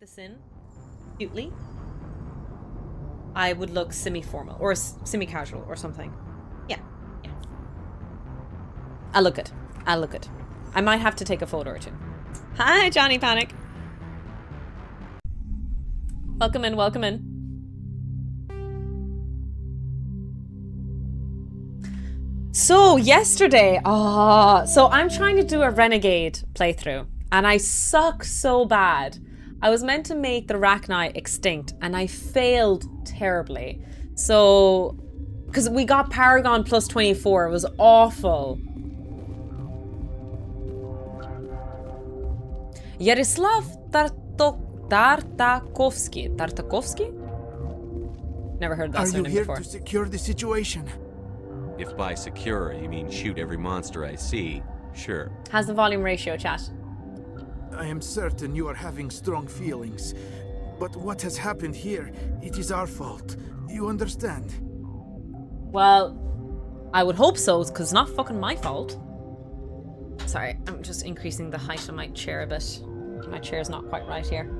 this in cutely, I would look semi-formal or semi-casual or something. Yeah. I'll look it. I might have to take a photo or two. Hi, Johnny Panic. Welcome in. So yesterday, so I'm trying to do a Renegade playthrough and I suck so bad. I was meant to make the Rachni extinct and I failed terribly. So, because we got Paragon plus 24, it was awful. Yaroslav Tartakovsky. Never heard that name before. Are you here to secure the situation? If by secure you mean shoot every monster I see, sure. How's the volume ratio, chat? I am certain you are having strong feelings. But what has happened here, it is our fault. You understand? Well, I would hope so, because it's not fucking my fault. Sorry, I'm just increasing the height of my chair a bit. My chair's not quite right here.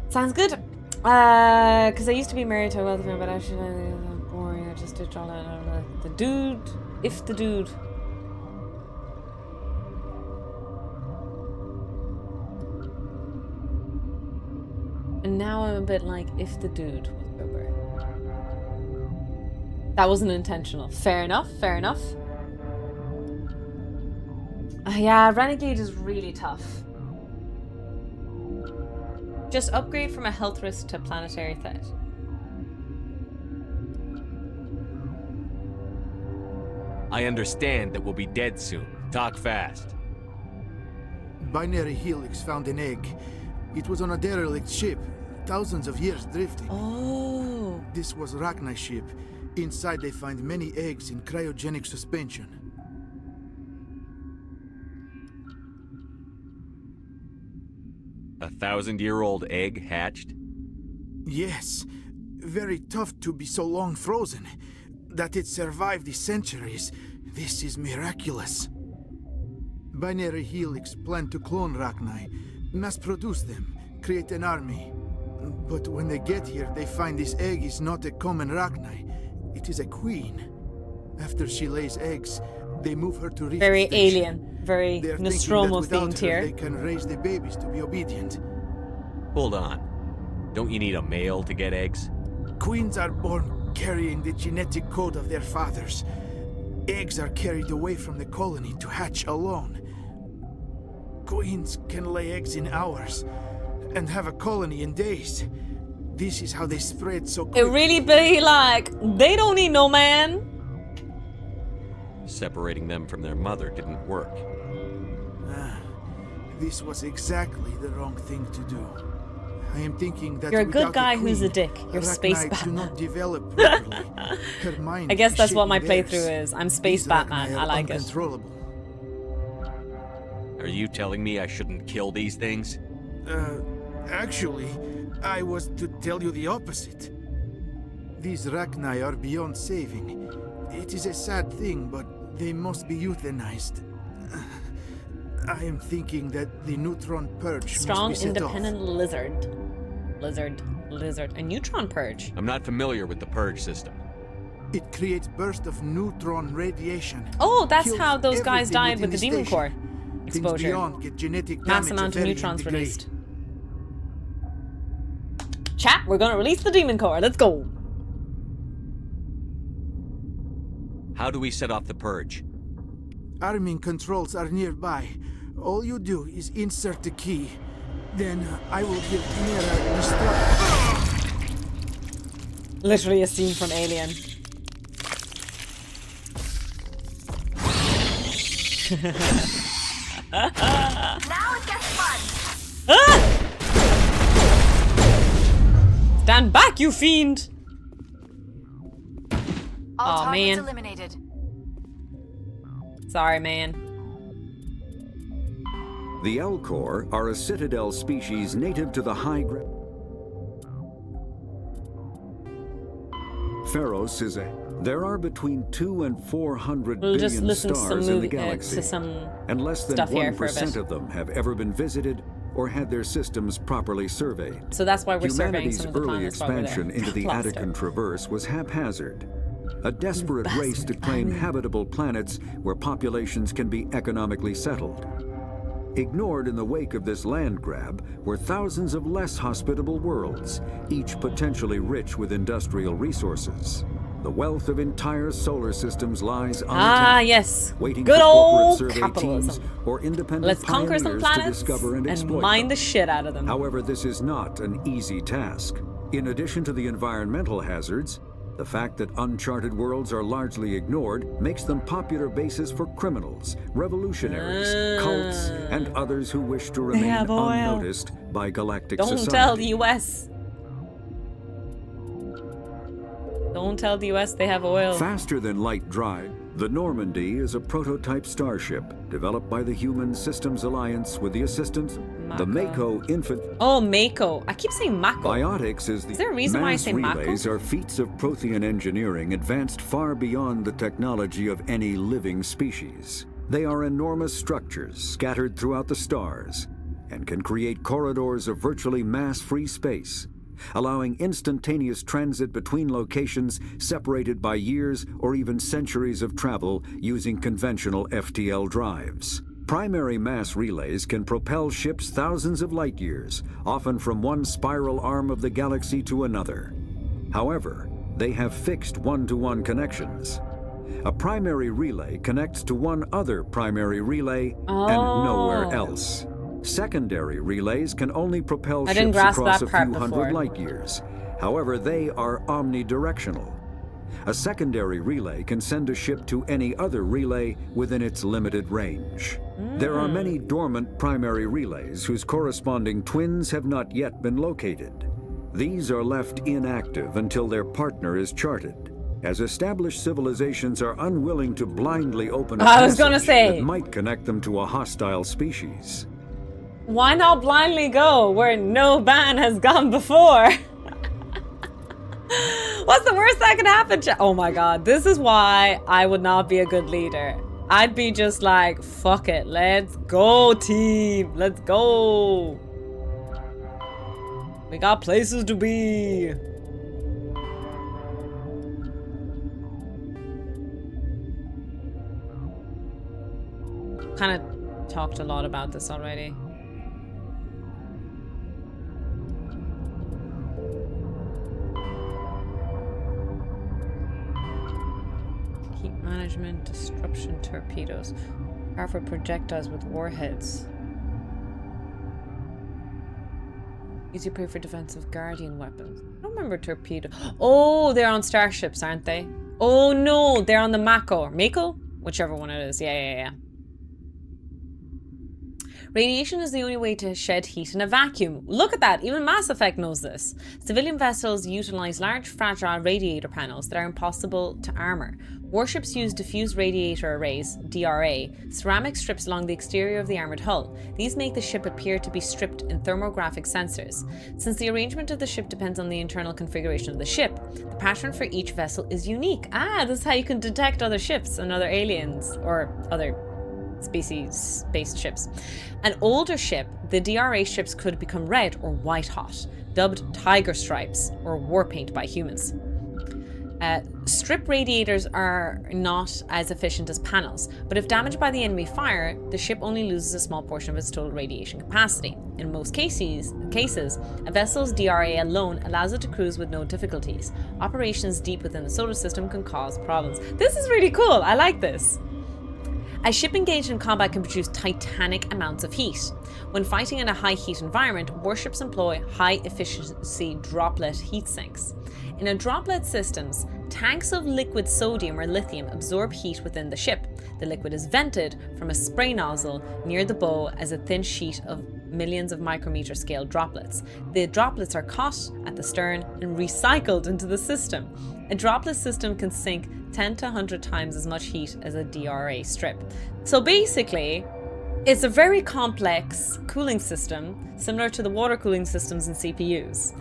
Sounds good. Because I used to be married to a wealthy man, but actually boring. I just did try the dude. If the dude. And now I'm a bit like, if the dude was sober. That wasn't intentional. Fair enough. Yeah, Renegade is really tough. Just upgrade from a health risk to planetary threat. I understand that we'll be dead soon. Talk fast. Binary Helix found an egg. It was on a derelict ship, thousands of years drifting. Oh. This was Rachni's ship. Inside they find many eggs in cryogenic suspension. A 1,000-year-old egg hatched? Yes. Very tough to be so long frozen. That it survived the centuries. This is miraculous. Binary Helix planned to clone Rachni, mass produce them, create an army. But when they get here, they find this egg is not a common Rachni. It is a queen. After she lays eggs, they move her to reef Very station. alien, very They're Nostromo thinking that themed without her, here. they can raise the babies to be obedient. Hold on. Don't you need a male to get eggs? Queens are born carrying the genetic code of their fathers. Eggs are carried away from the colony to hatch alone. Queens can lay eggs in hours and have a colony in days. This is how they spread so quickly. It really be like, they don't need no man. Separating them from their mother didn't work. This was exactly the wrong thing to do. I am thinking that You're a good without guy queen, who's a dick. You're Rachni Space do Batman. not develop properly. Her mind I guess is that's what my shaping playthrough theirs. is. I'm Space These Batman. Rachni I are like it. uncontrollable. Are you telling me I shouldn't kill these things? Actually, I was to tell you the opposite. These Rachni are beyond saving. It is a sad thing, but they must be euthanized. I am thinking that the neutron purge Strong, must be set independent off. lizard. A neutron purge. I'm not familiar with the purge system. It creates bursts of neutron radiation. Oh, that's Kills how those guys everything died with within the demon station. core Things exposure. beyond get genetic Mass damage amount of varying neutrons degree. released. Chat, we're gonna release the demon core. Let's go. How do we set off the purge? Arming controls are nearby. All you do is insert the key. Then I will give Mira destruct. Literally a scene from Alien. Now it gets fun. Ah! Stand back, you fiend! All Aw, targets man. eliminated. Sorry, man. The Elcor are a citadel species native to the high ground. Pharos is a... There are between 200 and 400 We'll just billion listen to some stars in the movie, galaxy, to some and less than stuff here for a 1% bit. of them have ever been visited or had their systems properly surveyed. So that's why we're surveying Humanity's some of the early planets while we're there. expansion into the Plaster. Attican Traverse was haphazard. A desperate race to Bastard claim family. habitable planets where populations can be economically settled. Ignored in the wake of this land grab were thousands of less hospitable worlds, each potentially rich with industrial resources. The wealth of entire solar systems lies untapped, Ah, yes. waiting Good for old corporate survey capitalism. teams or independent Let's conquer some pioneers to planets discover and exploit mine them. the shit out of them. However, this is not an easy task. In addition to the environmental hazards, the fact that uncharted worlds are largely ignored makes them popular bases for criminals, revolutionaries, cults, and others who wish to remain have oil. unnoticed by galactic Don't society. tell the US. Don't tell the US they have oil. Faster than light drive, the Normandy is a prototype starship developed by the Human Systems Alliance with the assistance the Mako infant. Oh, Mako. I keep saying Mako. Biotics is the Is there a reason why I mass say Mako? relays are feats of Prothean engineering advanced far beyond the technology of any living species. They are enormous structures scattered throughout the stars and can create corridors of virtually mass-free space, allowing instantaneous transit between locations separated by years or even centuries of travel using conventional FTL drives. Primary mass relays can propel ships thousands of light years, often from one spiral arm of the galaxy to another. However, they have fixed one-to-one connections. A primary relay connects to one other primary relay and nowhere else. Secondary relays can only propel I didn't ships grasp across that a part few hundred before. light years. However, they are omnidirectional. A secondary relay can send a ship to any other relay within its limited range. There are many dormant primary relays whose corresponding twins have not yet been located. These are left inactive until their partner is charted, as established civilizations are unwilling to blindly open a I was gonna passage say. that might connect them to a hostile species. Why not blindly go where no ban has gone before? What's the worst that could happen? Oh my god, this is why I would not be a good leader. I'd be just like, fuck it, let's go team, let's go. We got places to be. Kind of talked a lot about this already. Heat management, disruption torpedoes. Powerful projectiles with warheads. Easy prey for defensive guardian weapons. I don't remember torpedo. Oh, they're on starships, aren't they? Oh no, they're on the Mako. Or Mako? Whichever one it is. Yeah. Radiation is the only way to shed heat in a vacuum. Look at that, even Mass Effect knows this. Civilian vessels utilize large, fragile radiator panels that are impossible to armor. Warships use diffuse radiator arrays, DRA, ceramic strips along the exterior of the armored hull. These make the ship appear to be stripped in thermographic sensors. Since the arrangement of the ship depends on the internal configuration of the ship, the pattern for each vessel is unique. Ah, this is how you can detect other ships and other aliens, or other species-based ships. An older ship, the DRA strips could become red or white hot, dubbed tiger stripes or war paint by humans. Strip radiators are not as efficient as panels, but if damaged by the enemy fire, the ship only loses a small portion of its total radiation capacity. In most cases, a vessel's DRA alone allows it to cruise with no difficulties. Operations deep within the solar system can cause problems. This is really cool. I like this. A ship engaged in combat can produce titanic amounts of heat. When fighting in a high heat environment, warships employ high efficiency droplet heat sinks. In a droplet systems, tanks of liquid sodium or lithium absorb heat within the ship. The liquid is vented from a spray nozzle near the bow as a thin sheet of millions of micrometer scale droplets. The droplets are caught at the stern and recycled into the system. A droplet system can sink 10 to 100 times as much heat as a DRA strip. So basically, it's a very complex cooling system, similar to the water cooling systems in CPUs.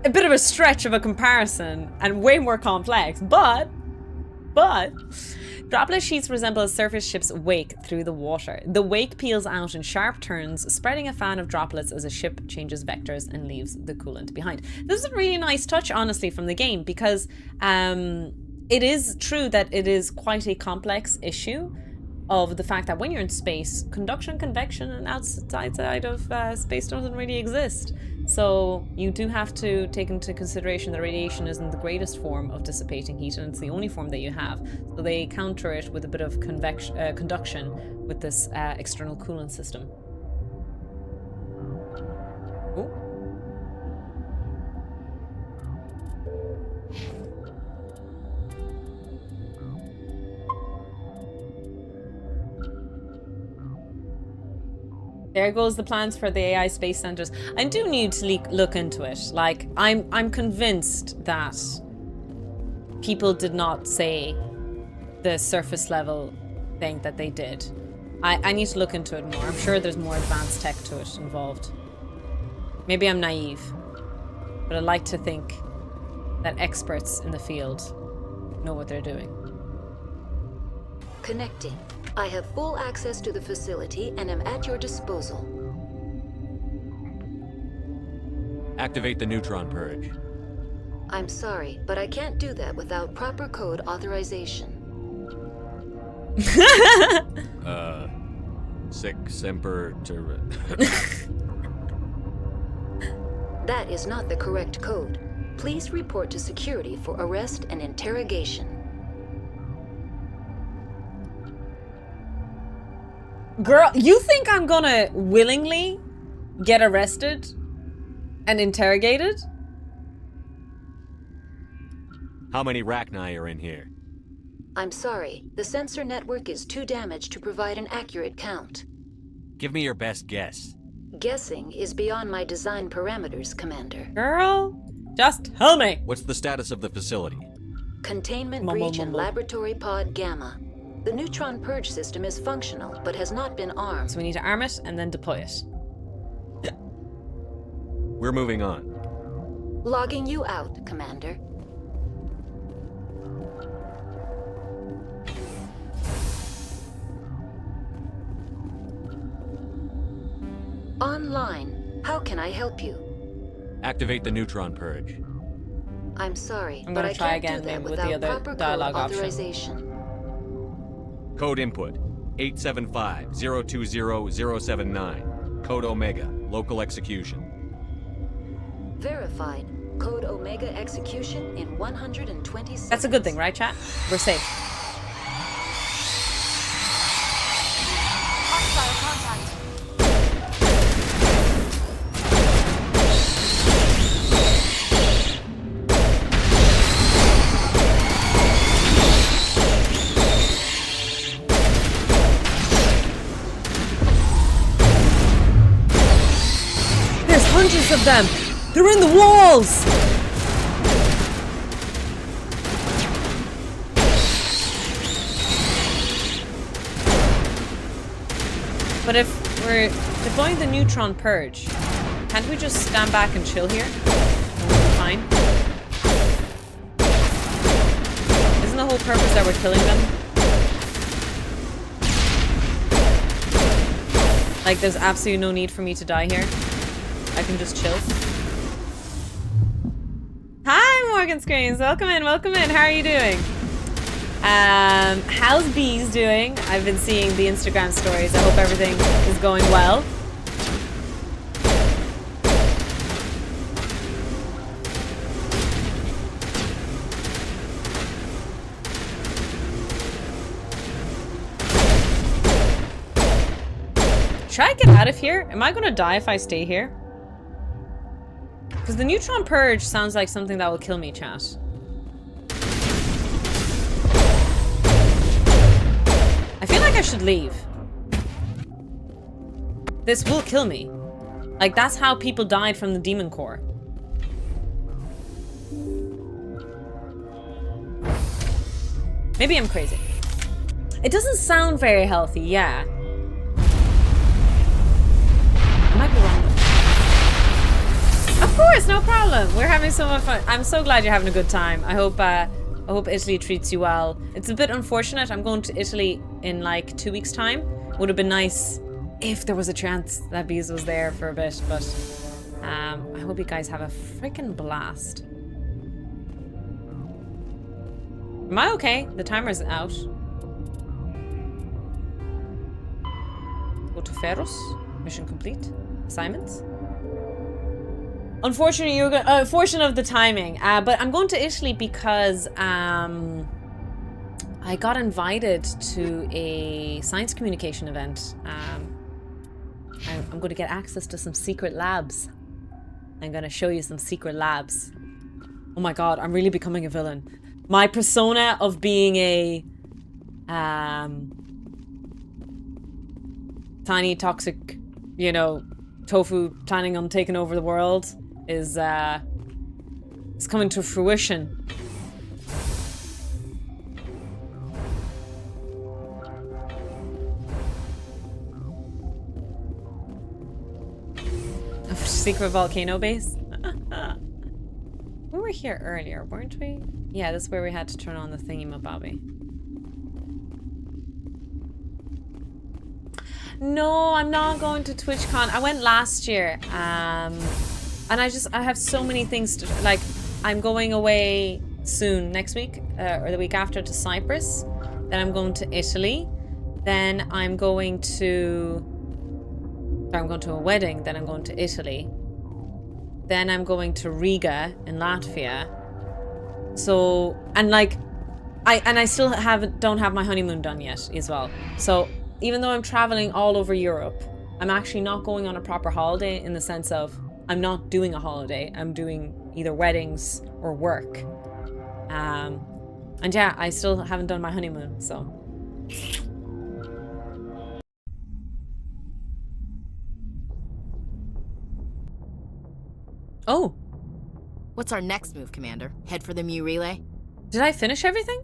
A bit of a stretch of a comparison and way more complex, but But droplet sheets resemble a surface ship's wake through the water. The wake peels out in sharp turns, spreading a fan of droplets as a ship changes vectors and leaves the coolant behind. This is a really nice touch, honestly, from the game, because it is true that it is quite a complex issue of the fact that when you're in space, conduction, convection, and outside of space doesn't really exist. So you do have to take into consideration that radiation isn't the greatest form of dissipating heat, and it's the only form that you have. So they counter it with a bit of conduction with this external coolant system. Oh. There goes the plans for the AI space centers. I do need to look into it. Like, I'm convinced that people did not say the surface level thing that they did. I need to look into it more. I'm sure there's more advanced tech to it involved. Maybe I'm naive, but I like to think that experts in the field know what they're doing. Connecting. I have full access to the facility and am at your disposal. Activate the neutron purge. I'm sorry, but I can't do that without proper code authorization. Sic semper That is not the correct code. Please report to security for arrest and interrogation. Girl, you think I'm gonna willingly get arrested and interrogated? How many Rachni are in here? I'm sorry, the sensor network is too damaged to provide an accurate count. Give me your best guess. Guessing is beyond my design parameters, Commander. Girl, just tell me. What's the status of the facility? Containment Mumble, breach in mumble. Laboratory Pod Gamma. The neutron purge system is functional, but has not been armed. So we need to arm it and then deploy it. We're moving on. Logging you out, Commander. Online. How can I help you? Activate the neutron purge. I'm sorry, I'm but gonna I try can't again, do that maybe with the without other proper dialogue code option. authorization. Code input 875-020-079. Code Omega. Local execution. Verified. Code Omega execution in 120 seconds. That's a good thing, right, chat? We're safe. Hostile contact. There's hundreds of them. They're in the walls. But if we're deploying the neutron purge, can't we just stand back and chill here? And we'll be fine. Isn't the whole purpose that we're killing them? Like, there's absolutely no need for me to die here. I can just chill. Hi, Morgan Screens. Welcome in, welcome in. How are you doing? How's Bees doing? I've been seeing the Instagram stories. I hope everything is going well. Should I get out of here? Am I gonna die if I stay here? Because the neutron purge sounds like something that will kill me, chat. I feel like I should leave. This will kill me. Like, that's how people died from the demon core. Maybe I'm crazy. It doesn't sound very healthy, yeah. I might be wrong. Of course, no problem. We're having so much fun. I'm so glad you're having a good time. I hope I hope Italy treats you well. It's a bit unfortunate. I'm going to Italy in like 2 weeks' time. Would have been nice if there was a chance that Bees was there for a bit, but I hope you guys have a freaking blast. Am I okay? The timer's out. Go to Ferros. Mission complete. Assignments. Unfortunately, you're going. Fortunate of the timing, but I'm going to Italy because I got invited to a science communication event. I'm going to get access to some secret labs. I'm going to show you some secret labs. Oh my god, I'm really becoming a villain. My persona of being a tiny toxic, you know, tofu planning on taking over the world is coming to fruition. A secret volcano base? We were here earlier, weren't we? Yeah, that's where we had to turn on the thingy-mabobby. No, I'm not going to TwitchCon. I went last year. And I have so many things to, like, I'm going away soon, next week, or the week after, to Cyprus. Then I'm going to Italy. Then I'm going to a wedding. Then I'm going to Italy. Then I'm going to Riga in Latvia. So, and like, I still don't have my honeymoon done yet as well. So even though I'm traveling all over Europe, I'm actually not going on a proper holiday in the sense of I'm not doing a holiday. I'm doing either weddings or work. And yeah, I still haven't done my honeymoon, so. Oh. What's our next move, Commander? Head for the Mu relay? Did I finish everything?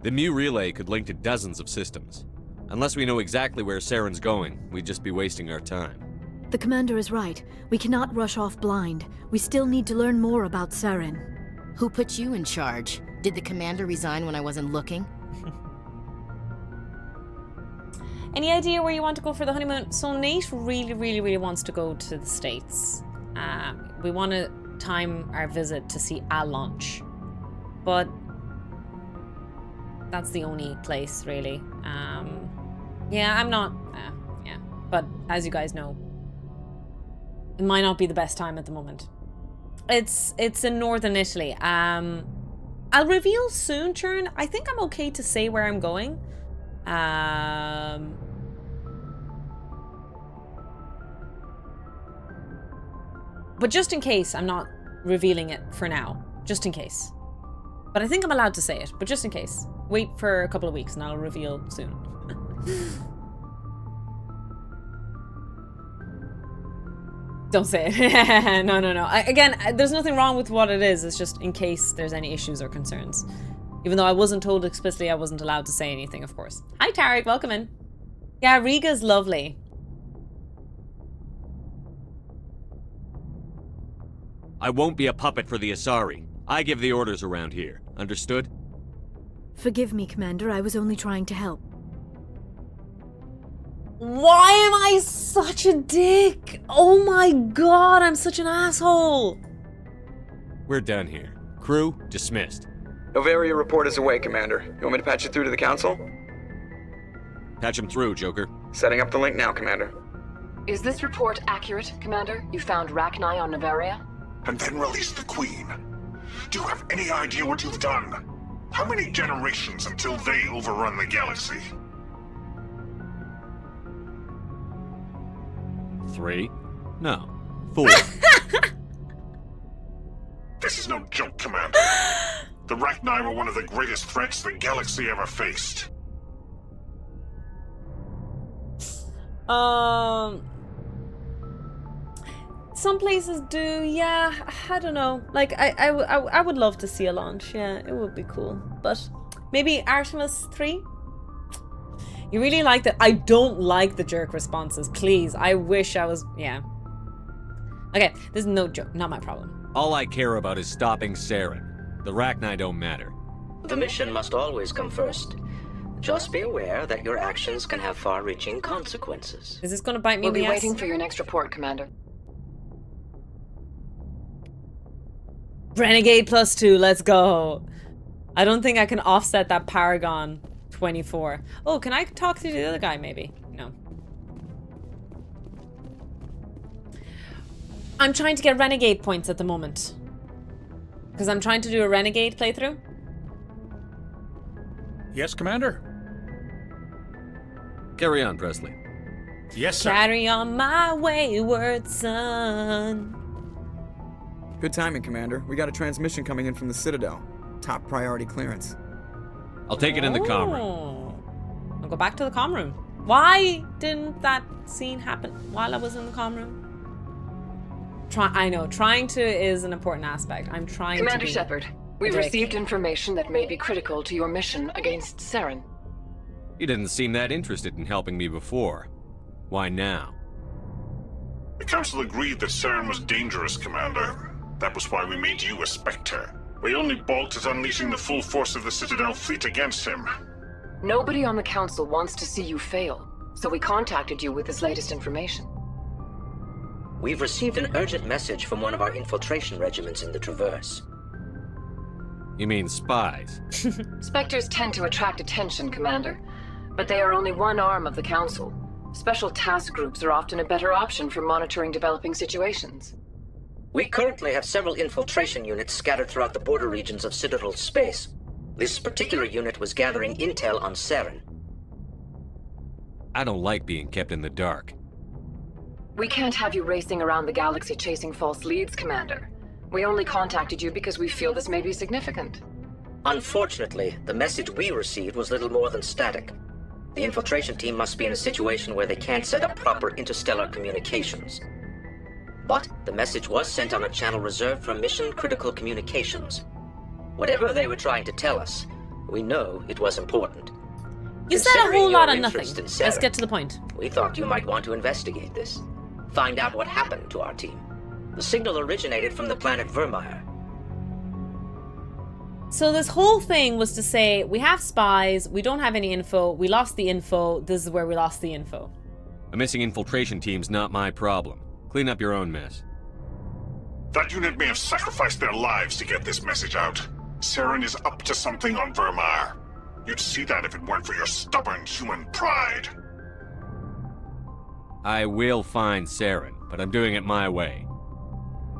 The Mu relay could link to dozens of systems. Unless we know exactly where Saren's going, we'd just be wasting our time. The Commander is right. We cannot rush off blind. We still need to learn more about Saren. Who put you in charge? Did the Commander resign when I wasn't looking? Any idea where you want to go for the honeymoon? So Nate really wants to go to the States. We want to time our visit to see a launch. But that's the only place, really. Yeah, I'm not... yeah. But as you guys know, it might not be the best time at the moment. It's in northern Italy. I'll reveal soon, Churn. I think I'm okay to say where I'm going. But just in case, I'm not revealing it for now. Just in case. But I think I'm allowed to say it, but just in case. Wait for a couple of weeks and I'll reveal soon. Don't say it. No. Again, there's nothing wrong with what it is. It's just in case there's any issues or concerns. Even though I wasn't told explicitly I wasn't allowed to say anything, of course. Hi, Tarek. Welcome in. Yeah, Riga's lovely. I won't be a puppet for the Asari. I give the orders around here. Understood? Forgive me, Commander. I was only trying to help. Why am I such a dick? Oh my god, I'm such an asshole. We're done here. Crew, dismissed. Novaria report is away, Commander. You want me to patch it through to the Council? Patch him through, Joker. Setting up the link now, Commander. Is this report accurate, Commander? You found Rachni on Novaria? And then release the Queen. Do you have any idea what you've done? How many generations until they overrun the galaxy? 3? No. 4. This is no joke, Commander. The Rachni were one of the greatest threats the galaxy ever faced. Some places do, yeah. I don't know. Like, I would love to see a launch. Yeah, it would be cool. But maybe Artemis 3? You really like that? I don't like the jerk responses. Please, I wish I was... Yeah. Okay, this is no joke. Not my problem. All I care about is stopping Saren. The Rachni don't matter. The mission must always come first. Just be aware that your actions can have far-reaching consequences. Is this going to bite me We'll in the be ass? waiting for your next report, Commander. Renegade +2, let's go. I don't think I can offset that Paragon 24. Oh, can I talk to the other guy maybe? No. I'm trying to get Renegade points at the moment. Because I'm trying to do a Renegade playthrough. Yes, Commander? Carry on, Presley. Yes, sir. Carry on my wayward son. Good timing, Commander. We got a transmission coming in from the Citadel. Top priority clearance. I'll take it in the comm room. I'll go back to the comm room. Why didn't that scene happen while I was in the comm room? I know, trying to is an important aspect. I'm trying Commander to Shepard, we've received information that may be critical to your mission against Saren. You didn't seem that interested in helping me before. Why now? The Council agreed that Saren was dangerous, Commander. That was why we made you a Spectre. We only balked at unleashing the full force of the Citadel fleet against him. Nobody on the Council wants to see you fail, so we contacted you with this latest information. We've received an urgent message from one of our infiltration regiments in the Traverse. You mean spies? Spectres tend to attract attention, Commander, but they are only one arm of the Council. Special task groups are often a better option for monitoring developing situations. We currently have several infiltration units scattered throughout the border regions of Citadel space. This particular unit was gathering intel on Saren. I don't like being kept in the dark. We can't have you racing around the galaxy chasing false leads, Commander. We only contacted you because we feel this may be significant. Unfortunately, the message we received was little more than static. The infiltration team must be in a situation where they can't set up proper interstellar communications. But the message was sent on a channel reserved for mission-critical communications. Whatever they were trying to tell us, we know it was important. You said a whole lot of nothing. Considering your interest Let's in Saren, get to the point. We thought you might want to investigate this. Find out what happened to our team. The signal originated from the planet Vermeer. So this whole thing was to say, we have spies, we don't have any info, we lost the info, this is where we lost the info. A missing infiltration team's not my problem. Clean up your own mess. That unit may have sacrificed their lives to get this message out. Saren is up to something on Vermeer. You'd see that if it weren't for your stubborn human pride. I will find Saren, but I'm doing it my way.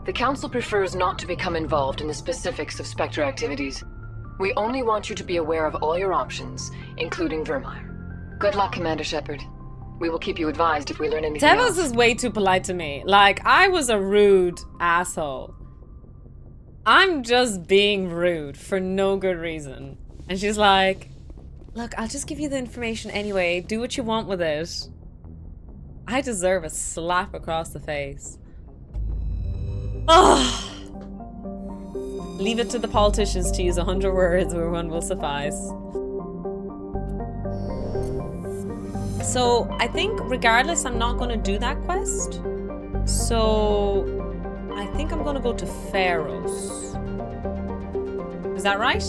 The Council prefers not to become involved in the specifics of Spectre activities. We only want you to be aware of all your options, including Vermeer. Good luck, Commander Shepard. We will keep you advised if we learn anything Devos else. is way too polite to me. Like, I was a rude asshole. I'm just being rude for no good reason. And she's like, look, I'll just give you the information anyway. Do what you want with it. I deserve a slap across the face. Ugh. Leave it to the politicians to use 100 words where one will suffice. So I think regardless, I'm not going to do that quest. So I think I'm going to go to Pharaoh's. Is that right?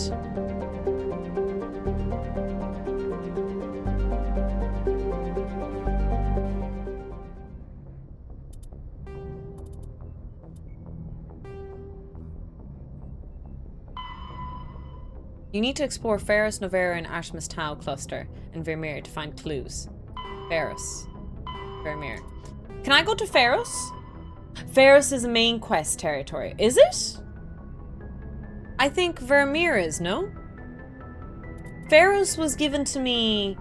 You need to explore Ferris, Novera, and Artemis Tau cluster and Vermeer to find clues. Ferris. Vermeer. Can I go to Ferris? Ferris is a main quest territory. Is it? I think Vermeer is, no? Ferris was given to me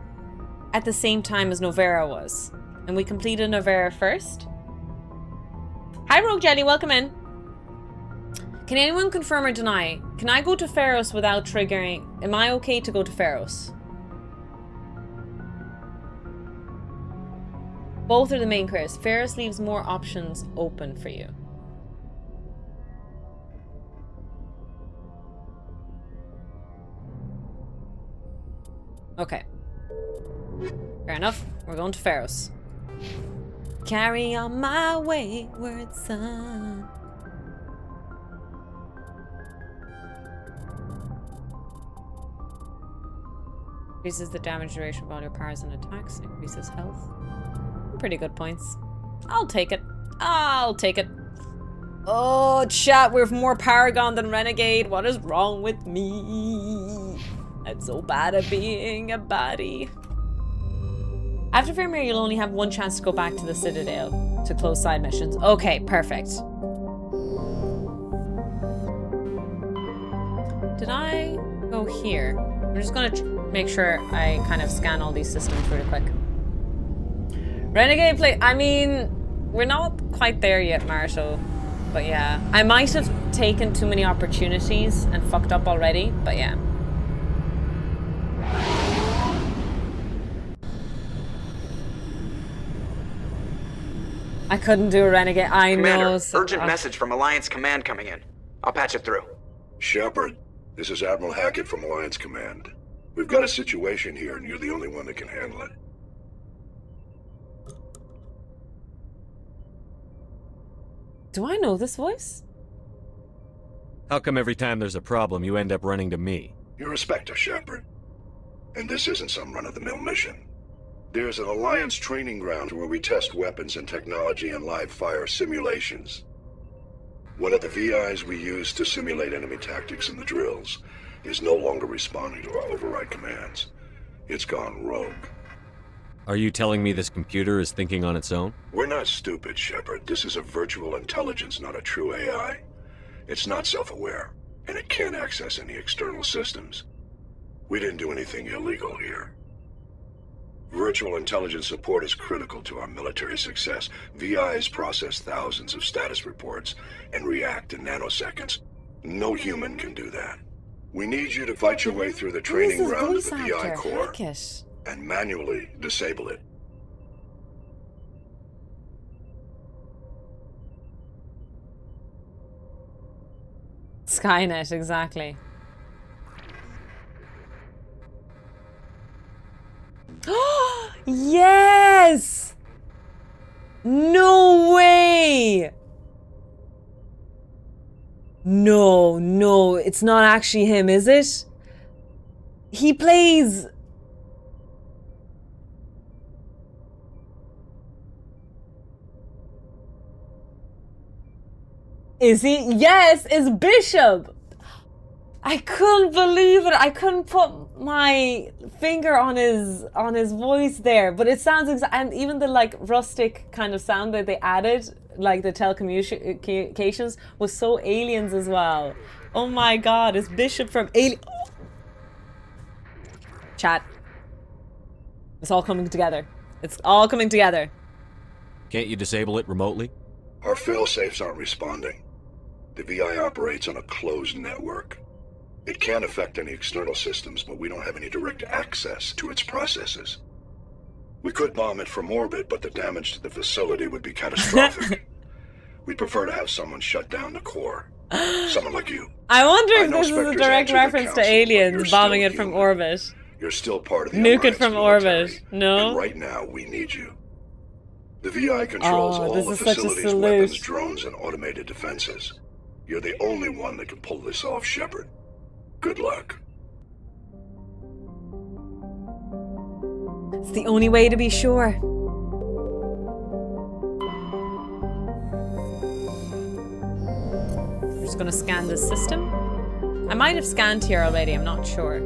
at the same time as Novera was. And we completed Novera first. Hi, Rogue Jelly. Welcome in. Can anyone confirm or deny? Can I go to Pharaoh's without triggering? Am I okay to go to Pharaoh's? Both are the main queries. Pharaoh's leaves more options open for you. Okay. Fair enough. We're going to Pharaoh's. Carry on my wayward son. Increases the damage duration of all your powers and attacks. Increases health. Pretty good points. I'll take it. I'll take it. Oh, chat, we're more Paragon than Renegade. What is wrong with me? I'm so bad at being a baddie. After Vermeer, you'll only have one chance to go back to the Citadel to close side missions. Okay, perfect. Did I go here? I'm just gonna make sure I kind of scan all these systems really quick. Renegade play. I mean, we're not quite there yet, Marshall. But yeah, I might have taken too many opportunities and fucked up already, but yeah. I couldn't do a Renegade, I Commander, know. So, urgent message from Alliance Command coming in. I'll patch it through. Shepard, this is Admiral Hackett from Alliance Command. We've got a situation here and you're the only one that can handle it. Do I know this voice? How come every time there's a problem, you end up running to me? You're a Spectre, Shepard. And this isn't some run-of-the-mill mission. There's an Alliance training ground where we test weapons and technology in live-fire simulations. One of the VIs we use to simulate enemy tactics in the drills is no longer responding to our override commands. It's gone rogue. Are you telling me this computer is thinking on its own? We're not stupid, Shepard. This is a virtual intelligence, not a true AI. It's not self-aware, and it can't access any external systems. We didn't do anything illegal here. Virtual intelligence support is critical to our military success. VIs process thousands of status reports and react in nanoseconds. No human can do that. We need you to fight your way through the training ground of the VI core and manually disable it. Skynet, exactly. Yes! No way! No, it's not actually him, is it? He plays... Is he? Yes, it's Bishop! I couldn't believe it. I couldn't put my finger on his voice there, but it sounds and even the like rustic kind of sound that they added, like the telecommunications, was so Aliens as well. Oh my god, it's Bishop from Alien. Chat. It's all coming together. It's all coming together. Can't you disable it remotely? Our fail-safes aren't responding. The VI operates on a closed network. It can't affect any external systems, but we don't have any direct access to its processes. We could bomb it from orbit, but the damage to the facility would be catastrophic. We'd prefer to have someone shut down the core. Someone like you. I wonder if this is a direct reference to Aliens bombing it from orbit. You're still part of the Nuke it from orbit. No? And right now, we need you. The VI controls all the this is such a facility's salute. weapons, drones, and automated defenses. You're the only one that can pull this off, Shepard. Good luck. It's the only way to be sure. We're just gonna scan this system. I might have scanned here already, I'm not sure.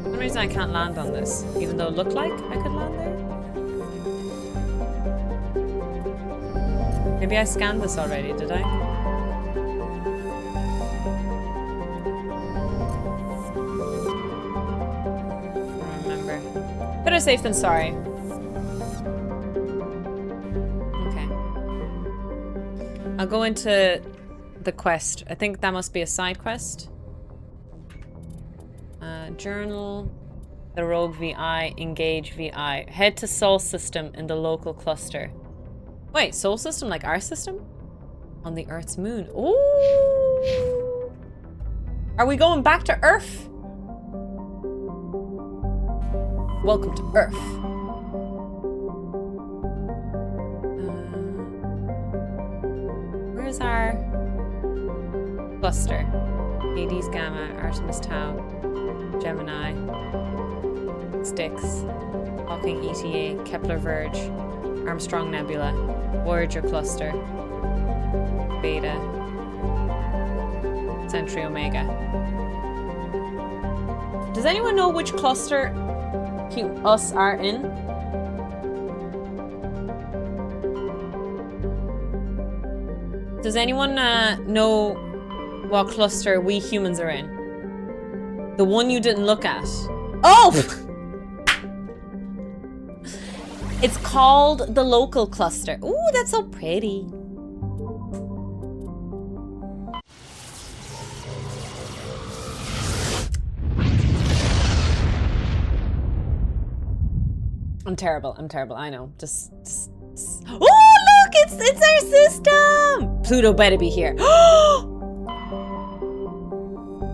For some reason I can't land on this, even though it looked like I could land there. Maybe I scanned this already, did I? Better safe than sorry. Okay. I'll go into the quest. I think that must be a side quest. Journal. The rogue VI. Engage VI. Head to Sol system in the local cluster. Wait, Sol system like our system? On the Earth's moon. Ooh! Are we going back to Earth? Welcome to Earth. Where's our cluster? Hades, Gamma, Artemis, Tau, Gemini, Styx, Hawking, ETA, Kepler, Verge, Armstrong Nebula, Voyager Cluster, Beta, Centauri, Omega. Does anyone know which cluster us are in? Does anyone know what cluster we humans are in? The one you didn't look at. Oh! It's called the local cluster. Ooh, that's so pretty. I'm terrible, I know. Just... Oh, look! It's our system! Pluto better be here.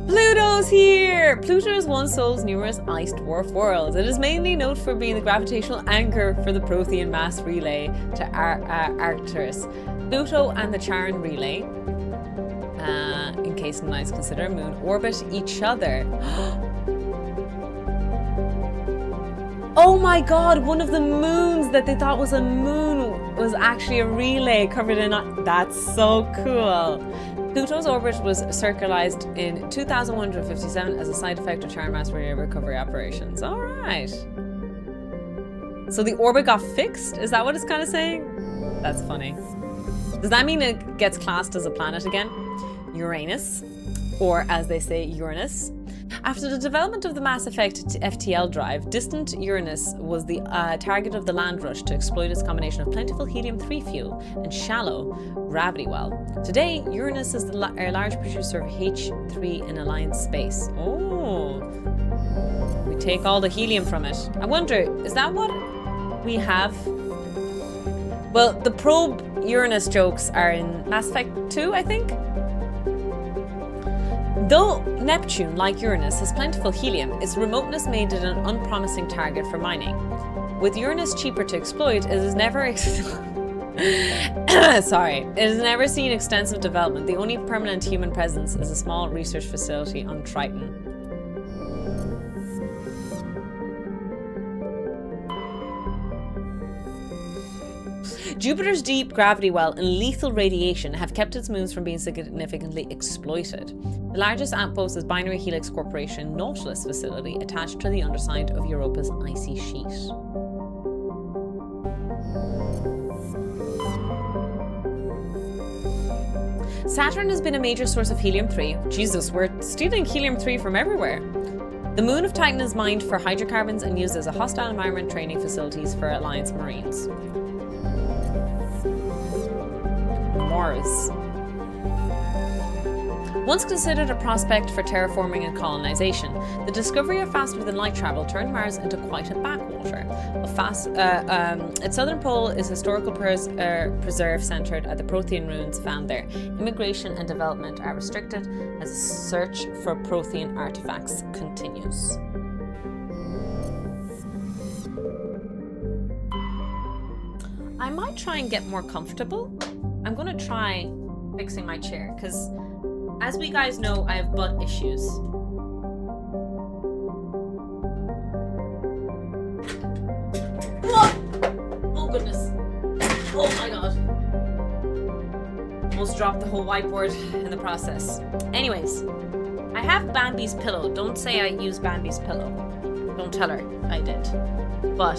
Pluto's here! Pluto is one of Sol's numerous ice dwarf worlds. It is mainly known for being the gravitational anchor for the Prothean mass relay to Arcturus. Pluto and the Charon relay, in case no one is considered a moon, orbit each other. Oh my god, one of the moons that they thought was a moon was actually a relay covered in... That's so cool. Pluto's orbit was circularized in 2157 as a side effect of Charon mass relay recovery operations. All right. So the orbit got fixed? Is that what it's kind of saying? That's funny. Does that mean it gets classed as a planet again? Uranus, or as they say, Uranus. After the development of the Mass Effect FTL drive, distant Uranus was the target of the land rush to exploit its combination of plentiful helium-3 fuel and shallow gravity well. Today, Uranus is a large producer of H3 in Alliance space. Oh, we take all the helium from it. I wonder, is that what we have? Well, the probe Uranus jokes are in Mass Effect 2, I think? Though Neptune, like Uranus, has plentiful helium, its remoteness made it an unpromising target for mining. With Uranus cheaper to exploit, it has never it has never seen extensive development. The only permanent human presence is a small research facility on Triton. Jupiter's deep gravity well and lethal radiation have kept its moons from being significantly exploited. The largest outpost is Binary Helix Corporation Nautilus facility attached to the underside of Europa's icy sheet. Saturn has been a major source of helium-3. Jesus, we're stealing helium-3 from everywhere. The moon of Titan is mined for hydrocarbons and used as a hostile environment training facilities for Alliance Marines. Mars. Once considered a prospect for terraforming and colonization, the discovery of faster-than-light travel turned Mars into quite a backwater. Its southern pole is a historical preserve centered at the Prothean ruins found there. Immigration and development are restricted as a search for Prothean artifacts continues. I might try and get more comfortable. I'm gonna try fixing my chair, because as we guys know, I have butt issues. Whoa! Oh goodness. Oh my god. Almost dropped the whole whiteboard in the process. Anyways, I have Bambi's pillow. Don't say I use Bambi's pillow. Don't tell her I did. But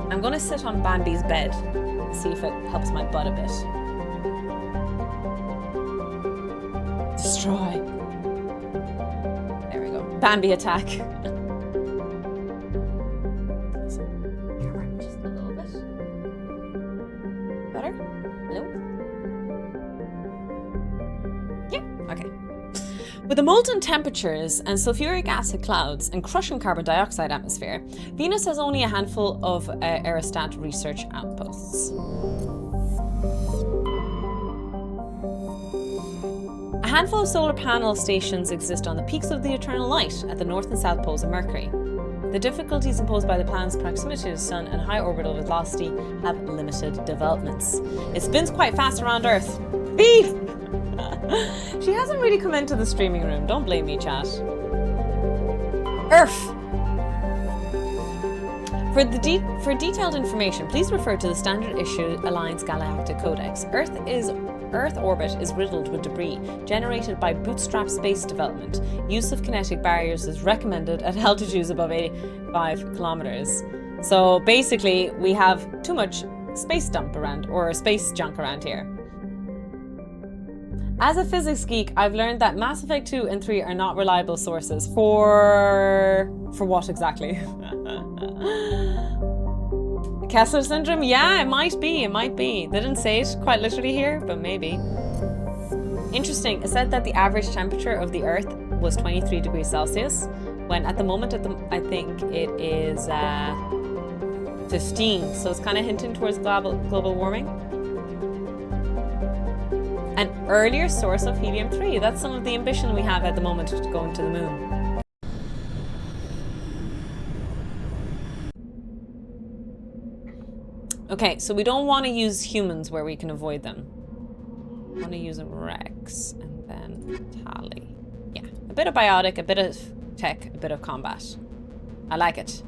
I'm gonna sit on Bambi's bed, see if it helps my butt a bit. Destroy. There we go. Bambi attack. Just a little bit. Better? Hello? Yeah, okay. With the molten temperatures and sulfuric acid clouds and crushing carbon dioxide atmosphere, Venus has only a handful of aerostat research outposts. A handful of solar panel stations exist on the peaks of the eternal light at the north and south poles of Mercury. The difficulties imposed by the planet's proximity to the Sun and high orbital velocity have limited developments. It spins quite fast around Earth. Beep! She hasn't really come into the streaming room. Don't blame me, chat. Earth. For detailed information, please refer to the standard issue Alliance Galactic Codex. Earth orbit is riddled with debris generated by bootstrap space development. Use of kinetic barriers is recommended at altitudes above 85 kilometers. So basically, we have too much space dump around, or space junk around here. As a physics geek, I've learned that Mass Effect 2 and 3 are not reliable sources for what exactly? Kessler syndrome? Yeah, it might be, it might be. They didn't say it quite literally here, but maybe. Interesting, it said that the average temperature of the Earth was 23 degrees Celsius, when at the moment, I think it is 15, so it's kind of hinting towards global warming. An earlier source of helium-3, that's some of the ambition we have at the moment to go into the moon. Okay, so we don't want to use humans where we can avoid them. I want to use a Rex and then Tali. Yeah, a bit of biotic, a bit of tech, a bit of combat. I like it.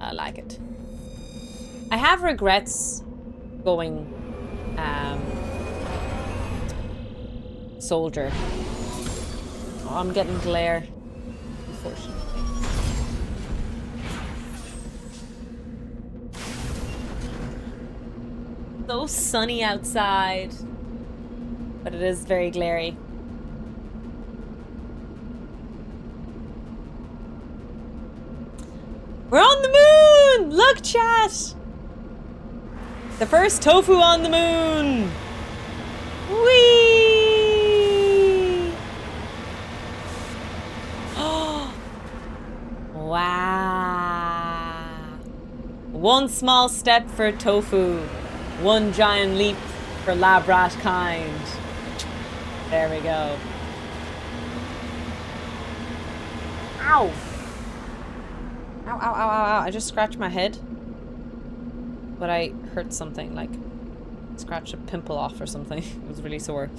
I like it. I have regrets going soldier. Oh, I'm getting glare, unfortunately. So sunny outside, but it is very glary. We're on the moon! Look, chat! The first tofu on the moon! Whee! Oh! Wow! One small step for tofu. One giant leap for lab rat kind. There we go. Ow! Ow, ow, ow, ow, ow. I just scratched my head. But I hurt something, like scratched a pimple off or something. It was really sore.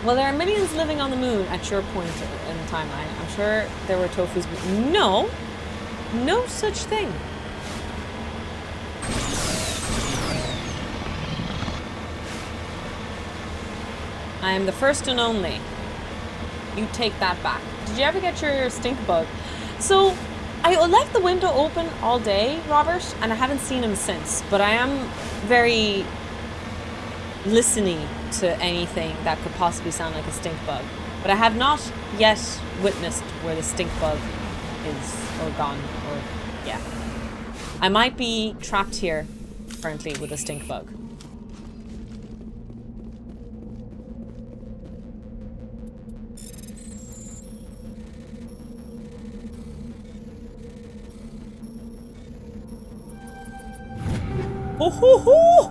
Well, there are millions living on the moon at your point in the timeline. I'm sure there were tofus, but no! No such thing. I am the first and only. You take that back. Did you ever get your stink bug? So, I left the window open all day, Robert, and I haven't seen him since. But I am very listening to anything that could possibly sound like a stink bug. But I have not yet witnessed where the stink bug is, or gone, or yeah. I might be trapped here currently with a stink bug. Ho-ho-ho!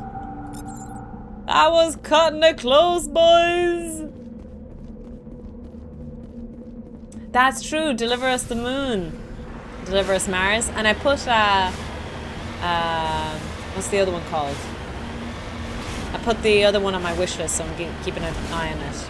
That was cutting it close, boys! That's true, deliver us the moon. Deliver us Mars. And I put, what's the other one called? I put the other one on my wish list, so I'm keeping an eye on it.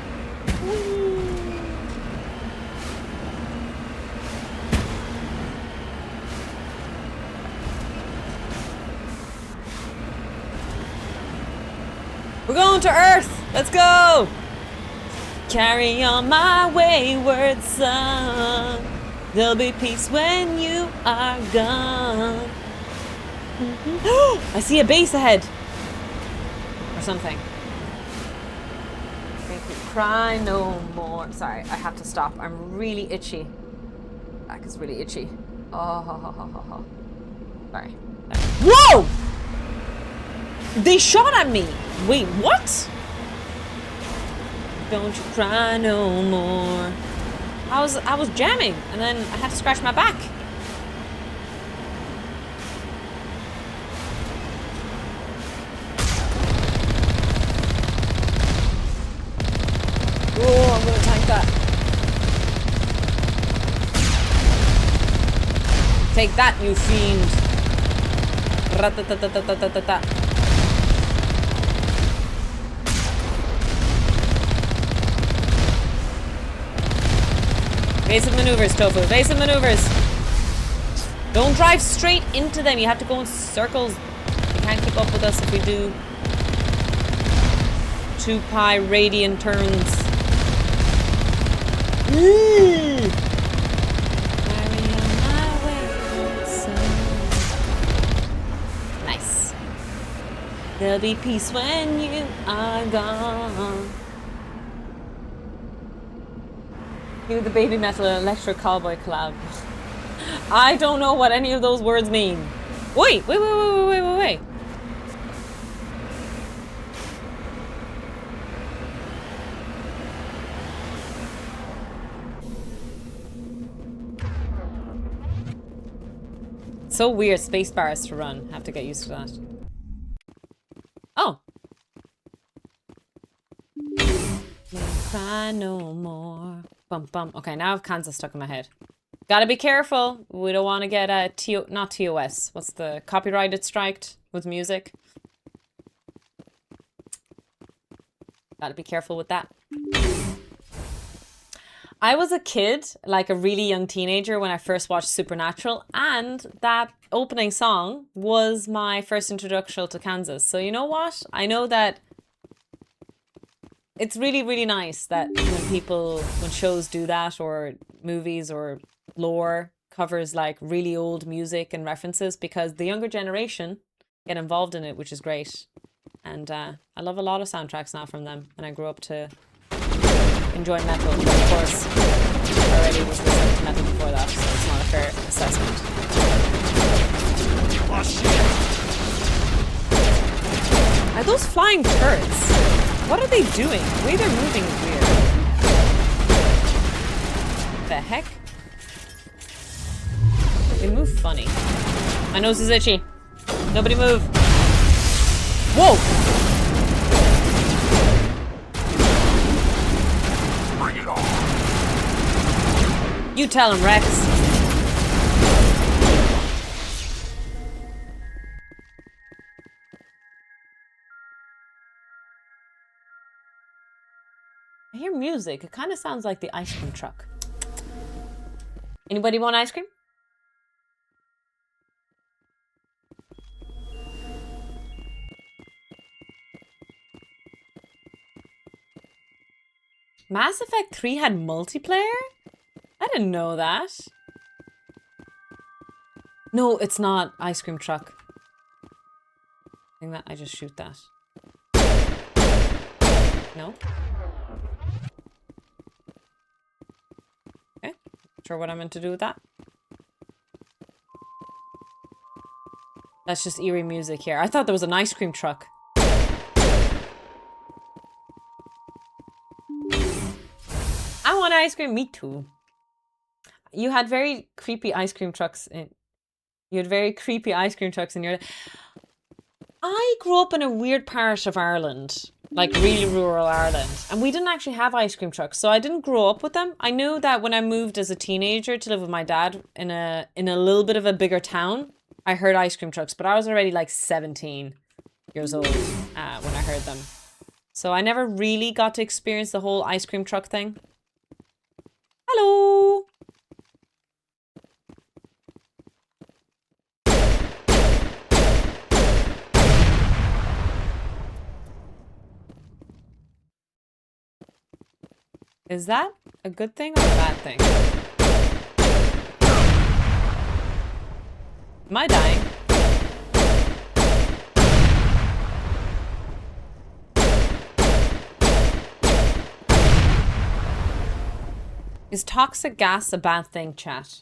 We're going to Earth! Let's go! Carry on my wayward son. There'll be peace when you are gone. I see a base ahead. Or something. Make me cry no more. Sorry, I have to stop. I'm really itchy. Back is really itchy. Oh, sorry. Whoa! They shot at me! Wait, what? Don't you cry no more. I was jamming, and then I had to scratch my back. Oh, I'm gonna tank that. Take that, you fiend. Evasive maneuvers, Tofu. Evasive maneuvers. Don't drive straight into them. You have to go in circles. You can't keep up with us if we do 2 pi radian turns. Nice. There'll be peace when you are gone. You the Baby Metal and Electric Cowboy collab. I don't know what any of those words mean. Wait. So weird, space bars to run. Have to get used to that. Oh. Don't cry no more. Bum bum. Okay, now I have Kansas stuck in my head. Gotta be careful. We don't want to get a not TOS. What's the copyrighted striked with music? Gotta be careful with that. I was a kid, like a really young teenager, when I first watched Supernatural, and that opening song was my first introduction to Kansas. So you know what? I know that it's really, really nice that when shows do that, or movies or lore covers like really old music and references, because the younger generation get involved in it, which is great. And I love a lot of soundtracks now from them, and I grew up to enjoy metal, but of course I already was listening to metal before that, so it's not a fair assessment. Oh shit! Are those flying turrets? What are they doing? The way they're moving is weird. The heck? They move funny. My nose is itchy. Nobody move. Whoa! Bring it on. You tell him, Rex. I hear music. It kind of sounds like the ice cream truck. Anybody want ice cream? Mass Effect 3 had multiplayer? I didn't know that. No, it's not ice cream truck. I think that I just shoot that. No? Okay, not sure what I'm meant to do with that. That's just eerie music here. I thought there was an ice cream truck. I want ice cream. Me too. You had very creepy ice cream trucks in. You had very creepy ice cream trucks in your. I grew up in a weird part of Ireland, like really rural Ireland, and we didn't actually have ice cream trucks, so I didn't grow up with them. I knew that when I moved as a teenager to live with my dad in a little bit of a bigger town, I heard ice cream trucks, but I was already like 17 years old when I heard them. So I never really got to experience the whole ice cream truck thing. Hello! Is that a good thing or a bad thing? Am I dying? Is toxic gas a bad thing, chat?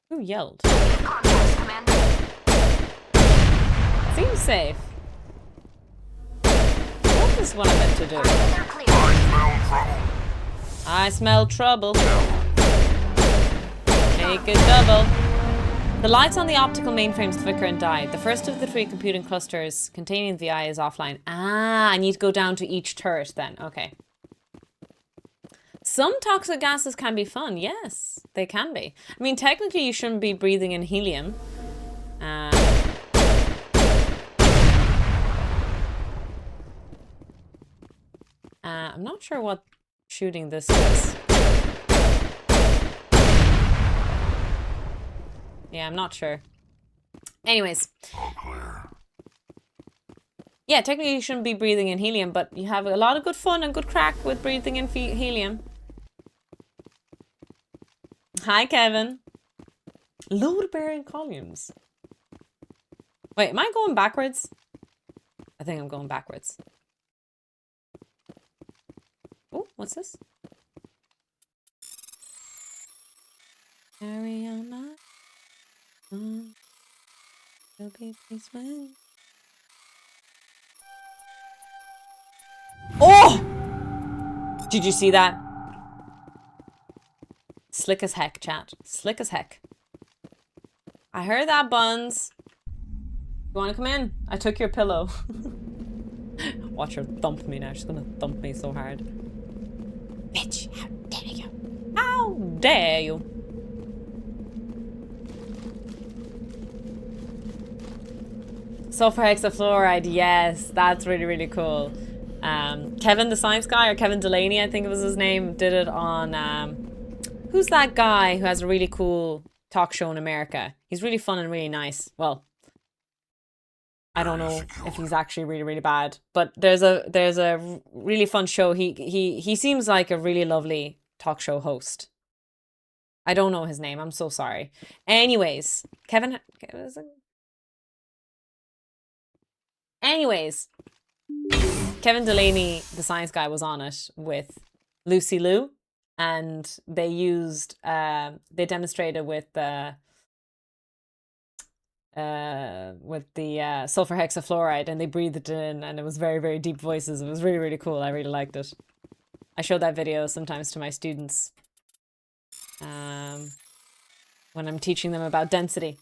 Who yelled? Seems safe. What is what I meant to do? I smell trouble. Make it double. The lights on the optical mainframes flicker and die. The first of the 3 computing clusters containing the VI is offline. Ah, I need to go down to each turret then. Okay. Some toxic gases can be fun. Yes, they can be. I mean, technically you shouldn't be breathing in helium. I'm not sure what shooting this is. Yeah, I'm not sure. Anyways. Yeah, technically you shouldn't be breathing in helium, but you have a lot of good fun and good crack with breathing in helium. Hi, Kevin. Load bearing columns. Wait, am I going backwards? I think I'm going backwards. Oh, what's this? Carry on my Oh! Did you see that? Slick as heck, chat. Slick as heck. I heard that, Buns. You wanna come in? I took your pillow. Watch her thump me now. She's gonna thump me so hard. Bitch, how dare you? How dare you? Sulfur hexafluoride, yes, that's really, really cool. Kevin the science guy, or Kevin Delaney, I think it was his name, did it on, who's that guy who has a really cool talk show in America? He's really fun and really nice. Well, I don't know if he's actually really, really bad, but there's a really fun show. He seems like a really lovely talk show host. I don't know his name. I'm so sorry. Anyways, Kevin Delaney, the science guy, was on it with Lucy Liu, and they used, they demonstrated with the sulfur hexafluoride, and they breathed it in, and it was very, very deep voices. It was really, really cool. I really liked it. I show that video sometimes to my students when I'm teaching them about density.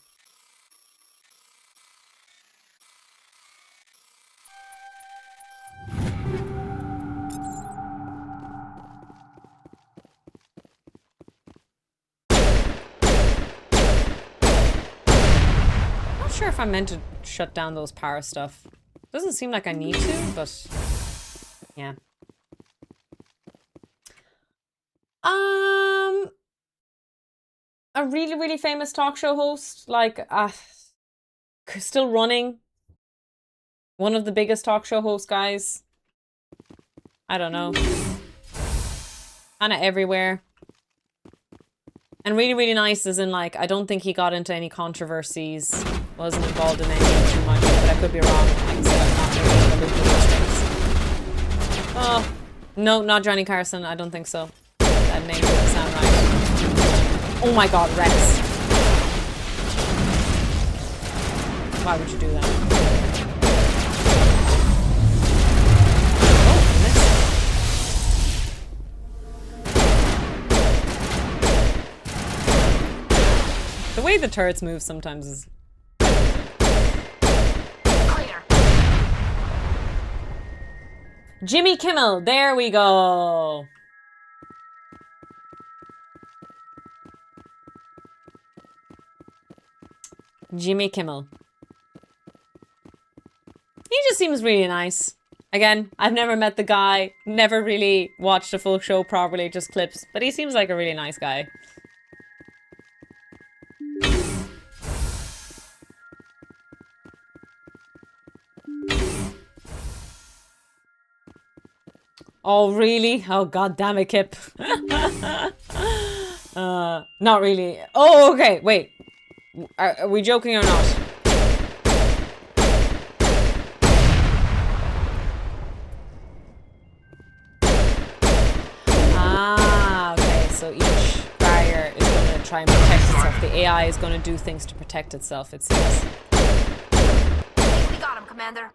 Not sure if I'm meant to shut down those power stuff. Doesn't seem like I need to, but yeah. A really, really famous talk show host, like still running. One of the biggest talk show host guys. I don't know. Kinda everywhere. And really, really nice as in, like, I don't think he got into any controversies. Wasn't involved in anything too much, but I could be wrong. Like I said, I'm not really in the loop with those things. Oh, no, not Johnny Carson. I don't think so. That name doesn't sound right. Oh my god, Rex. Why would you do that? Oh, I missed. The way the turrets move sometimes is... Clear. Jimmy Kimmel, there we go. Jimmy Kimmel. He just seems really nice. Again, I've never met the guy, never really watched a full show properly, just clips, but he seems like a really nice guy. Oh, really? Oh, god damn it, Kip. Not really. Oh, okay, wait. Are we joking or not? Ah, okay, so each barrier is going to try and protect itself. The AI is going to do things to protect itself, it seems. We got him, Commander.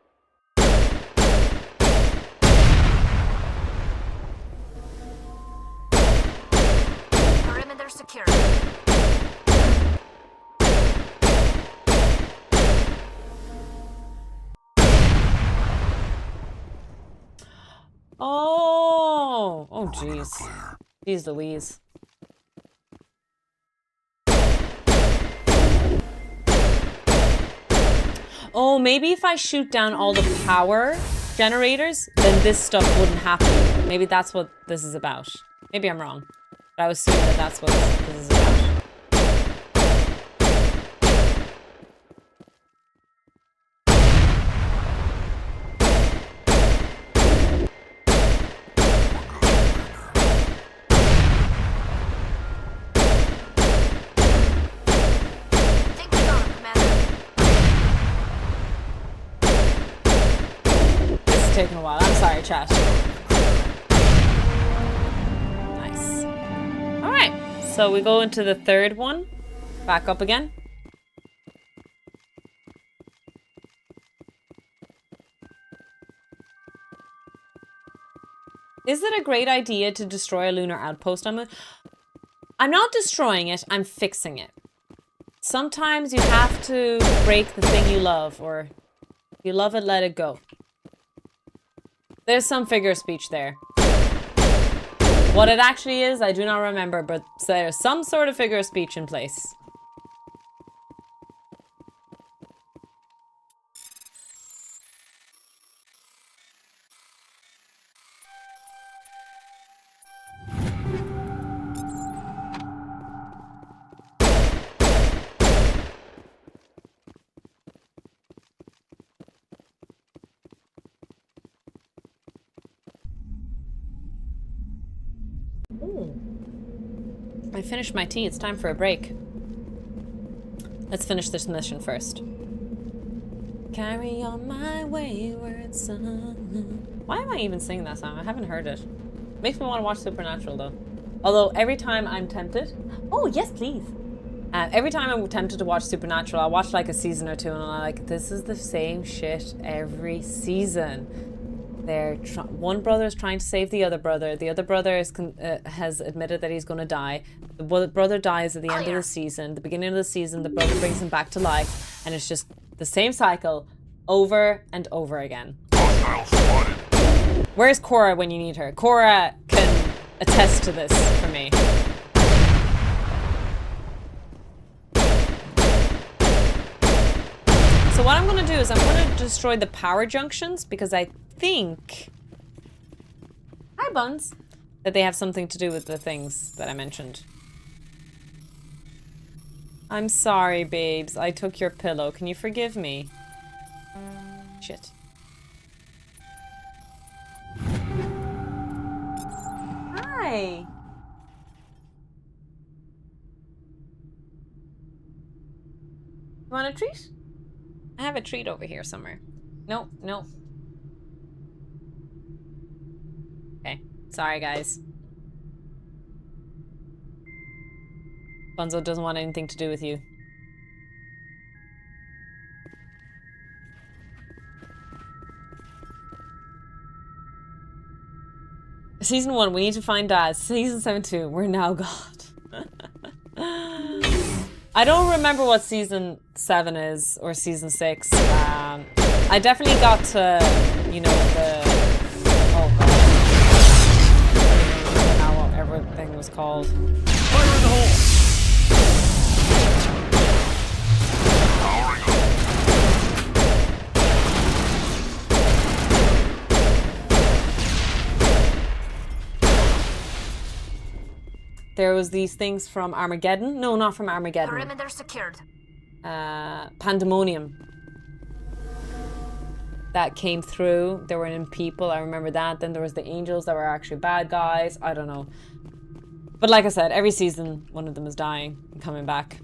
Perimeter secure. Oh! Oh, jeez. Jeez Louise. Oh, maybe if I shoot down all the power generators, then this stuff wouldn't happen. Maybe that's what this is about. Maybe I'm wrong. But I was assuming that that's what this is about. Taking a while. I'm sorry, chat. Nice. Alright, so we go into the third one. Back up again. Is it a great idea to destroy a lunar outpost on Moon? I'm not destroying it, I'm fixing it. Sometimes you have to break the thing you love, or if you love it, let it go. There's some figure of speech there. What it actually is, I do not remember, but there's some sort of figure of speech in place. I finished my tea. It's time for a break. Let's finish this mission first. Carry on my wayward son. Why am I even singing that song? I haven't heard it. Makes me want to watch Supernatural though. Although every time I'm tempted... Oh, yes, please. Every time I'm tempted to watch Supernatural, I'll watch like a season or two and I'm like, this is the same shit every season. One brother is trying to save the other brother. The other brother is has admitted that he's going to die. The brother dies at the end of the season. The beginning of the season, the brother brings him back to life. And it's just the same cycle over and over again. Where's Cora when you need her? Cora can attest to this for me. So what I'm going to do is I'm going to destroy the power junctions because I think... Hi, Buns. That they have something to do with the things that I mentioned. I'm sorry, babes. I took your pillow. Can you forgive me? Shit. Hi. You want a treat? I have a treat over here somewhere. Nope, nope. Okay, sorry guys. Bunzo doesn't want anything to do with you. Season 1, we need to find Dad. Season 7 too, we're now God. I don't remember what season 7 is, or season 6. I definitely got to, you know, the... Oh god. I don't know what everything was called. Fire in the hole! There was these things from Armageddon. No, not from Armageddon. Perimeter secured. Pandemonium. That came through. There were in people. I remember that. Then there was the angels that were actually bad guys. I don't know. But like I said, every season, one of them is dying and coming back.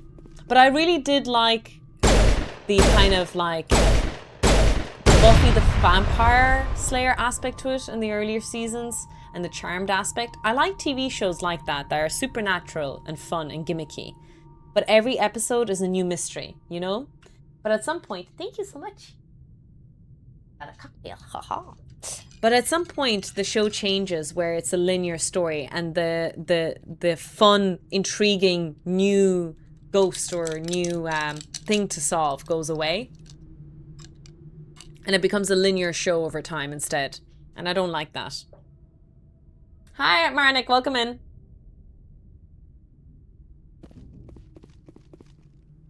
But I really did like the kind of like Buffy the Vampire Slayer aspect to it in the earlier seasons. And the charmed aspect. I like TV shows like that are supernatural and fun and gimmicky. But every episode is a new mystery, you know? But at some point, thank you so much. Got a cocktail, haha. But at some point, the show changes where it's a linear story and the fun, intriguing new ghost or new thing to solve goes away. And it becomes a linear show over time instead. And I don't like that. Hi, Marnik. Welcome in.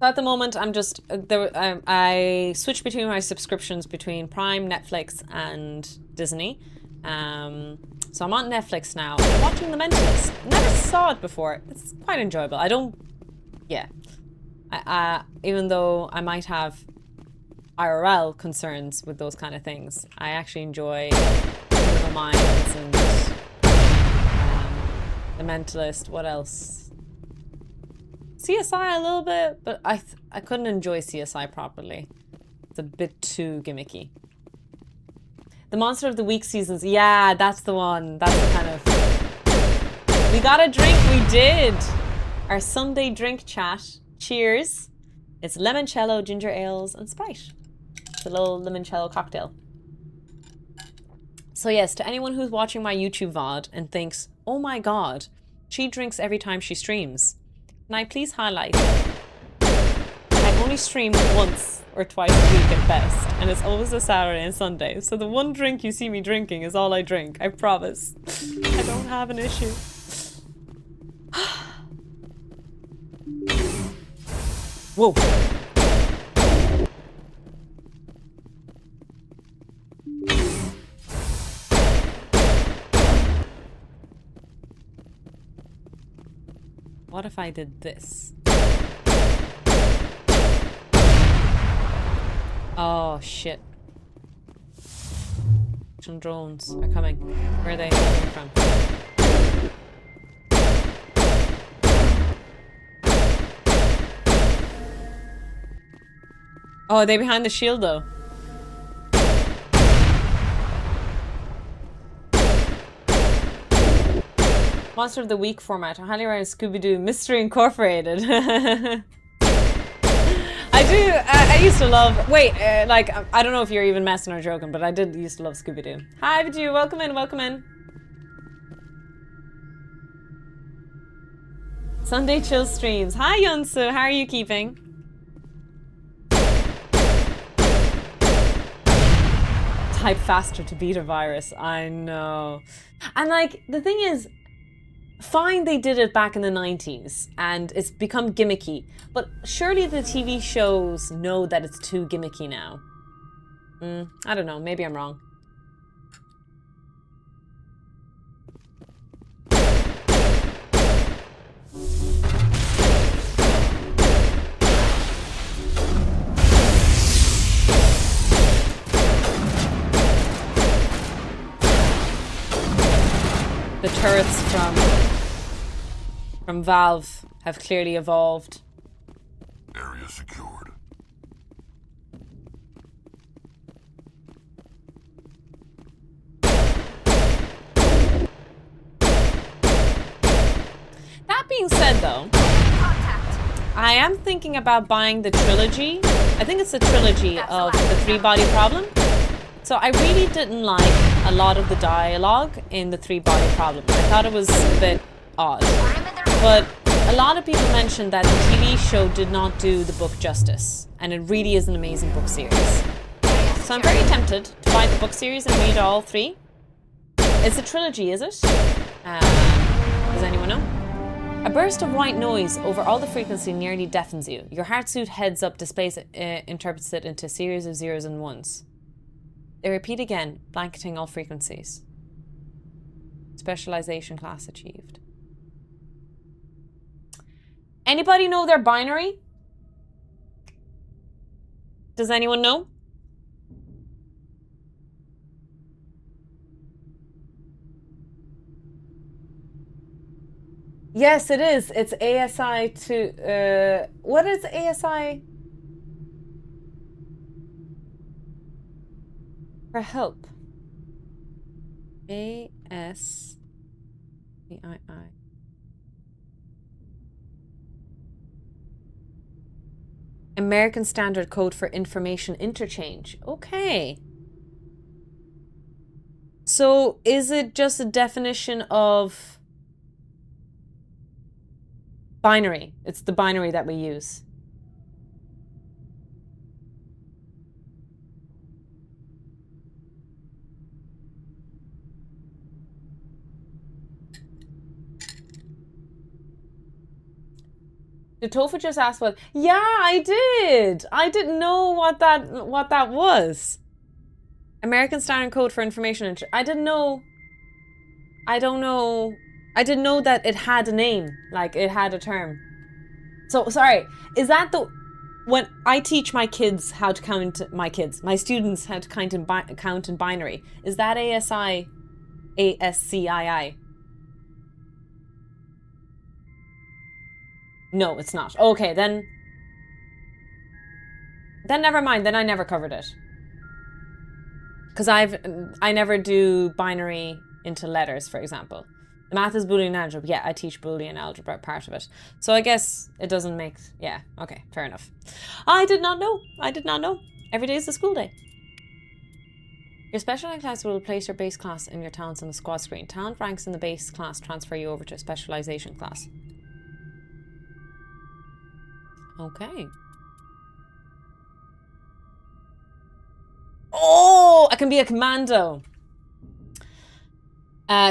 So at the moment, I'm just I switch between my subscriptions between Prime, Netflix, and Disney. So I'm on Netflix now. I'm watching The Mentalist. Never saw it before. It's quite enjoyable. I don't, yeah. Even though I might have IRL concerns with those kind of things, I actually enjoy Criminal Minds and The Mentalist. What else? CSI a little bit, but I couldn't enjoy CSI properly. It's a bit too gimmicky. The Monster of the Week seasons. Yeah, that's the one. That's the kind of... We got a drink. We did. Our Sunday drink chat. Cheers. It's limoncello, ginger ales, and Sprite. It's a little limoncello cocktail. So yes, to anyone who's watching my YouTube VOD and thinks, oh my god, she drinks every time she streams. Can I please highlight, I only stream once or twice a week at best, and it's always a Saturday and Sunday. So the one drink you see me drinking is all I drink, I promise. I don't have an issue. Whoa. What if I did this? Oh, shit. Some drones are coming. Where are they coming from? Oh, are they behind the shield, though? Monster of the Week format. I highly recommend Scooby-Doo Mystery Incorporated. I used to love, wait, like, I don't know if you're even messing or joking, but I did used to love Scooby-Doo. Hi, Viju, welcome in, welcome in. Sunday chill streams. Hi, Yunsu, how are you keeping? Type faster to beat a virus, I know. And like, the thing is, fine, they did it back in the 90s and it's become gimmicky, but surely the TV shows know that it's too gimmicky now. I don't know, maybe I'm wrong. The turrets from Valve have clearly evolved. Area secured. That being said, though, I am thinking about buying the trilogy. I think it's a trilogy of the three-body problem. So I really didn't like a lot of the dialogue in the three-body problem. I thought it was a bit odd. But a lot of people mentioned that the TV show did not do the book justice. And it really is an amazing book series. So I'm very tempted to buy the book series and read all three. It's a trilogy, is it? Does anyone know? A burst of white noise over all the frequency nearly deafens you. Your heartsuit heads up displays interprets it into a series of zeros and ones. They repeat again, blanketing all frequencies. Specialization class achieved. Anybody know their binary? Does anyone know? Yes, it is. It's ASI to... what is ASI? For help. A-S-B-I-I. American Standard Code for Information Interchange. Okay. So is it just a definition of binary? It's the binary that we use. Did Tofa just ask what? Yeah, I did. I didn't know what that was. American Standard Code for Information. I didn't know. I don't know. I didn't know that it had a name, like it had a term. So sorry. Is that the when I teach my kids how to count? My students how to count in binary. Is that ASCII? No, it's not. Okay, then never mind. Then I never covered it. Because I never do binary into letters, for example. The math is Boolean algebra. Yeah, I teach Boolean algebra, part of it. So I guess it doesn't make... Yeah, okay, fair enough. I did not know. I did not know. Every day is a school day. Your specialized class will place your base class and your talents on the squad screen. Talent ranks in the base class transfer you over to a specialization class. Okay. Oh, I can be a commando.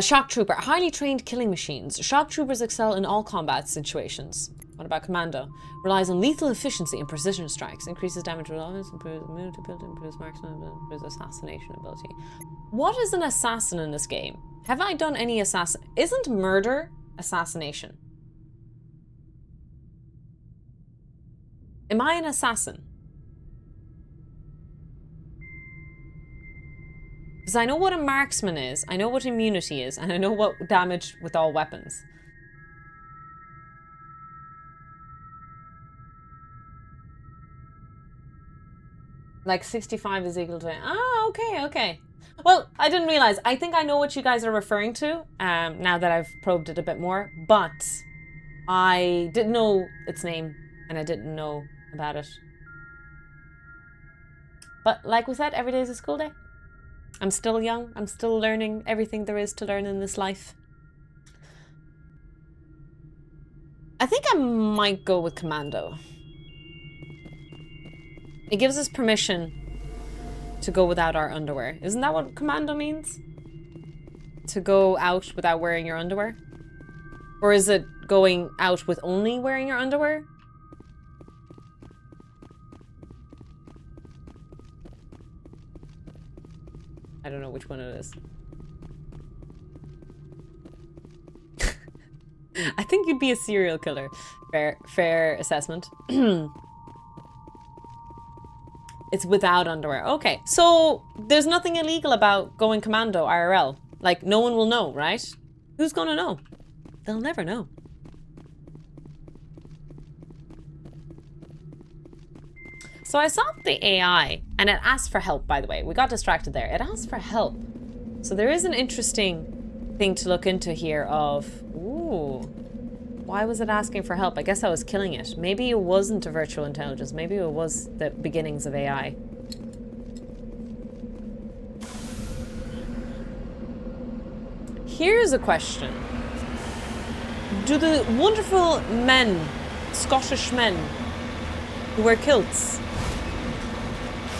Shock trooper, highly trained killing machines. Shock troopers excel in all combat situations. What about commando? Relies on lethal efficiency and precision strikes. Increases damage relevance, improves immunity ability, improves marksman, improves assassination ability. What is an assassin in this game? Have I done any assassin? Isn't murder assassination? Am I an assassin? Because I know what a marksman is, I know what immunity is, and I know what damage with all weapons. Like 65 is equal to... Ah, okay, okay. Well, I didn't realize. I think I know what you guys are referring to, now that I've probed it a bit more, but I didn't know its name, and I didn't know about it. But like we said, every day is a school day. I'm still young. I'm still learning everything there is to learn in this life. I think I might go with commando. It gives us permission to go without our underwear. Isn't that what commando means? To go out without wearing your underwear? Or is it going out with only wearing your underwear? I don't know which one it is. I think you'd be a serial killer. Fair assessment. It's without underwear. Okay, so there's nothing illegal about going commando IRL. Like, no one will know, right? Who's gonna know? They'll never know. So I saw the AI, and it asked for help, by the way. We got distracted there. It asked for help. So there is an interesting thing to look into here of, ooh, why was it asking for help? I guess I was killing it. Maybe it wasn't a virtual intelligence. Maybe it was the beginnings of AI. Here's a question. Do the wonderful men, Scottish men, who wear kilts,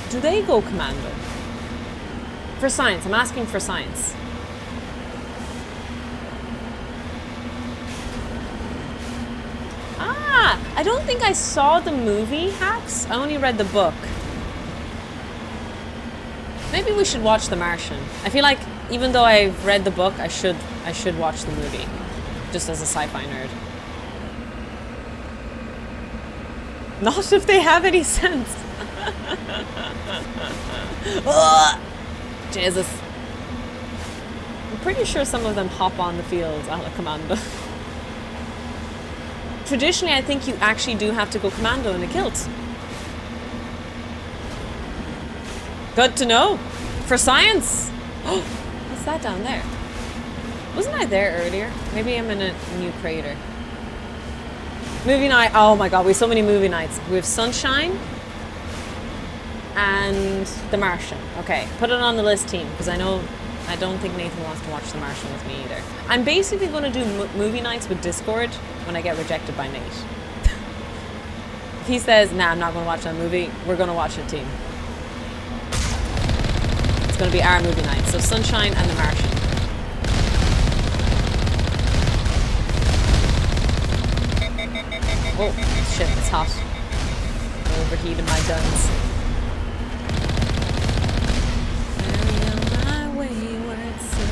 do they go commando? For science, I'm asking for science. Ah, I don't think I saw the movie Hacks. I only read the book. Maybe we should watch The Martian. I feel like even though I've read the book, I should watch the movie. Just as a sci-fi nerd. Not if they have any sense. Ugh. Jesus. I'm pretty sure some of them hop on the field a la commando. Traditionally, I think you actually do have to go commando in a kilt. Good to know. For science. Oh, what's that down there? Wasn't I there earlier? Maybe I'm in a new crater. Movie night. Oh my god, we have so many movie nights. We have Sunshine and The Martian. Okay, put it on the list, team, because I don't think Nathan wants to watch The Martian with me either. I'm basically going to do movie nights with Discord when I get rejected by Nate. If he says, nah, I'm not going to watch that movie, we're going to watch it, team. It's going to be our movie night. So Sunshine and The Martian. Whoa. shit, it's hot. I overheated my guns. Carry on my wayward son.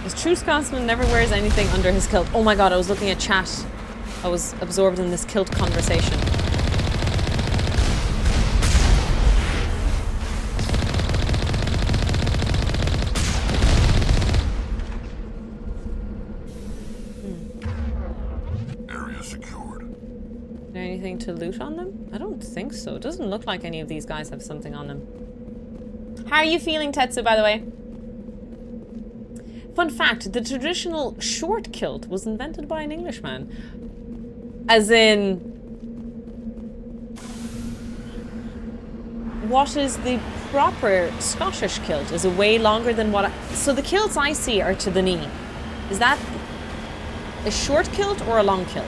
This true Scotsman never wears anything under his kilt. Oh my god, I was looking at chat. I was absorbed in this kilt conversation. Area secured. Is there anything to loot on them? I don't think so. It doesn't look like any of these guys have something on them. How are you feeling, Tetsu, by the way? Fun fact, the traditional short kilt was invented by an Englishman. As in, what is the proper Scottish kilt is a way longer than what so the kilts I see are to the knee. Is that a short kilt or a long kilt?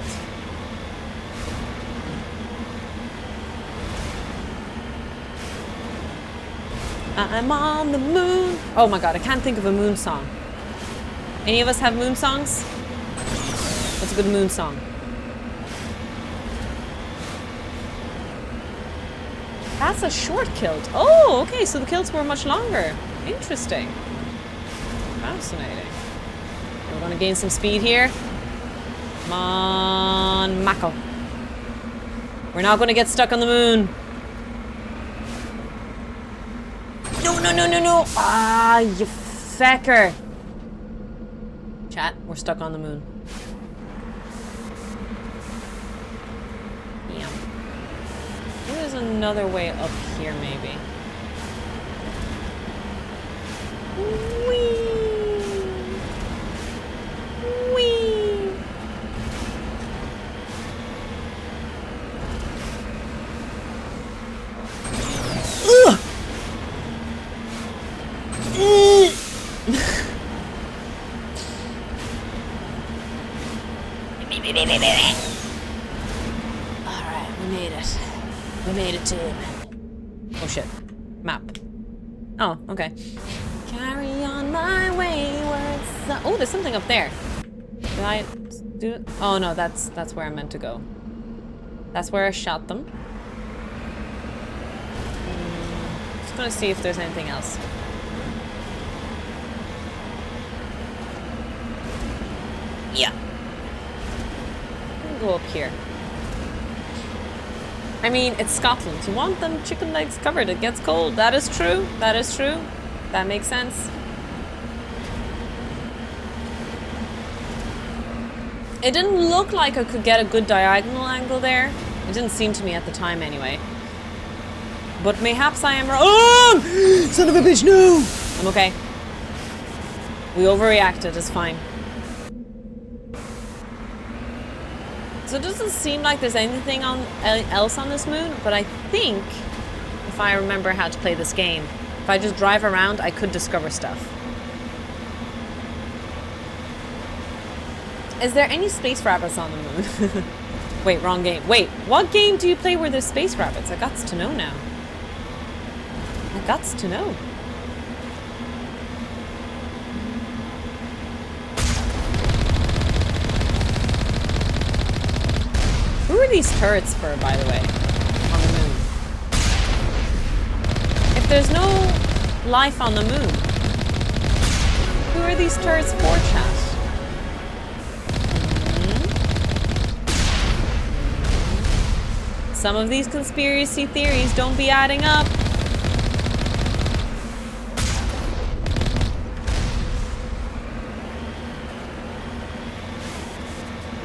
I'm on the moon. Oh my god, I can't think of a moon song. Any of us have moon songs? What's a good moon song? That's a short kilt. Oh, okay, so the kilts were much longer. Interesting. Fascinating. We're gonna gain some speed here. Come on, Mako. We're not gonna get stuck on the moon. No, no, no, no, no. Ah, you fecker. Chat, we're stuck on the moon. Yeah. There's another way up here, maybe. Whee! Whee! Ugh! Alright, we made it. We made it to him. Oh shit. Map. Oh, okay. Carry on my wayward son. Oh, there's something up there. Did I do it? Oh no, that's where I'm meant to go. That's where I shot them. Just gonna see if there's anything else. Yeah. Go up here. I mean, it's Scotland. You want them chicken legs covered. It gets cold. That is true. That is true. That makes sense. It didn't look like I could get a good diagonal angle there. It didn't seem to me at the time anyway. But mayhaps I am wrong. Oh! Son of a bitch, no! I'm okay. We overreacted. It's fine. So it doesn't seem like there's anything else on this moon, but I think, if I remember how to play this game, if I just drive around, I could discover stuff. Is there any space rabbits on the moon? Wait, wrong game. Wait, what game do you play where there's space rabbits? I gots to know now. I gots to know. Who are these turrets for, by the way, on the moon? If there's no life on the moon, who are these turrets for, chat? Some of these conspiracy theories don't be adding up.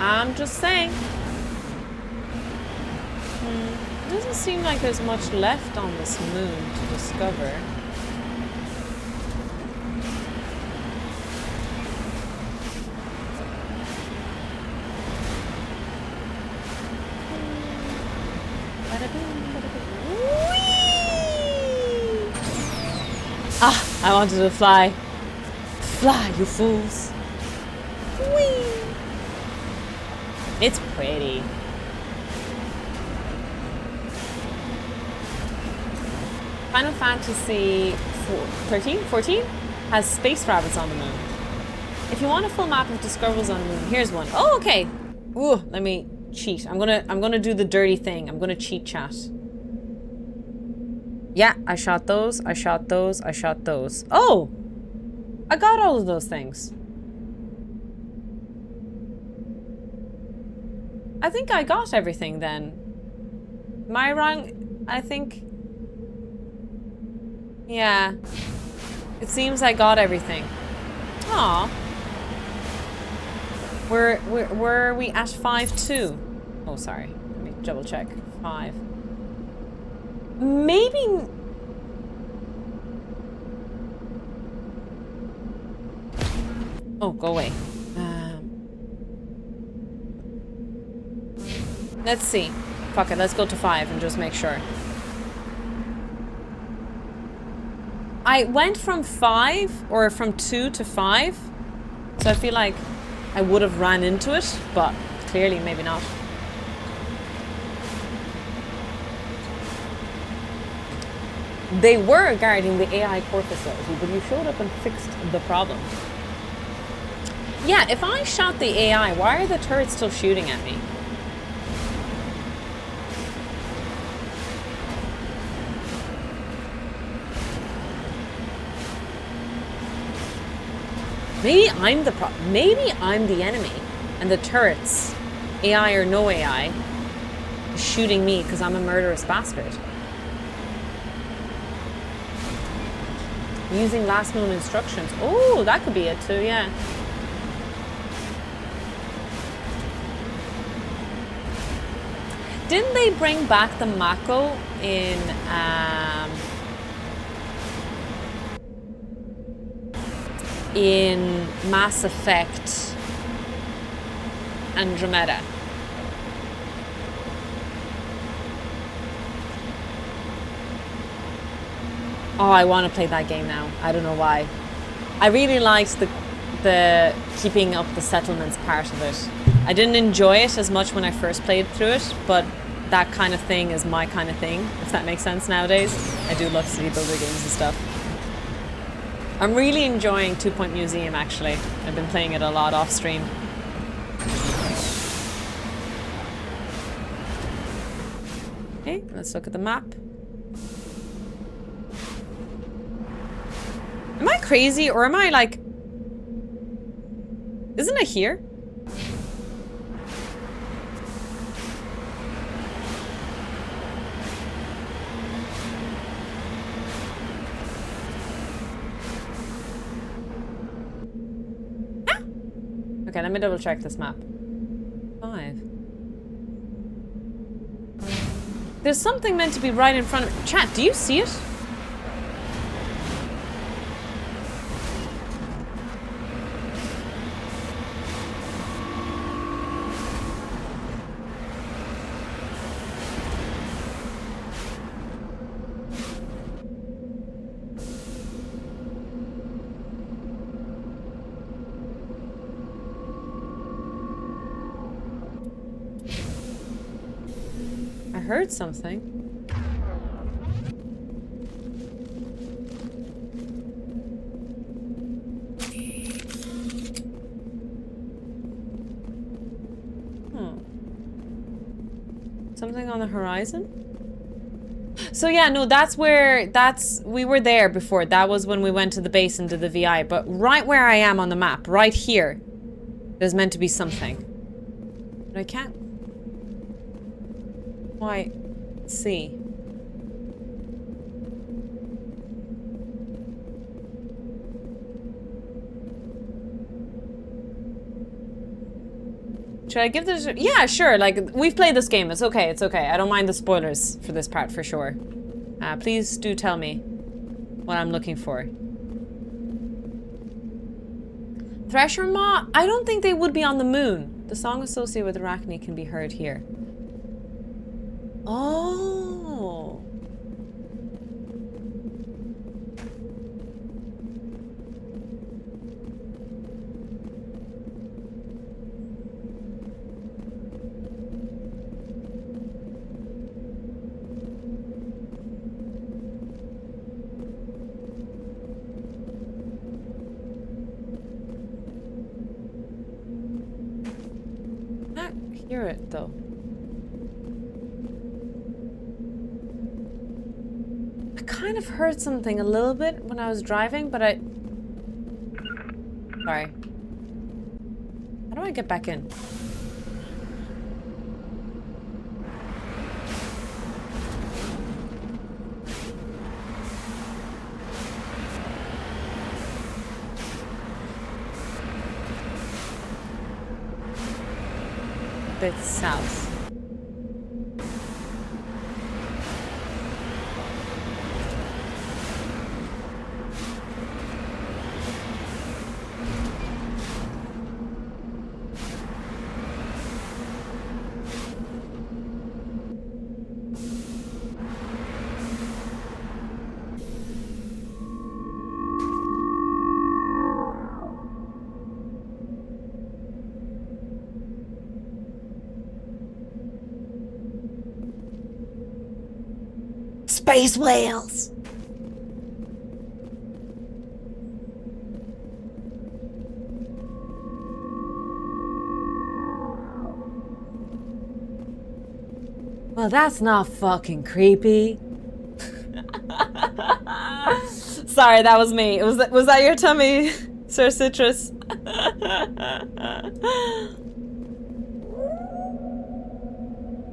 I'm just saying. It doesn't seem like there's much left on this moon to discover. Ah, I wanted to fly. Fly, you fools. Whee! It's pretty. Final Fantasy 14 has space rabbits on the moon. If you want a full map of discoveries on the moon, here's one. Oh, okay. Ooh, let me cheat. I'm gonna do the dirty thing. I'm gonna cheat chat. Yeah, I shot those. I shot those. I shot those. Oh! I got all of those things. I think I got everything then. Am I wrong? I think... Yeah. It seems I got everything. Aw. Were we at 5-2? Oh, sorry. Let me double check. 5. Maybe... Oh, go away. Let's see. Fuck it, let's go to 5 and just make sure. I went from 5, or from 2 to 5. So I feel like I would have ran into it, but clearly maybe not. They were guarding the AI core facility, but you showed up and fixed the problem. Yeah, if I shot the AI, why are the turrets still shooting at me? Maybe I'm the maybe I'm the enemy, and the turrets, AI or no AI, is shooting me because I'm a murderous bastard. Using last known instructions. Oh, that could be it too, yeah. Didn't they bring back the Mako in Mass Effect Andromeda? Oh, I want to play that game now. I don't know why. I really liked the keeping up the settlements part of it. I didn't enjoy it as much when I first played through it, but that kind of thing is my kind of thing, if that makes sense nowadays. I do love city builder games and stuff. I'm really enjoying 2 Point Museum, actually. I've been playing it a lot off stream. Okay, let's look at the map. Am I crazy, or am I like... Isn't it here? Ah! Okay, let me double check this map. 5. There's something meant to be right in front of... Chat, do you see it? I heard something. Something on the horizon? So yeah, no, we were there before. That was when we went to the base and did the VI, but right where I am on the map, right here, there's meant to be something. But I can't quite see. Should I give this? Yeah, sure. Like, we've played this game. It's okay. It's okay. I don't mind the spoilers for this part for sure. Please do tell me what I'm looking for. Thresher Maw? I don't think they would be on the moon. The song associated with Arachne can be heard here. Oh. hear it though. I kind of heard something a little bit when I was driving, but sorry. How do I get back in? Bit south. Space whales! Well, that's not fucking creepy. Sorry, that was me. Was that your tummy, Sir Citrus?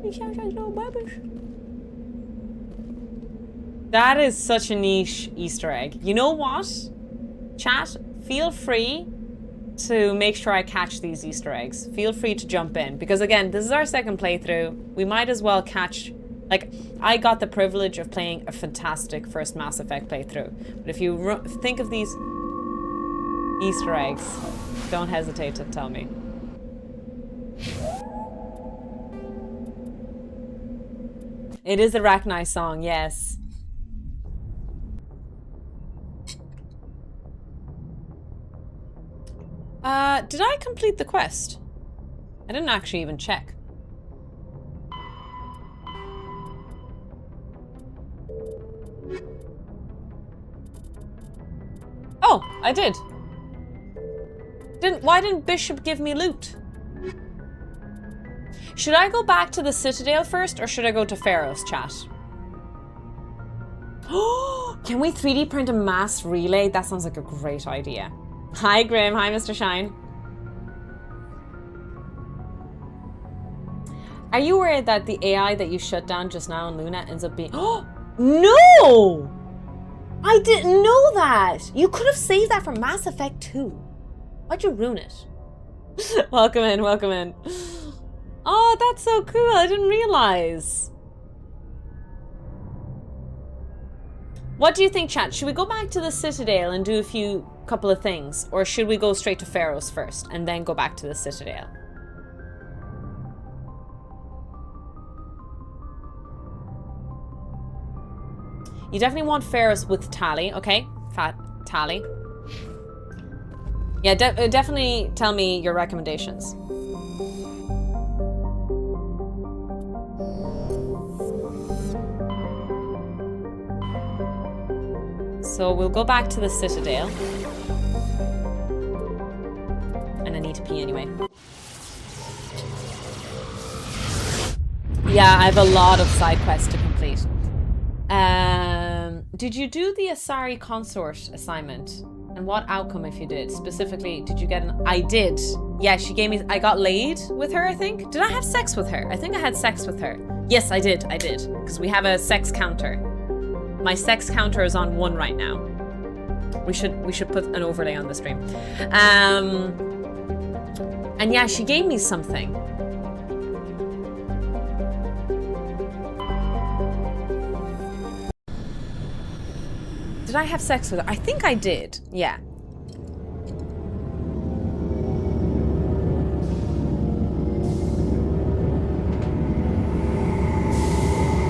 You sound like little babies. That is such a niche Easter egg. You know what? Chat, feel free to make sure I catch these Easter eggs. Feel free to jump in. Because again, this is our second playthrough. We might as well catch... Like, I got the privilege of playing a fantastic first Mass Effect playthrough. But if you think of these Easter eggs, don't hesitate to tell me. It is a Rachni song, yes. Did I complete the quest? I didn't actually even check. Oh, I did. Why didn't Bishop give me loot? Should I go back to the Citadel first, or should I go to Pharaoh's, chat? Oh, can we 3D print a mass relay? That sounds like a great idea. Hi, Grim. Hi, Mr. Shine. Are you worried that the AI that you shut down just now in Luna ends up being... Oh, no! I didn't know that! You could have saved that for Mass Effect 2. Why'd you ruin it? Welcome in, welcome in. Oh, that's so cool. I didn't realize. What do you think, chat? Should we go back to the Citadel and do a couple of things? Or should we go straight to Pharaoh's first and then go back to the Citadel? You definitely want Pharaoh's with Tali, okay? Fat Tali. Yeah, definitely tell me your recommendations. So we'll go back to the Citadel. And I need to pee anyway. Yeah, I have a lot of side quests to complete. Did you do the Asari consort assignment? And what outcome if you did? Specifically, did you get an... I did. Yeah, she gave me... I got laid with her, I think. Did I have sex with her? I think I had sex with her. Yes, I did. I did. Because we have a sex counter. My sex counter is on 1 right now. We should put an overlay on the stream. And yeah, she gave me something. Did I have sex with her? I think I did. Yeah.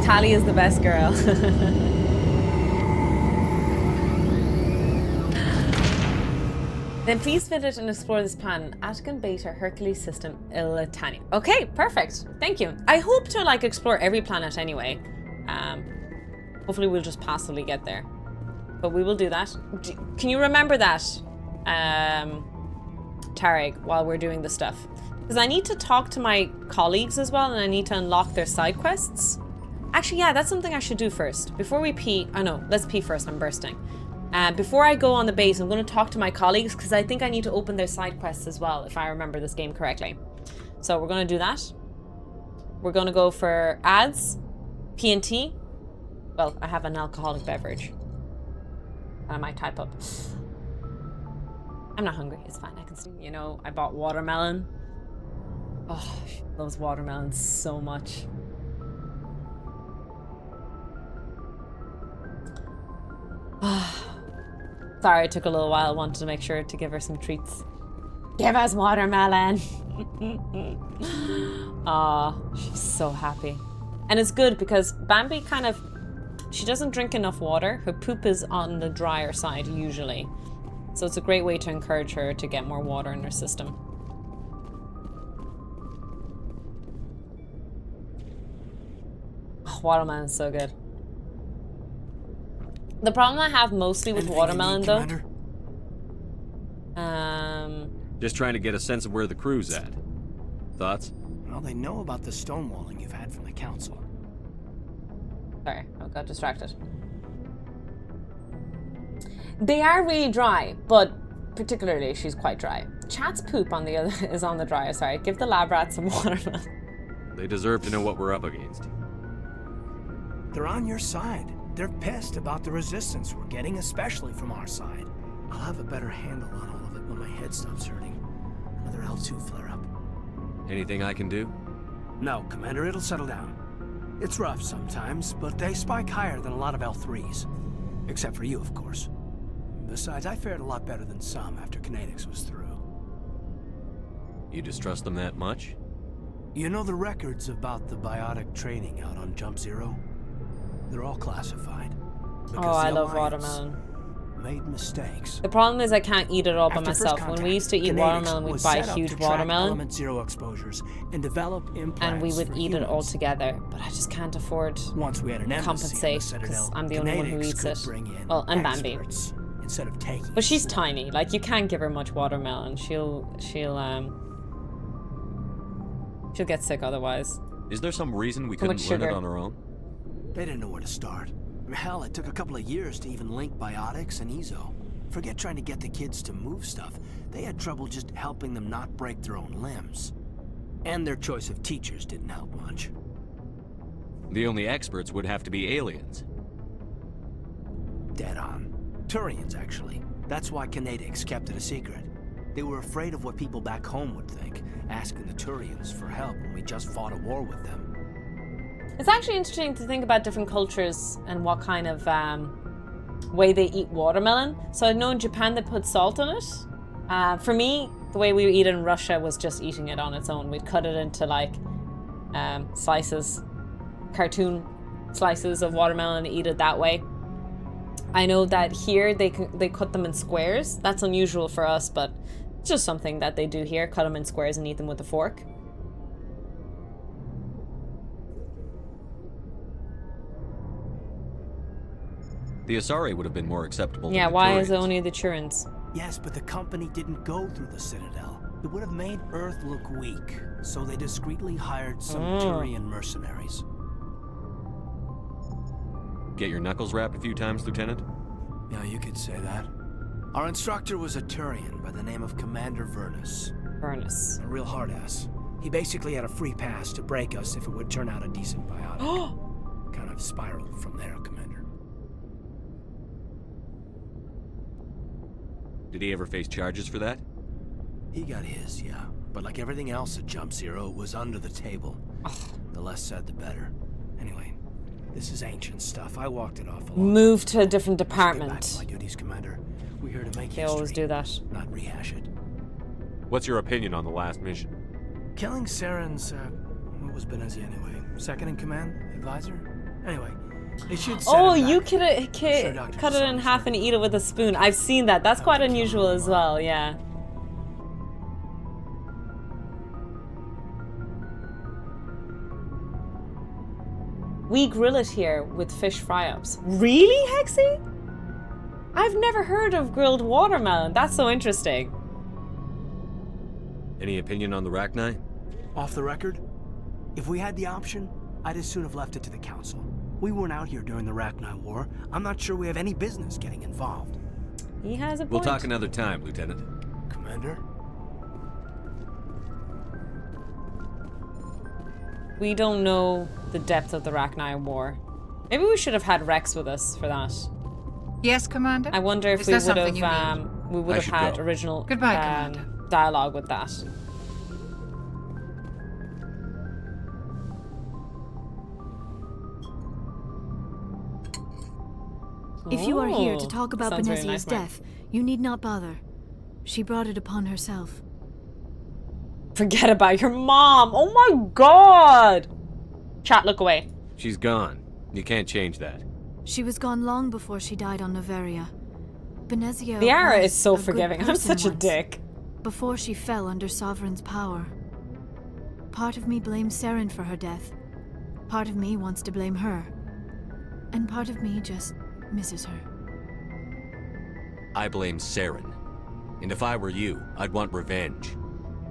Tali is the best girl. Then please visit and explore this planet, Atkin Beta Hercules System Ilitania. Okay, perfect. Thank you. I hope to like explore every planet anyway. Hopefully we'll just passively get there. But we will do that. Can you remember that? Tarek while we're doing the stuff. Because I need to talk to my colleagues as well, and I need to unlock their side quests. Actually, yeah, that's something I should do first. Before we pee... Oh no, let's pee first, I'm bursting. Before I go on the base, I'm going to talk to my colleagues because I think I need to open their side quests as well, if I remember this game correctly. So we're going to do that. We're going to go for ads, P&T. Well, I have an alcoholic beverage. I might type up. I'm not hungry, it's fine, I can see. You know, I bought watermelon. Oh, she loves watermelon so much. Sorry, it took a little while. I wanted to make sure to give her some treats. Give us watermelon! Aw, she's so happy. And it's good because Bambi kind of... She doesn't drink enough water. Her poop is on the drier side, usually. So it's a great way to encourage her to get more water in her system. Oh, watermelon is so good. The problem I have mostly with watermelon, though... Just trying to get a sense of where the crew's at. Thoughts? Well, they know about the stonewalling you've had from the council. Sorry, I got distracted. They are really dry, but particularly she's quite dry. Chat's poop on the other is on the drier side. Give the lab rats some watermelon. They deserve to know what we're up against. They're on your side. They're pissed about the resistance we're getting, especially from our side. I'll have a better handle on all of it when my head stops hurting. Another L2 flare-up. Anything I can do? No, Commander, it'll settle down. It's rough sometimes, but they spike higher than a lot of L3s. Except for you, of course. Besides, I fared a lot better than some after Kinetics was through. You distrust them that much? You know the records about the biotic training out on Jump Zero? They're all classified. Oh, I love watermelon. Made mistakes. The problem is I can't eat it all by myself. When we used to eat watermelon, we'd buy a huge watermelon. Element zero exposures and develop implants and we would eat humans. it all together. But I just can't afford to compensate because I'm the only one who eats it. Well, and Bambi. Instead of taking but she's tiny. Like, you can't give her much watermelon. She'll get sick otherwise. Is there some reason we couldn't learn it on our own? They didn't know where to start. Hell, it took a couple of years to even link biotics and EZO. Forget trying to get the kids to move stuff. They had trouble just helping them not break their own limbs. And their choice of teachers didn't help much. The only experts would have to be aliens. Dead on. Turians, actually. That's why Kinetics kept it a secret. They were afraid of what people back home would think, asking the Turians for help when we just fought a war with them. It's actually interesting to think about different cultures and what kind of way they eat watermelon. So I know in Japan they put salt on it. For me, the way we eat it in Russia was just eating it on its own. We'd cut it into like slices, cartoon slices of watermelon and eat it that way. I know that here they cut them in squares. That's unusual for us, but it's just something that they do here. Cut them in squares and eat them with a fork. The Asari would have been more acceptable. Yeah, than the why Turians. is it only the Turans? Yes, but the company didn't go through the Citadel. It would have made Earth look weak, so they discreetly hired some Turian mercenaries. Get your knuckles wrapped a few times, Lieutenant? Yeah, you could say that. Our instructor was a Turian by the name of Commander Vernus. Vernus. A real hard-ass. He basically had a free pass to break us if it would turn out a decent biotic. Kind of spiraled from there, Commander. Did he ever face charges for that? He got his, yeah. But like everything else at Jump Zero, it was under the table. The less said, the better. Anyway, this is ancient stuff. I walked it off a lot. Move to a different Get back to department. my duties, Commander. We're here to make They history, always do that. not rehash it. What's your opinion on the last mission? Killing Saren's, what was Benezia anyway? Second in command? Advisor? Anyway, it should set Oh, him you back. cut it in half and eat it with a spoon. I've seen that. That's quite unusual as well, yeah. We grill it here with fish fry-ups. Really, Hexy? I've never heard of grilled watermelon. That's so interesting. Any opinion on the Rachni? Off the record? If we had the option, I'd as soon have left it to the Council. We weren't out here during the Rachni War. I'm not sure we have any business getting involved. He has a point. We'll talk another time, Lieutenant. Commander? We don't know the depth of the Rachni War. Maybe we should have had Rex with us for that. Yes, Commander? I wonder if Is we there would something you have need? we would I have should had go. original Goodbye, Commander. dialogue with that. If you are here to Oh, talk about sounds very Benezia's nice, Mark. death, you need not bother. She brought it upon herself. Forget about your mom. Oh my god. Chat, look away. She's gone. You can't change that. She was gone long before she died on Noveria. Benezia Liara was is so a good forgiving. I'm person such a once, dick. Before she fell under Sovereign's power. Part of me blames Saren for her death. Part of me wants to blame her. And part of me just misses her. I blame Saren. And if I were you, I'd want revenge.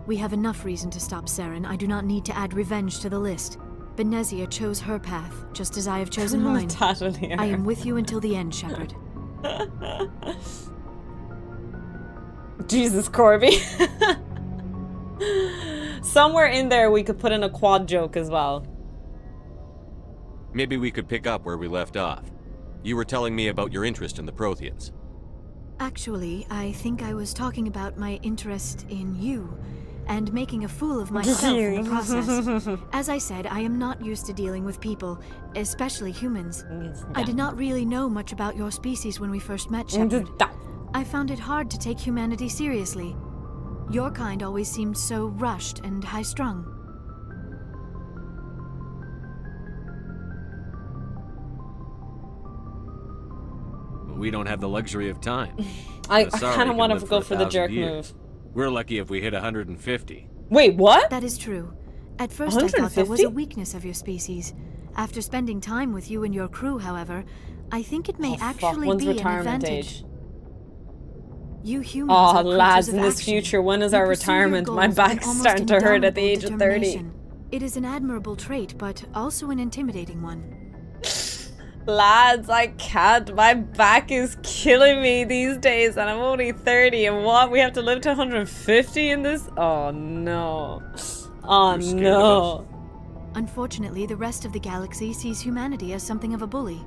We have enough reason to stop Saren. I do not need to add revenge to the list. Benezia chose her path, just as I have chosen mine. Totally I am with you until the end, Shepard. Jesus, Corby. Somewhere in there we could put in a quad joke as well. Maybe we could pick up where we left off. You were telling me about your interest in the Protheans. Actually, I think I was talking about my interest in you, and making a fool of myself in the process. As I said, I am not used to dealing with people, especially humans. I did not really know much about your species when we first met, Shepard. I found it hard to take humanity seriously. Your kind always seemed so rushed and high-strung. We don't have the luxury of time. I Asari kind of can want live to for go for the 1,000 jerk years. move. We're lucky if we hit 150. Wait, what? That is true. At first I thought that was 150? a weakness of your species. After spending time with you and your crew, however, I think it may actually When's be an retirement advantage. age? You humans Oh, are lads, creatures in of this action. future, when is You our pursue your retirement? My goals with back's an almost starting to hurt at the age indomitable of 30. determination. It is an admirable trait, but also an intimidating one. Lads, I can't. My back is killing me these days, and I'm only 30. And what? We have to live to 150 in this? Oh no. Oh no. Unfortunately, the rest of the galaxy sees humanity as something of a bully.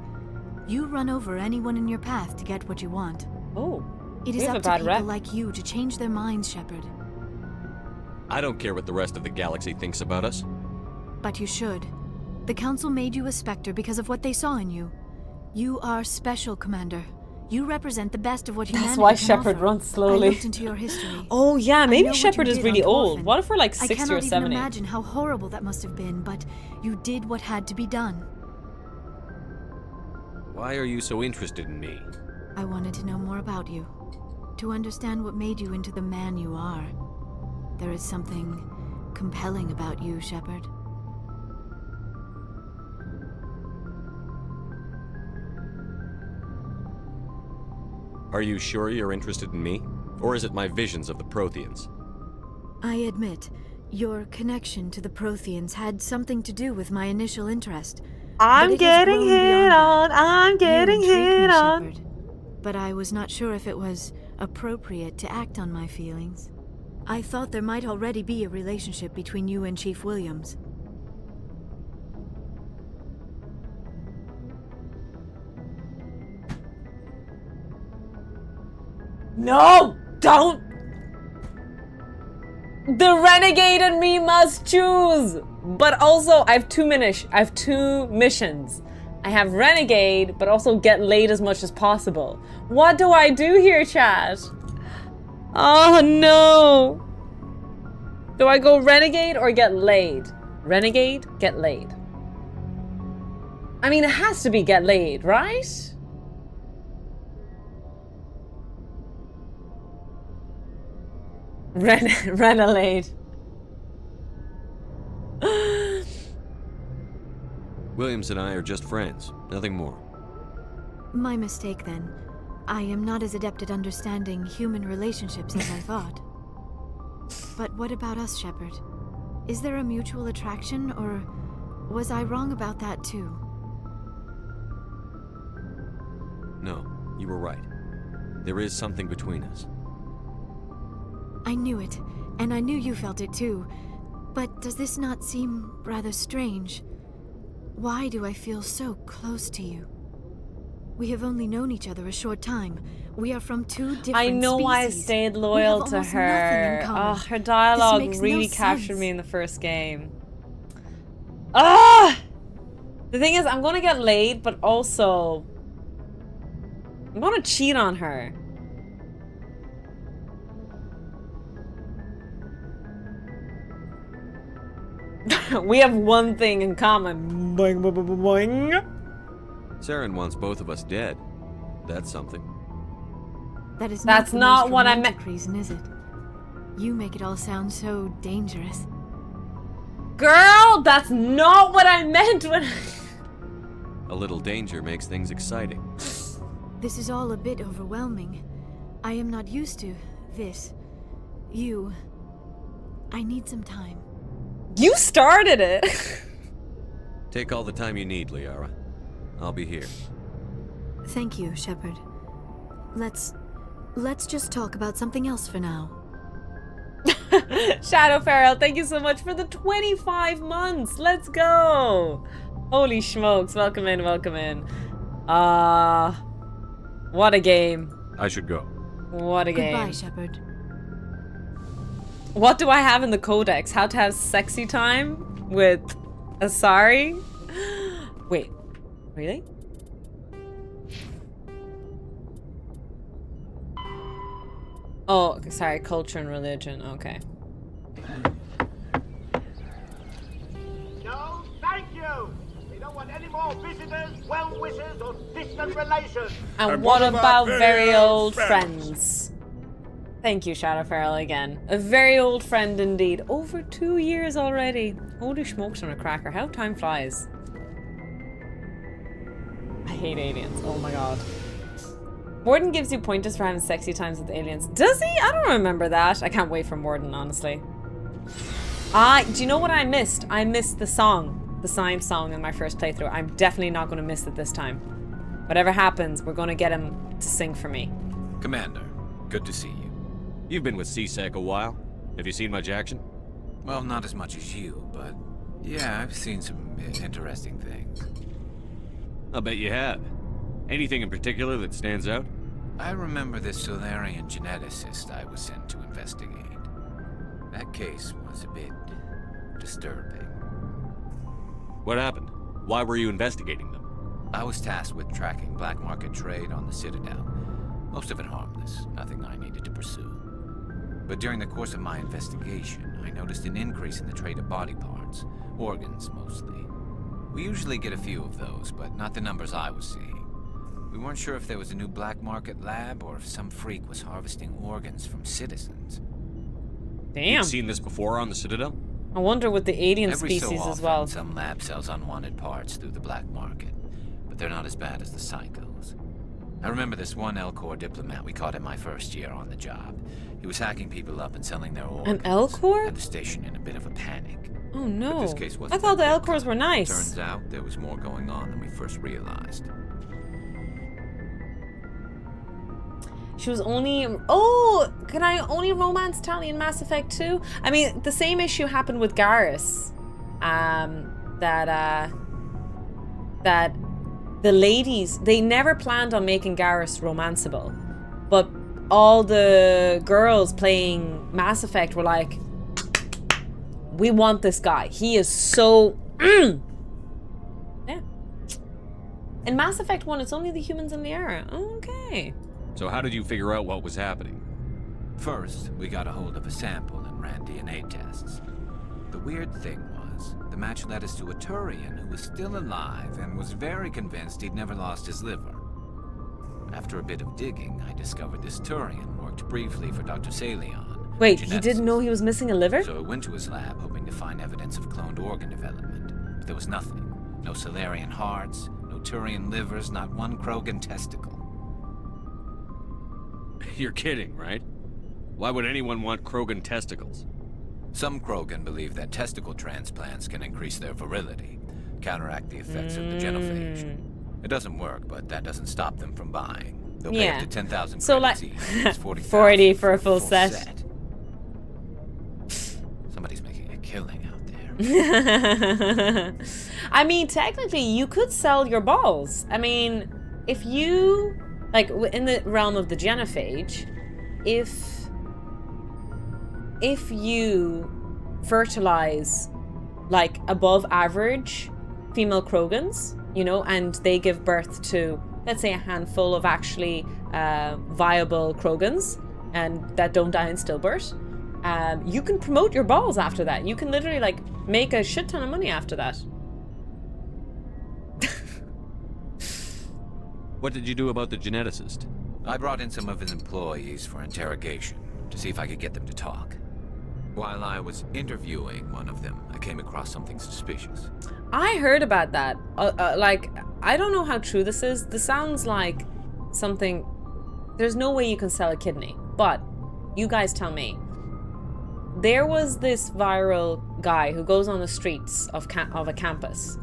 You run over anyone in your path to get what you want. Oh. It we is have up a to bad people rep. like you to change their minds, Shepard. I don't care what the rest of the galaxy thinks about us. But you should. The Council made you a Spectre because of what they saw in you. You are special, Commander. You represent the best of what humanity That's why can Shepard offer. runs slowly. I looked into your history. Oh yeah, I maybe know what Shepard you is did really on old. Torfin. What if we're like I 60 cannot or even 70? imagine how horrible that must have been, but you did what had to be done. Why are you so interested in me? I wanted to know more about you. To understand what made you into the man you are. There is something compelling about you, Shepard. Are you sure you're interested in me? Or is it my visions of the Protheans? I admit, your connection to the Protheans had something to do with my initial interest. I'm getting hit on. I'm getting hit on. Shepard. But I was not sure if it was appropriate to act on my feelings. I thought there might already be a relationship between you and Chief Williams. No! Don't! The renegade and me must choose! But also, I have two missions. I have renegade, but also get laid as much as possible. What do I do here, chat? Oh no! Do I go renegade or get laid? Renegade, get laid. I mean, it has to be get laid, right? Renelade. Williams and I are just friends, nothing more. My mistake, then. I am not as adept at understanding human relationships as I thought. But what about us, Shepard? Is there a mutual attraction, or was I wrong about that too? No, you were right. There is something between us. I knew it, and I knew you felt it too. But does this not seem rather strange? Why do I feel so close to you? We have only known each other a short time. We are from two different I know species. I stayed loyal to her. Oh, her dialogue really captured me in the first game. Ah! The thing is, I'm gonna get laid, but also I'm gonna cheat on her. We have one thing in common. Boing, boing, boing, boing. Saren wants both of us dead. That's something. That's not what I meant. Reason, is it? You make it all sound so dangerous. Girl, that's not what I meant when A little danger makes things exciting. This is all a bit overwhelming. I am not used to this. I need some time. You started it. Take all the time you need, Liara. I'll be here. Thank you, Shepard. Let's just talk about something else for now. Shadow Farrell, thank you so much for the 25 months. Let's go. Holy smokes. Welcome in, welcome in. What a game. I should go. What a game. Goodbye, Shepard. What do I have in the codex? How to have sexy time with Asari? Wait, really? Oh, sorry, culture and religion, okay. No, thank you! We don't want any more visitors, well-wishers, or distant relations! And what about very old friends? Thank you, Shadow Farrell, again. A very old friend indeed. Over 2 years already. Holy smokes on a cracker. How time flies. I hate aliens. Oh my god. Morden gives you pointers for having sexy times with aliens. Does he? I don't remember that. I can't wait for Morden, honestly. Do you know what I missed? I missed the song. The science song in my first playthrough. I'm definitely not going to miss it this time. Whatever happens, we're going to get him to sing for me. Commander, good to see you. You've been with CSEC a while. Have you seen much action? Well, not as much as you, but yeah, I've seen some interesting things. I'll bet you have. Anything in particular that stands out? I remember this Solarian geneticist I was sent to investigate. That case was a bit disturbing. What happened? Why were you investigating them? I was tasked with tracking black market trade on the Citadel. Most of it harmless, nothing I needed to pursue. But during the course of my investigation, I noticed an increase in the trade of body parts, organs mostly. We usually get a few of those, but not the numbers I was seeing. We weren't sure if there was a new black market lab or if some freak was harvesting organs from citizens. Damn. You've seen this before on the Citadel? I wonder with the alien Every species so as well. often, some lab sells unwanted parts through the black market, but they're not as bad as the psychos. I remember this one Elcor diplomat we caught in my first year on the job. He was hacking people up and selling their organs. An Elcor? Had the station in a bit of a panic. Oh no. But this case wasn't I thought the that Elcors were nice. Turns out there was more going on than we first realized. She was only... Oh! Can I only romance Tali in Mass Effect 2? I mean, the same issue happened with Garrus. That the ladies, they never planned on making Garrus romanceable. But all the girls playing Mass Effect were like, we want this guy. He is so... Yeah. In Mass Effect 1, it's only the humans in the era. Okay. So how did you figure out what was happening? First, we got a hold of a sample and ran DNA tests. The weird thing was, the match led us to a Turian who was still alive and was very convinced he'd never lost his liver. After a bit of digging, I discovered this Turian worked briefly for Dr. Salion. Wait, he didn't know he was missing a liver? So I went to his lab hoping to find evidence of cloned organ development, but there was nothing. No Solarian hearts, no Turian livers, not one Krogan testicle. You're kidding, right? Why would anyone want Krogan testicles? Some Krogan believe that testicle transplants can increase their virility, counteract the effects of the genophage. It doesn't work, but that doesn't stop them from buying. They'll pay up to 10,000 so credits like each. 40 for a full set. Somebody's making a killing out there. I mean, technically, you could sell your balls. I mean, if you, like, in the realm of the genophage, if you fertilize, like, above average female Krogans, you know, and they give birth to, let's say, a handful of actually viable Krogans, and that don't die in stillbirth, you can promote your balls after that. You can literally, like, make a shit ton of money after that. What did you do about the geneticist? I brought in some of his employees for interrogation to see if I could get them to talk. While I was interviewing one of them, I came across something suspicious. I heard about that. Like, I don't know how true this is. This sounds like something... There's no way you can sell a kidney. But, you guys tell me. There was this viral guy who goes on the streets of a campus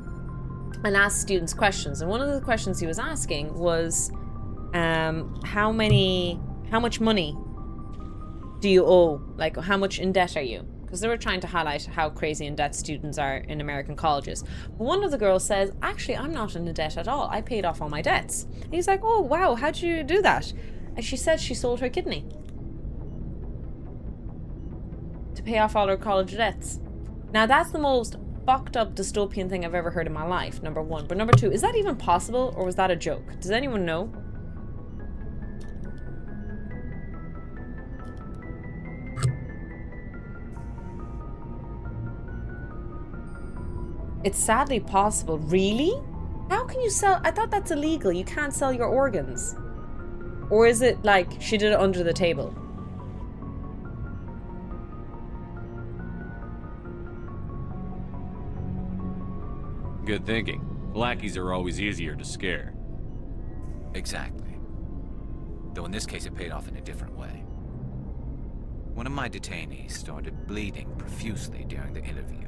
and asks students questions. And one of the questions he was asking was, how much money do you owe? Like, how much in debt are you? Because they were trying to highlight how crazy in debt students are in American colleges. But one of the girls says, actually, I'm not in debt at all. I paid off all my debts. And he's like, oh, wow, how'd you do that? And she said she sold her kidney to pay off all her college debts. Now, that's the most fucked up dystopian thing I've ever heard in my life, number one. But number two, is that even possible, or was that a joke? Does anyone know? It's sadly possible. Really? How can you sell? I thought that's illegal. You can't sell your organs. Or is it like she did it under the table? Good thinking. Lackeys are always easier to scare. Exactly. Though in this case it paid off in a different way. One of my detainees started bleeding profusely during the interview.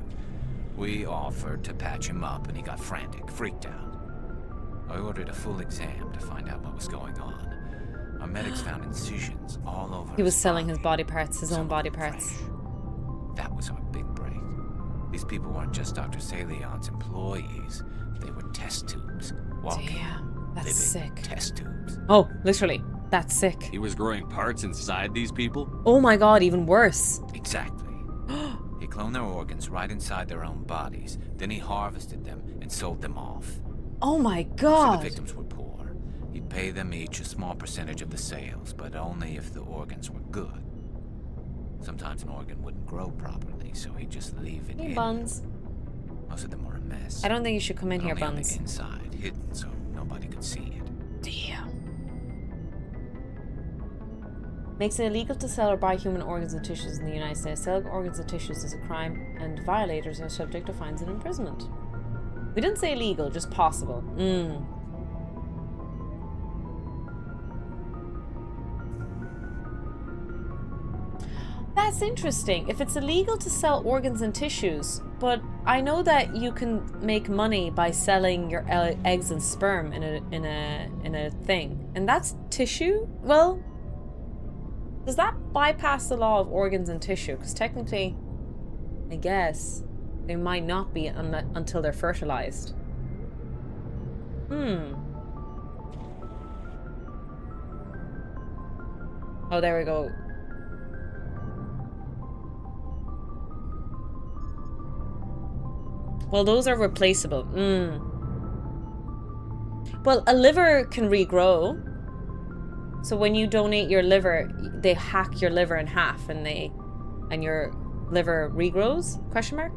We offered to patch him up and he got frantic, freaked out. I ordered a full exam to find out what was going on. Our medics found incisions all over. He was selling his body parts, his own body parts. That was our big break. These people weren't just Dr. Salion's employees. They were test tubes. Walking, damn, that's sick. Test tubes. Oh, literally. That's sick. He was growing parts inside these people? Oh my god, even worse. Exactly. He cloned their organs right inside their own bodies. Then he harvested them and sold them off. Oh my Most god. of the victims were poor. He'd pay them each a small percentage of the sales, but only if the organs were good. Sometimes an organ wouldn't grow properly, so he'd just leave it in. Buns. Most of them were a mess. I don't think you should come in but here, only on Buns. the inside, hidden so nobody could see it. Damn. Makes it illegal to sell or buy human organs and tissues in the United States. Selling organs and tissues is a crime, and violators are subject to fines and imprisonment. We didn't say illegal, just possible. That's interesting. If it's illegal to sell organs and tissues, but I know that you can make money by selling your eggs and sperm in a thing, and that's tissue. Well, does that bypass the law of organs and tissue? Because technically, I guess they might not be until they're fertilized. Oh, there we go. Well, those are replaceable. Well, a liver can regrow. So when you donate your liver, they hack your liver in half and your liver regrows? Question mark?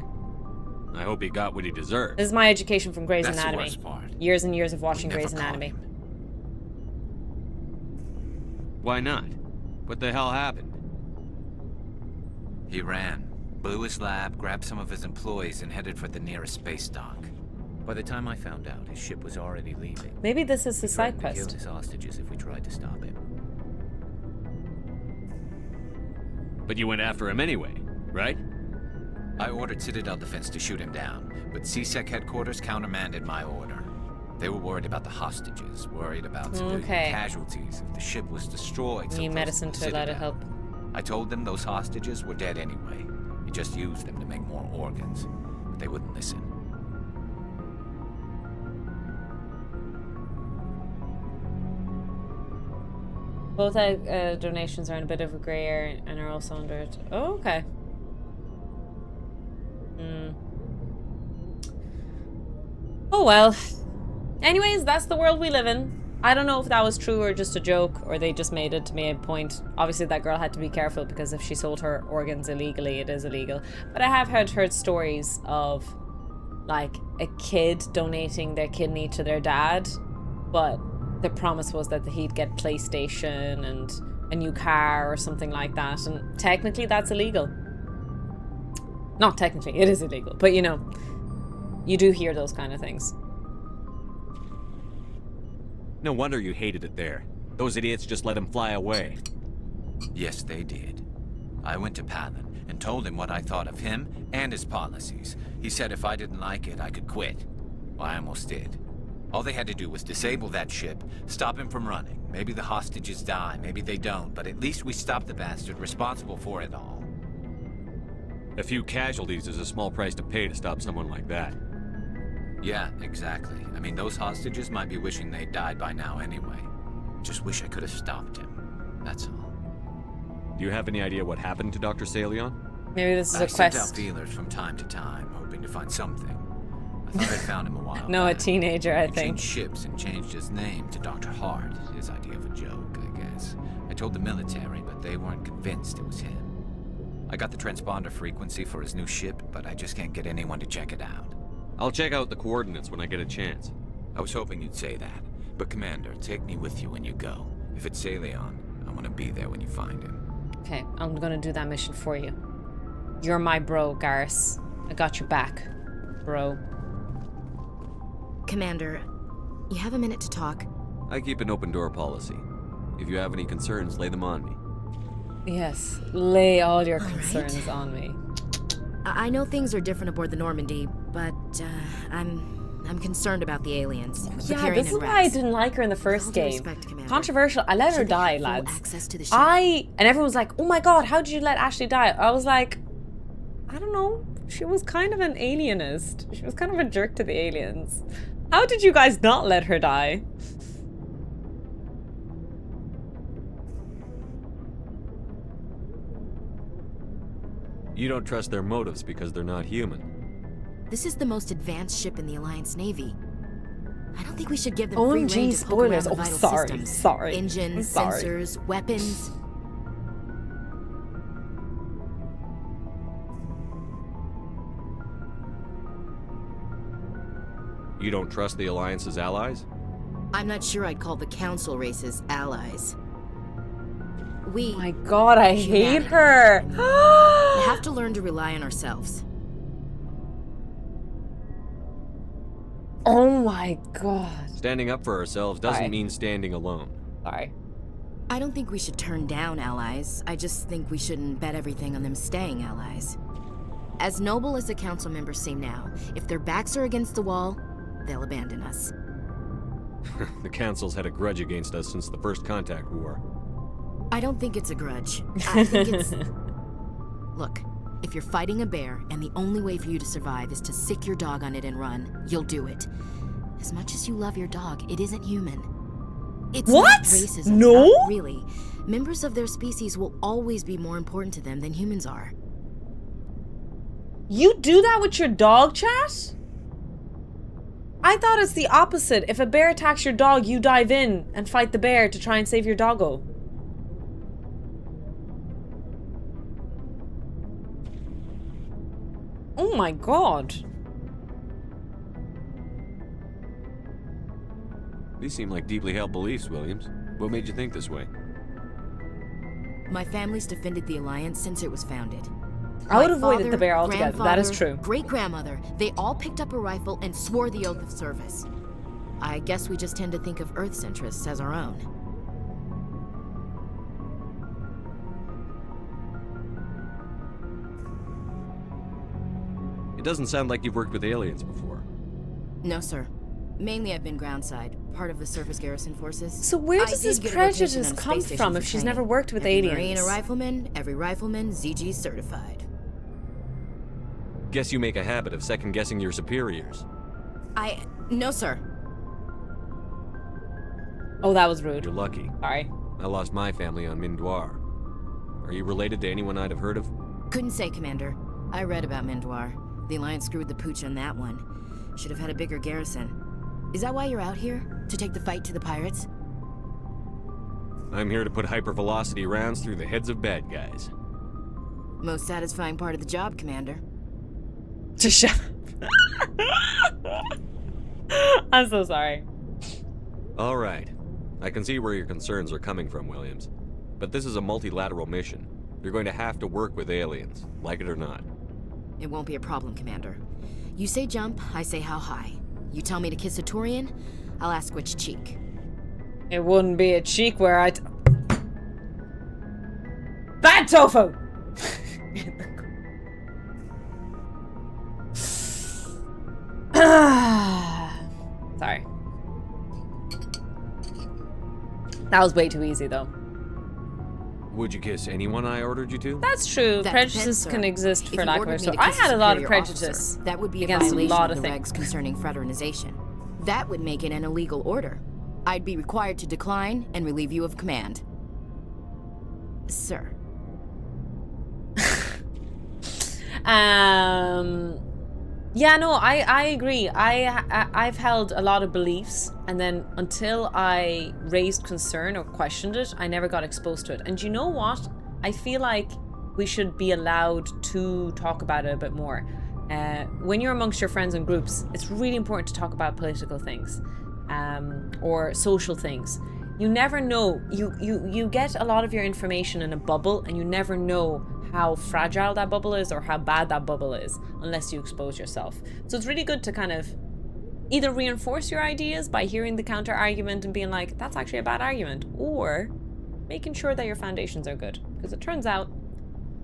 I hope he got what he deserved. This is my education from Grey's That's Anatomy. the worst part. Years and years of watching We never Grey's caught Anatomy. Why not? What the hell happened? He ran, blew his lab, grabbed some of his employees, and headed for the nearest space dock. By the time I found out, his ship was already leaving. Maybe this is his side He quest. killed his hostages if we tried to stop him. But you went after him anyway, right? I ordered Citadel Defense to shoot him down, but CSEC headquarters countermanded my order. They were worried about the hostages, worried about civilian casualties if the ship was destroyed. Need medicine to let it help. I told them those hostages were dead anyway. We just used them to make more organs, but they wouldn't listen. Both donations are in a bit of a grey area and are also under it. Oh, okay. Oh well. Anyways, that's the world we live in. I don't know if that was true or just a joke, or they just made it to make a point. Obviously, that girl had to be careful because if she sold her organs illegally, it is illegal. But I have heard stories of, like, a kid donating their kidney to their dad, but the promise was that he'd get PlayStation and a new car or something like that. And technically, that's illegal. Not technically, it is illegal. But, you know, you do hear those kind of things. No wonder you hated it there. Those idiots just let him fly away. Yes, they did. I went to Palin and told him what I thought of him and his policies. He said if I didn't like it, I could quit. Well, I almost did. All they had to do was disable that ship, stop him from running. Maybe the hostages die, maybe they don't, but at least we stopped the bastard responsible for it all. A few casualties is a small price to pay to stop someone like that. Yeah, exactly. I mean, those hostages might be wishing they'd died by now anyway. Just wish I could have stopped him. That's all. Do you have any idea what happened to Dr. Salion? Maybe this is a quest. I sent out feelers from time to time, hoping to find something. I thought I'd found him a while No, back. a teenager, I He think. changed ships and changed his name to Dr. Hart. His idea of a joke, I guess. I told the military, but they weren't convinced it was him. I got the transponder frequency for his new ship, but I just can't get anyone to check it out. I'll check out the coordinates when I get a chance. I was hoping you'd say that. But Commander, take me with you when you go. If it's Salion, I want to be there when you find him. Okay, I'm gonna do that mission for you. You're my bro, Garrus. I got your back, bro. Commander, you have a minute to talk? I keep an open door policy. If you have any concerns, lay them on me. Yes, lay all your concerns on me. I know things are different aboard the Normandy, but I'm concerned about the aliens. Yeah, this is why I didn't like her in the first game. Controversial. I let her die, lads. And everyone was like, "Oh my god, how did you let Ashley die?" I was like, I don't know. She was kind of an alienist. She was kind of a jerk to the aliens. How did you guys not let her die? You don't trust their motives because they're not human. This is the most advanced ship in the Alliance Navy. I don't think we should give them free rein OMG to poke around spoilers. the Oh, vital sorry, systems. sorry. Engines, Sorry. sensors, weapons. You don't trust the Alliance's allies? I'm not sure I'd call the Council races allies. We... Oh my god, I hate her. have to learn to rely on ourselves. Oh my god. Standing up for ourselves doesn't Sorry. mean standing alone. Sorry. I don't think we should turn down allies. I just think we shouldn't bet everything on them staying allies. As noble as the council members seem now, if their backs are against the wall, they'll abandon us. The Council's had a grudge against us since the First Contact War. I don't think it's a grudge. I think it's... Look, if you're fighting a bear and the only way for you to survive is to sick your dog on it and run, you'll do it. As much as you love your dog, it isn't human. It's What? not racism. No? Not really. Members of their species will always be more important to them than humans are. You do that with your dog, chat? I thought it's the opposite. If a bear attacks your dog, you dive in and fight the bear to try and save your doggo. Oh my god. These seem like deeply held beliefs, Williams. What made you think this way? My family's defended the Alliance since it was founded. I would My have avoided father, the bear altogether. That is grandfather, true. Great-grandmother, they all picked up a rifle and swore the oath of service. I guess we just tend to think of Earth's interests as our own. doesn't sound like you've worked with aliens before. No, sir. Mainly I've been groundside, part of the surface garrison forces. So where does this did get a rotation prejudice on a come space station from for if she's training. never worked with Every aliens? Marine a rifleman, every rifleman ZG certified. Guess you make a habit of second-guessing your superiors. No, sir. Oh, that was rude. You're lucky. Sorry. I lost my family on Mindoir. Are you related to anyone I'd have heard of? Couldn't say, Commander. I read about Mindoir. The Alliance screwed the pooch on that one. Should have had a bigger garrison. Is that why you're out here? To take the fight to the pirates? I'm here to put hypervelocity rounds through the heads of bad guys. Most satisfying part of the job, Commander. Just shut up. I'm so sorry. All right. I can see where your concerns are coming from, Williams. But this is a multilateral mission. You're going to have to work with aliens, like it or not. It won't be a problem, Commander. You say jump, I say how high. You tell me to kiss a Turian, I'll ask which cheek. It wouldn't be a cheek where I'd... Bad tofu! Sorry. That was way too easy, though. Would you kiss anyone I ordered you to? That's true. That Prejudices depends, can sir. exist If for you lack of ordered a me so to I kiss had a lot of superior prejudice. officer, that would be a against a violation lot of of the things. regs concerning fraternization. That would make it an illegal order. I'd be required to decline and relieve you of command. Sir. Yeah, no, I agree. I've held a lot of beliefs, and then until I raised concern or questioned it, I never got exposed to it. And you know what? I feel like we should be allowed to talk about it a bit more. When you're amongst your friends and groups, it's really important to talk about political things, or social things. You never know. You get a lot of your information in a bubble, and you never know how fragile that bubble is or how bad that bubble is unless you expose yourself. So it's really good to kind of either reinforce your ideas by hearing the counter argument and being like, that's actually a bad argument, or making sure that your foundations are good, because it turns out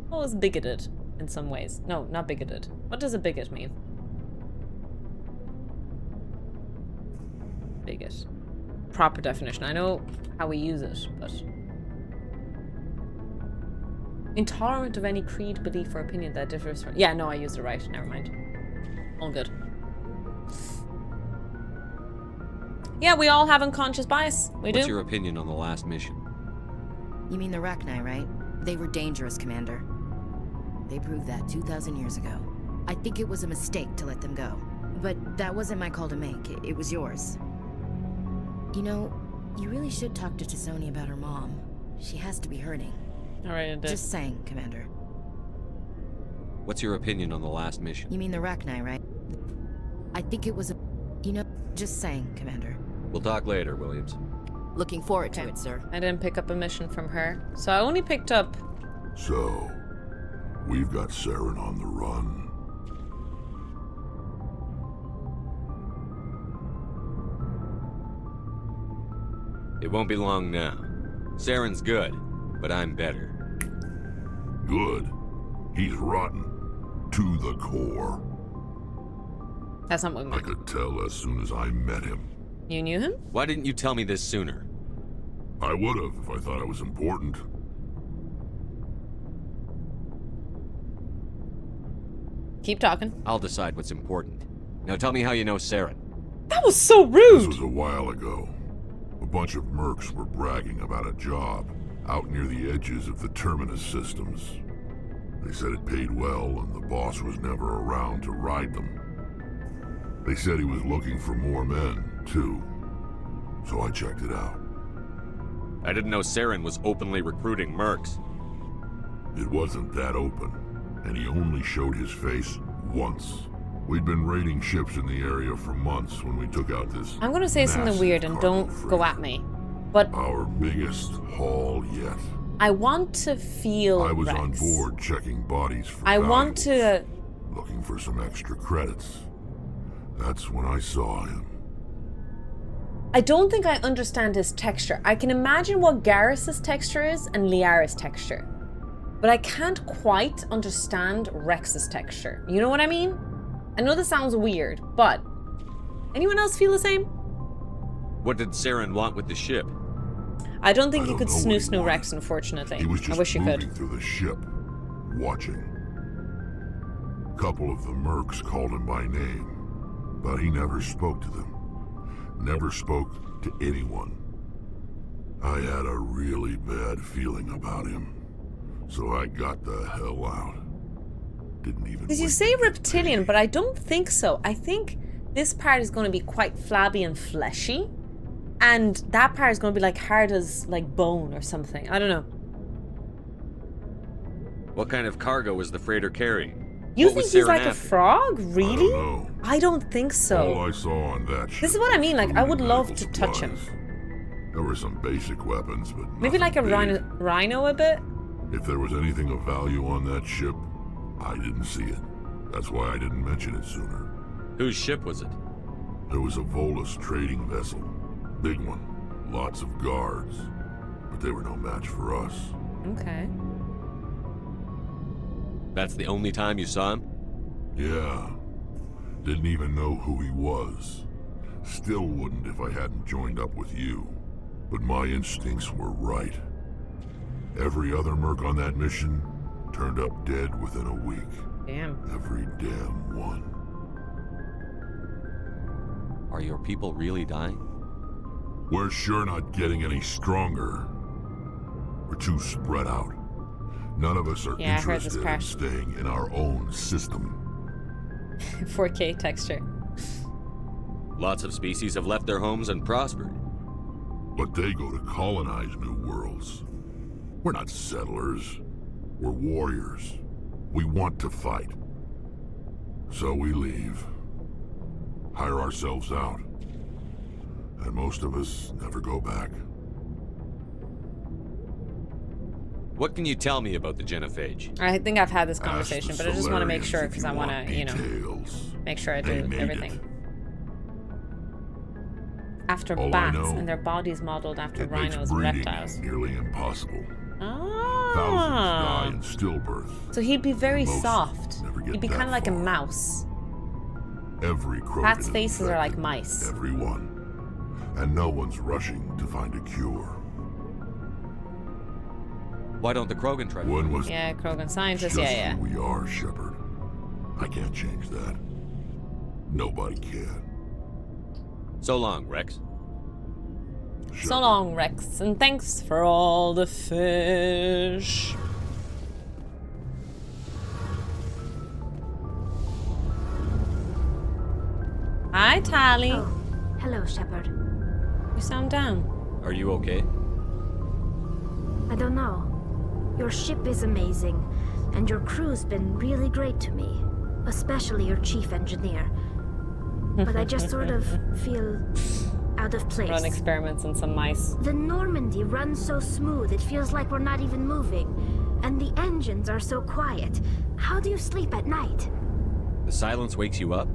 I was bigoted in some ways. No, not bigoted. What does a bigot mean? Bigot. Proper definition. I know how we use it, but intolerant of any creed, belief, or opinion that differs from... Yeah, no, I used it right. Never mind. All good. Yeah, we all have unconscious bias. We do. What's your opinion on the last mission? You mean the Rachni, right? They were dangerous, Commander. They proved that 2,000 years ago. I think it was a mistake to let them go. But that wasn't my call to make. It was yours. You know, you really should talk to Tisoni about her mom. She has to be hurting. Alright, I did. Just saying, Commander. What's your opinion on the last mission? You mean the Rachni, right? I think it was a... You know, just saying, Commander. We'll talk later, Williams. Looking forward to it, sir. I didn't pick up a mission from her, so I only picked up... So, we've got Saren on the run. It won't be long now. Saren's good, but I'm better. Good. He's rotten. To the core. That's not what we I could tell as soon as I met him. You knew him? Why didn't you tell me this sooner? I would have if I thought I was important. Keep talking. I'll decide what's important. Now tell me how you know Saren. That was so rude! This was a while ago. A bunch of mercs were bragging about a job out near the edges of the Terminus systems. They said it paid well and the boss was never around to ride them. They said he was looking for more men, too. So I checked it out. I didn't know Saren was openly recruiting mercs. It wasn't that open, and he only showed his face once. We'd been raiding ships in the area for months when we took out this... I'm gonna say something weird and don't go at me, but... Our biggest haul yet. I want to feel I was Rex. on board checking bodies for I want to... looking for some extra credits. That's when I saw him. I don't think I understand his texture. I can imagine what Garrus's texture is and Liara's texture, but I can't quite understand Rex's texture. You know what I mean? I know this sounds weird, but anyone else feel the same? What did Saren want with the ship? I don't think you could know what he snoo wanted. Rex, unfortunately. He was I just wish you moving could. through the ship, watching. A couple of the mercs called him by name, but he never spoke to them. Never spoke to anyone. I had a really bad feeling about him, so I got the hell out. Didn't even. Because you say reptilian, but I don't think so. I think this part is going to be quite flabby and fleshy, and that part is going to be like hard as like bone or something. I don't know. What kind of cargo was the freighter carrying? You What think was he's Saren like a after? frog? Really? know. I don't think so. All I saw on that ship This is what I mean. Like, I would was love to medical touch him. supplies. There were some basic weapons, but Maybe like a nothing big. rhino a bit. If there was anything of value on that ship, I didn't see it. That's why I didn't mention it sooner. Whose ship was it? There was a Volus trading vessel. Big one. Lots of guards. But they were no match for us. Okay. That's the only time you saw him? Yeah. Didn't even know who he was. Still wouldn't if I hadn't joined up with you. But my instincts were right. Every other merc on that mission turned up dead within a week. Damn. Every damn one. Are your people really dying? We're sure not getting any stronger. We're too spread out. None of us are Yeah, I heard this interested in part. staying in our own system. 4K texture. Lots of species have left their homes and prospered. But they go to colonize new worlds. We're not settlers. We're warriors. We want to fight. So we leave. Hire ourselves out. And most of us never go back. What can you tell me about the genophage? I think I've had this Ask conversation, the but I just want to make Solarians sure if because you I want want to, you know, details. make sure I They do made everything. it. After All I bats know, and their bodies modeled after It makes rhinos and breeding reptiles. nearly impossible. Thousands Ah. die in stillbirth. So he'd be very Most soft. never get He'd be that kind of like a far. mouse. Every crow. Bats' faces are like mice. Everyone. And no one's rushing to find a cure. Why don't the Krogan try? One was Yeah, Krogan scientists. just Yeah, who we are, Shepard. I can't change that. Nobody can. So long, Rex. So long, Rex, and thanks for all the fish. Hi, Tally. Oh, hello, Shepard. You sound down. Are you okay? I don't know. Your ship is amazing, and your crew's been really great to me, especially your chief engineer. But I just sort of feel out of place. Run experiments on some mice. The Normandy runs so smooth, it feels like we're not even moving. And the engines are so quiet. How do you sleep at night? The silence wakes you up?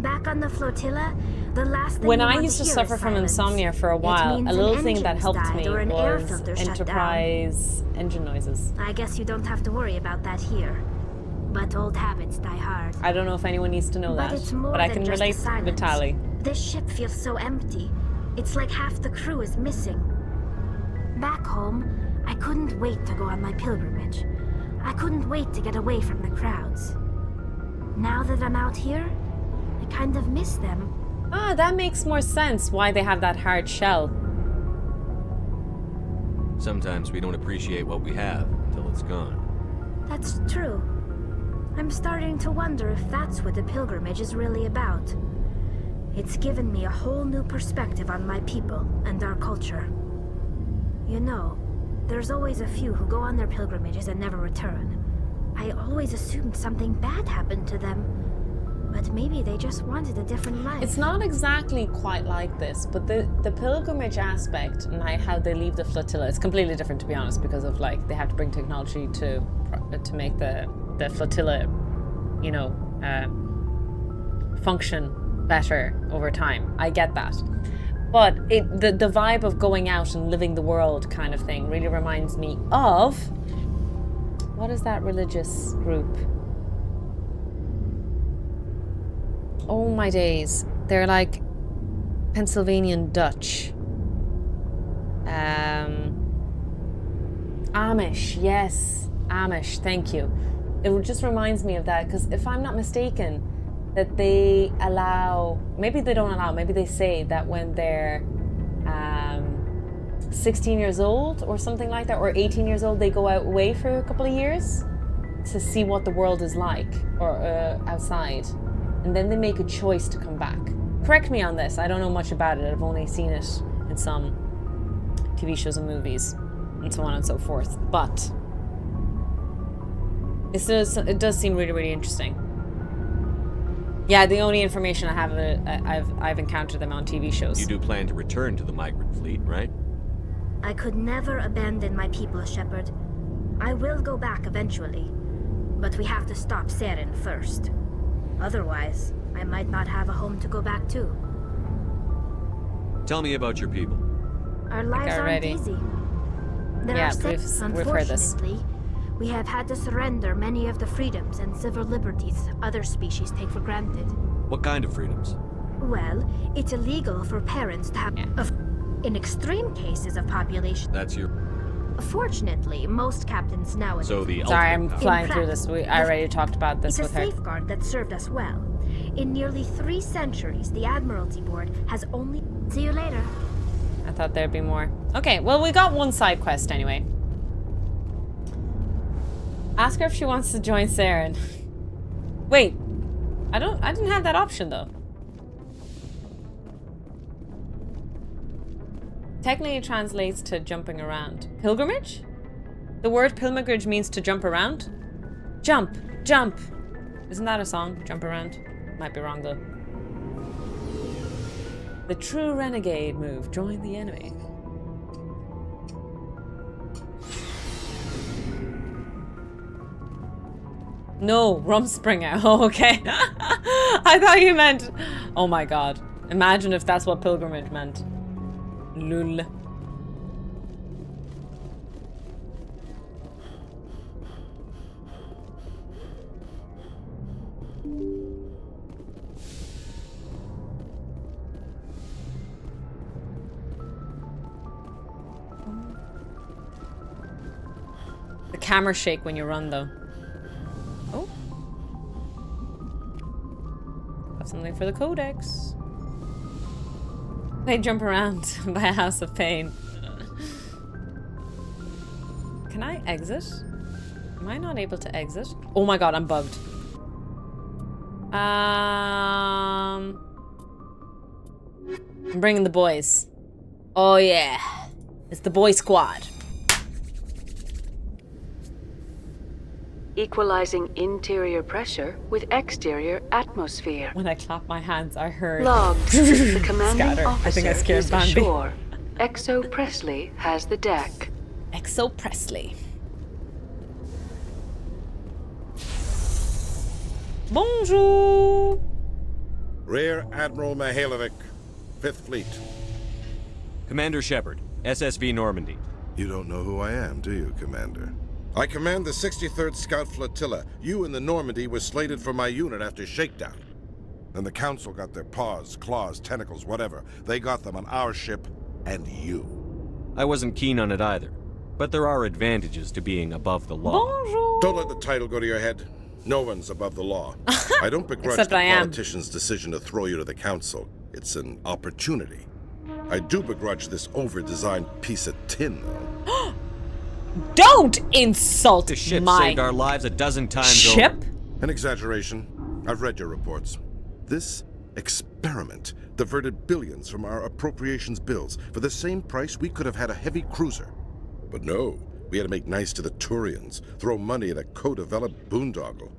Back on the flotilla, the last thing When you I want used to hear suffer is from silence. insomnia for a It while, means a an little thing that engine's helped died me or an air was filter shut down. Enterprise engine noises. I guess you don't have to worry about that here. But old habits die hard. I don't know if anyone needs to know But that, it's more but I than can just relate the silence. with Tally. This ship feels so empty. It's like half the crew is missing. Back home, I couldn't wait to go on my pilgrimage. I couldn't wait to get away from the crowds. Now that I'm out here, I kind of miss them. Ah, that makes more sense why they have that hard shell. Sometimes we don't appreciate what we have until it's gone. That's true. I'm starting to wonder if that's what the pilgrimage is really about. It's given me a whole new perspective on my people and our culture. You know, there's always a few who go on their pilgrimages and never return. I always assumed something bad happened to them. But maybe they just wanted a different life. It's not exactly quite like this, but the pilgrimage aspect and how they leave the flotilla, it's completely different, to be honest, because of like they have to bring technology to make the flotilla, you know, function better over time. I get that. But the vibe of going out and living the world kind of thing really reminds me of, what is that religious group? Oh my days. They're like Pennsylvanian Dutch. Amish, yes. Amish, thank you. It just reminds me of that, because if I'm not mistaken, that they allow, maybe they don't allow, maybe they say that when they're 16 years old or something like that, or 18 years old, they go out away for a couple of years to see what the world is like, or outside. And then they make a choice to come back. Correct me on this, I don't know much about it. I've only seen it in some TV shows and movies, and so on and so forth. But it does seem really, really interesting. Yeah, the only information I have of it, I've encountered them on TV shows. You do plan to return to the migrant fleet, right? I could never abandon my people, Shepard. I will go back eventually, but we have to stop Saren first. Otherwise, I might not have a home to go back to. Tell me about your people. Our lives aren't easy. There Yeah, are we've heard this. Unfortunately, we have had to surrender many of the freedoms and civil liberties other species take for granted. What kind of freedoms? Well, it's illegal for parents to have... In extreme cases of population... That's your... Fortunately, most captains nowadays... So the Sorry, I'm ultimate flying through this. I already talked about this with her. It's a safeguard that served us well. In nearly 3 centuries, the Admiralty Board has only... See you later. I thought there'd be more. Okay, well, we got one side quest anyway. Ask her if she wants to join Saren. Wait, I didn't have that option though. Technically it translates to jumping around. Pilgrimage? The word pilgrimage means to jump around? Jump, jump. Isn't that a song? Jump around? Might be wrong though. The true renegade move. Join the enemy. No, Rumspringer. Oh, okay. I thought you meant... Oh my god. Imagine if that's what pilgrimage meant. Lul. The camera shake when you run though. Oh. Got something for the codex. They jump around by a house of pain. Can I exit? Am I not able to exit? Oh my god, I'm bugged. I'm bringing the boys. Oh yeah. It's the boy squad. Equalizing interior pressure with exterior atmosphere. When I clapped my hands, I heard... Logs. The commanding Scatter. officer I think I scared is Bambi. ashore. Exo Presley has the deck. Exo Presley. Bonjour! Rear Admiral Mihailovic, 5th Fleet. Commander Shepard, SSV Normandy. You don't know who I am, do you, Commander? I command the 63rd Scout Flotilla. You and the Normandy were slated for my unit after shakedown. Then the Council got their paws, claws, tentacles, whatever. They got them on our ship and you. I wasn't keen on it either, but there are advantages to being above the law. Bonjour! Don't let the title go to your head. No one's above the law. I don't begrudge Except the I am. politician's decision to throw you to the Council. It's an opportunity. I do begrudge this over-designed piece of tin, though. Don't insult The ship my saved our lives a dozen times ship. over. An exaggeration. I've read your reports. This experiment diverted billions from our appropriations bills. For the same price, we could have had a heavy cruiser. But no, we had to make nice to the Turians, throw money at a co-developed boondoggle.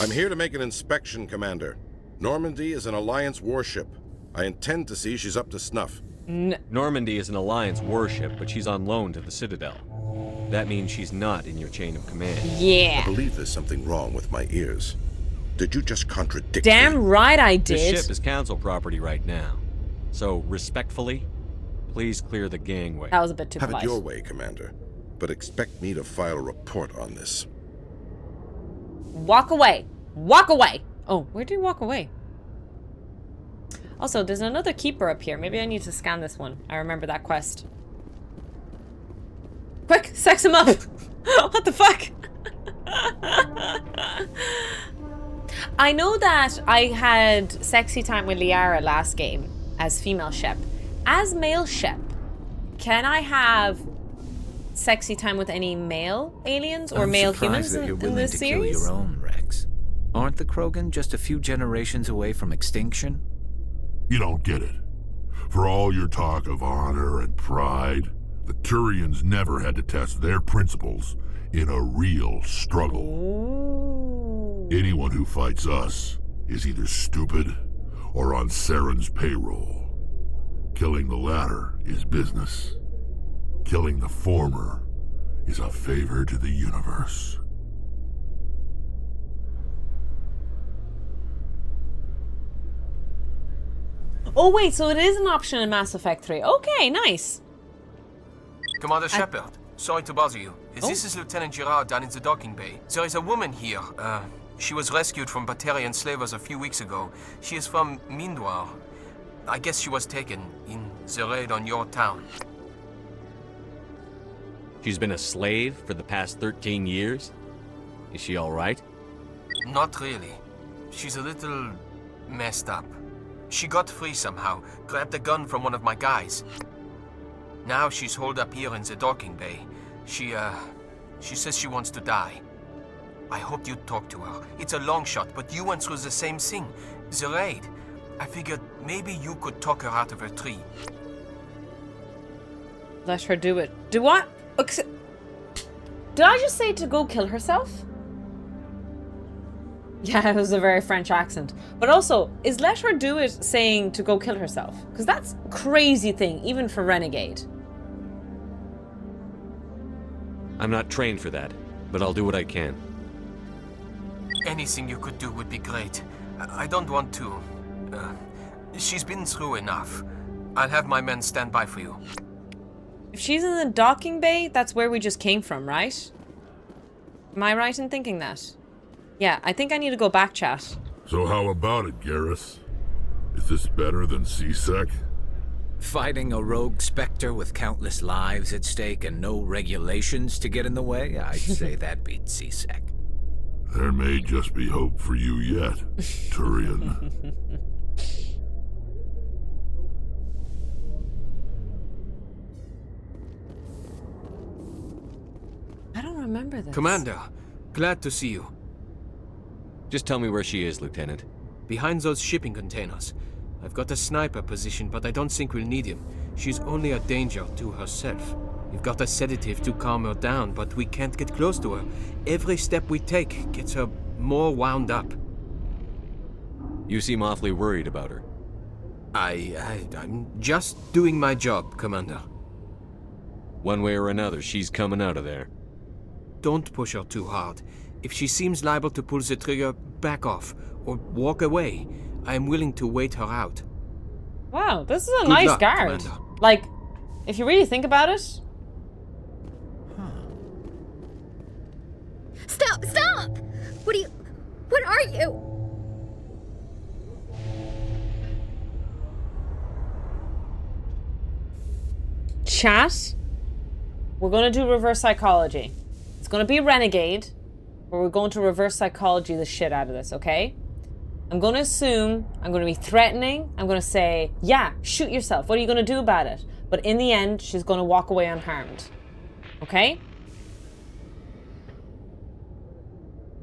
I'm here to make an inspection, Commander. Normandy is an Alliance warship. I intend to see she's up to snuff. Normandy is an Alliance warship, but she's on loan to the Citadel. That means she's not in your chain of command. Yeah. I believe there's something wrong with my ears. Did you just contradict Damn me? right I The did. ship is Council property right now. So, respectfully, please clear the gangway. That was a bit too Have polite. it your way, Commander. But expect me to file a report on this. Walk away. Walk away. Oh, where did you walk away? Also, there's another keeper up here. Maybe I need to scan this one. I remember that quest. Quick, sex him up! What the fuck? I know that I had sexy time with Liara last game as female Shep. As male Shep, can I have sexy time with any male aliens or male humans that you're in willing this to series? kill your own, Rex. Aren't the Krogan just a few generations away from extinction? You don't get it. For all your talk of honor and pride, the Turians never had to test their principles in a real struggle. Ooh. Anyone who fights us is either stupid or on Saren's payroll. Killing the latter is business. Killing the former is a favor to the universe. Oh wait, so it is an option in Mass Effect 3. Okay, nice. Commander Shepard, sorry to bother you. This is Lieutenant Gerard down in the docking bay. There is a woman here. She was rescued from Batarian slavers a few weeks ago. She is from Mindwar. I guess she was taken in the raid on your town. She's been a slave for the past 13 years? Is she all right? Not really. She's a little messed up. She got free somehow, grabbed a gun from one of my guys. Now she's holed up here in the docking bay. She says she wants to die. I hoped you'd talk to her. It's a long shot, but you went through the same thing. The raid. I figured maybe you could talk her out of her tree. Let her do it. Do what? Did I just say to go kill herself? Yeah, it was a very French accent. But also, is let her do it saying to go kill herself? Because that's a crazy thing, even for Renegade. I'm not trained for that, but I'll do what I can. Anything you could do would be great. I don't want to... she's been through enough. I'll have my men stand by for you. If she's in the docking bay, that's where we just came from, right? Am I right in thinking that? Yeah, I think I need to go back chat. So how about it, Garrus? Is this better than C-Sec? Fighting a rogue Spectre with countless lives at stake and no regulations to get in the way? I'd say that beats C-Sec. There may just be hope for you yet, Turian. I don't remember this. Commander, glad to see you. Just tell me where she is, Lieutenant. Behind those shipping containers. I've got a sniper position, but I don't think we'll need him. She's only a danger to herself. We've got a sedative to calm her down, but we can't get close to her. Every step we take gets her more wound up. You seem awfully worried about her. I'm just doing my job, Commander. One way or another, she's coming out of there. Don't push her too hard. If she seems liable to pull the trigger, back off, or walk away. I am willing to wait her out. Wow, this is a Good nice luck, guard. Commander. Like, if you really think about it. Stop! Stop! What are you? Chat, we're going to do reverse psychology. It's going to be Renegade, but we're going to reverse psychology the shit out of this, okay? I'm going to assume, I'm going to be threatening, I'm going to say, yeah, shoot yourself, what are you going to do about it? But in the end, she's going to walk away unharmed. Okay?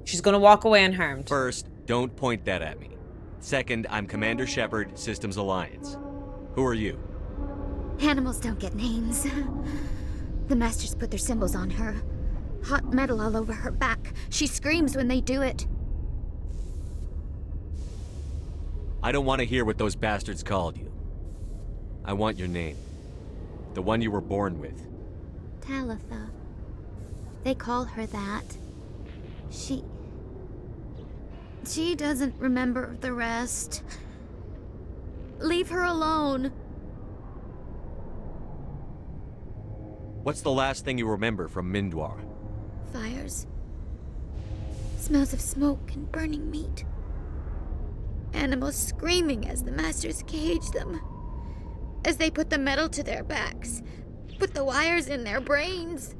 She's going to walk away unharmed. First, don't point that at me. Second, I'm Commander Shepard, Systems Alliance. Who are you? Animals don't get names. The Masters put their symbols on her. Hot metal all over her back. She screams when they do it. I don't want to hear what those bastards called you. I want your name. The one you were born with. Talitha. They call her that. She doesn't remember the rest. Leave her alone. What's the last thing you remember from Mindwar? Fires. Smells of smoke and burning meat. Animals screaming as the masters cage them. As they put the metal to their backs, put the wires in their brains.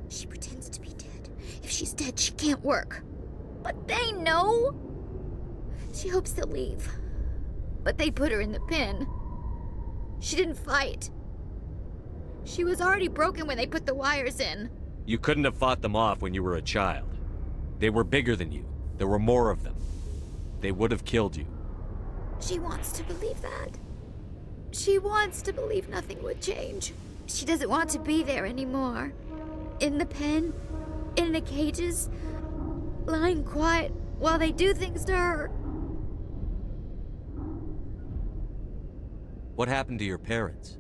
She pretends to be dead. If she's dead, she can't work. But they know. She hopes they'll leave. But they put her in the pen. She didn't fight. She was already broken when they put the wires in. You couldn't have fought them off when you were a child. They were bigger than you. There were more of them. They would have killed you. She wants to believe that. She wants to believe nothing would change. She doesn't want to be there anymore. In the pen, in the cages, lying quiet while they do things to her. What happened to your parents?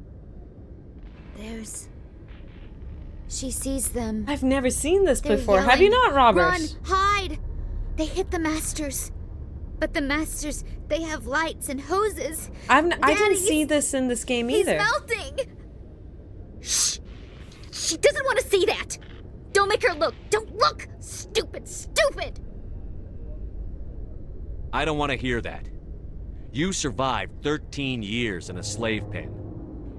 She sees them. I've never seen this They're before. Have you yelling, not, Robert? Run, hide! They hit the masters. But the masters, they have lights and hoses. I didn't see this in this game either. He's melting! Shh! She doesn't want to see that! Don't make her look! Don't look! Stupid, stupid! I don't want to hear that. You survived 13 years in a slave pen.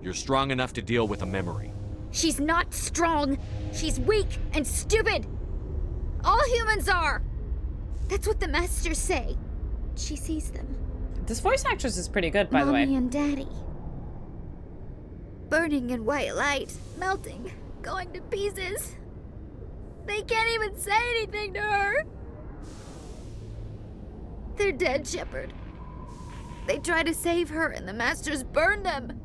You're strong enough to deal with a memory. She's not strong. She's weak and stupid. All humans are. That's what the masters say. She sees them. This voice actress is pretty good, by the way. Mommy and Daddy. Burning in white light, melting, going to pieces. They can't even say anything to her. They're dead, Shepard. They try to save her and the masters burn them.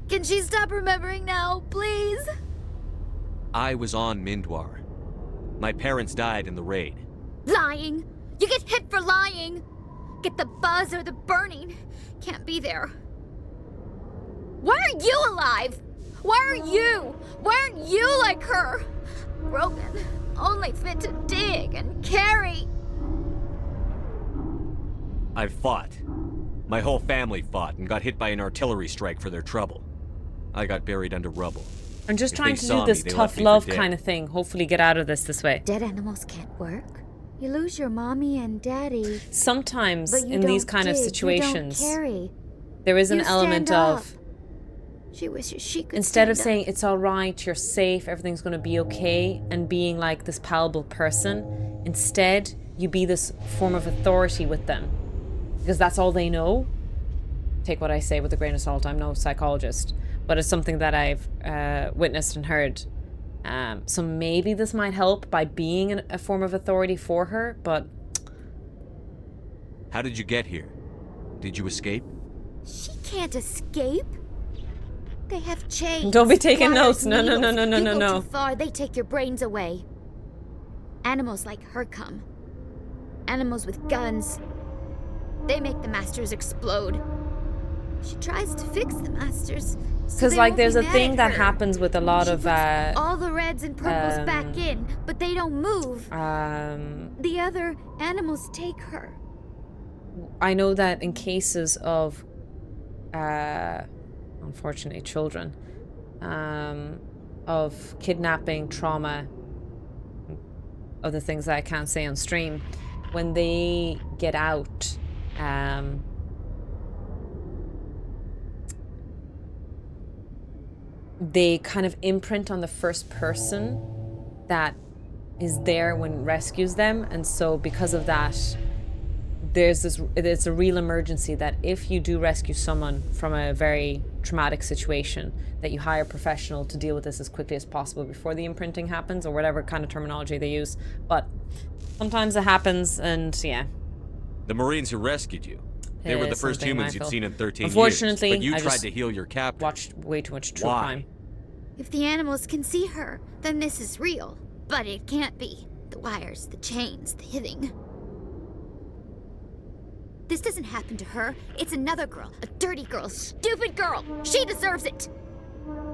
Can she stop remembering now, please? I was on Mindwar. My parents died in the raid. Lying! You get hit for lying! Get the buzz or the burning. Can't be there. Why are you alive? Why are you? Why aren't you like her? Broken, only fit to dig and carry. I've fought. My whole family fought and got hit by an artillery strike for their trouble. I got buried under rubble. I'm just If trying they to saw do this me, they tough left me for love dead. kind of thing. Hopefully get out of this way. Dead animals can't work. You lose your mommy and daddy. Sometimes But you in these don't kind of dig, situations, you don't carry. there is an You element stand of... up. She wishes she could Instead of stand saying it's all right, you're safe, everything's going to be okay, and being like this palpable person, instead you be this form of authority with them. Because that's all they know. Take what I say with a grain of salt, I'm no psychologist. But it's something that I've witnessed and heard. So maybe this might help by being a form of authority for her, but... How did you get here? Did you escape? She can't escape. They have chains. Don't be taking wires, notes. No, no, no, needles. no, no, You no, go no. too far, they take your brains away. Animals like her come. Animals with guns. They make the masters explode. She tries to fix the masters. Because, like, there's a thing that happens with a lot of... all the reds and purples back in, but they don't move. The other animals take her. I know that in cases of, unfortunately, children, of kidnapping, trauma, other things that I can't say on stream, when they get out, they kind of imprint on the first person that is there when rescues them, and so because of that, there's this, it's a real emergency that if you do rescue someone from a very traumatic situation, that you hire a professional to deal with this as quickly as possible before the imprinting happens, or whatever kind of terminology they use. But sometimes it happens, and yeah. The Marines who rescued you. They were the first Something humans Michael. you've seen in 13 Unfortunately, years. But you I tried just to heal your captor. Watched way too much true Why? crime. If the animals can see her, then this is real. But it can't be. The wires, the chains, the hitting. This doesn't happen to her. It's another girl. A dirty girl. Stupid girl. She deserves it.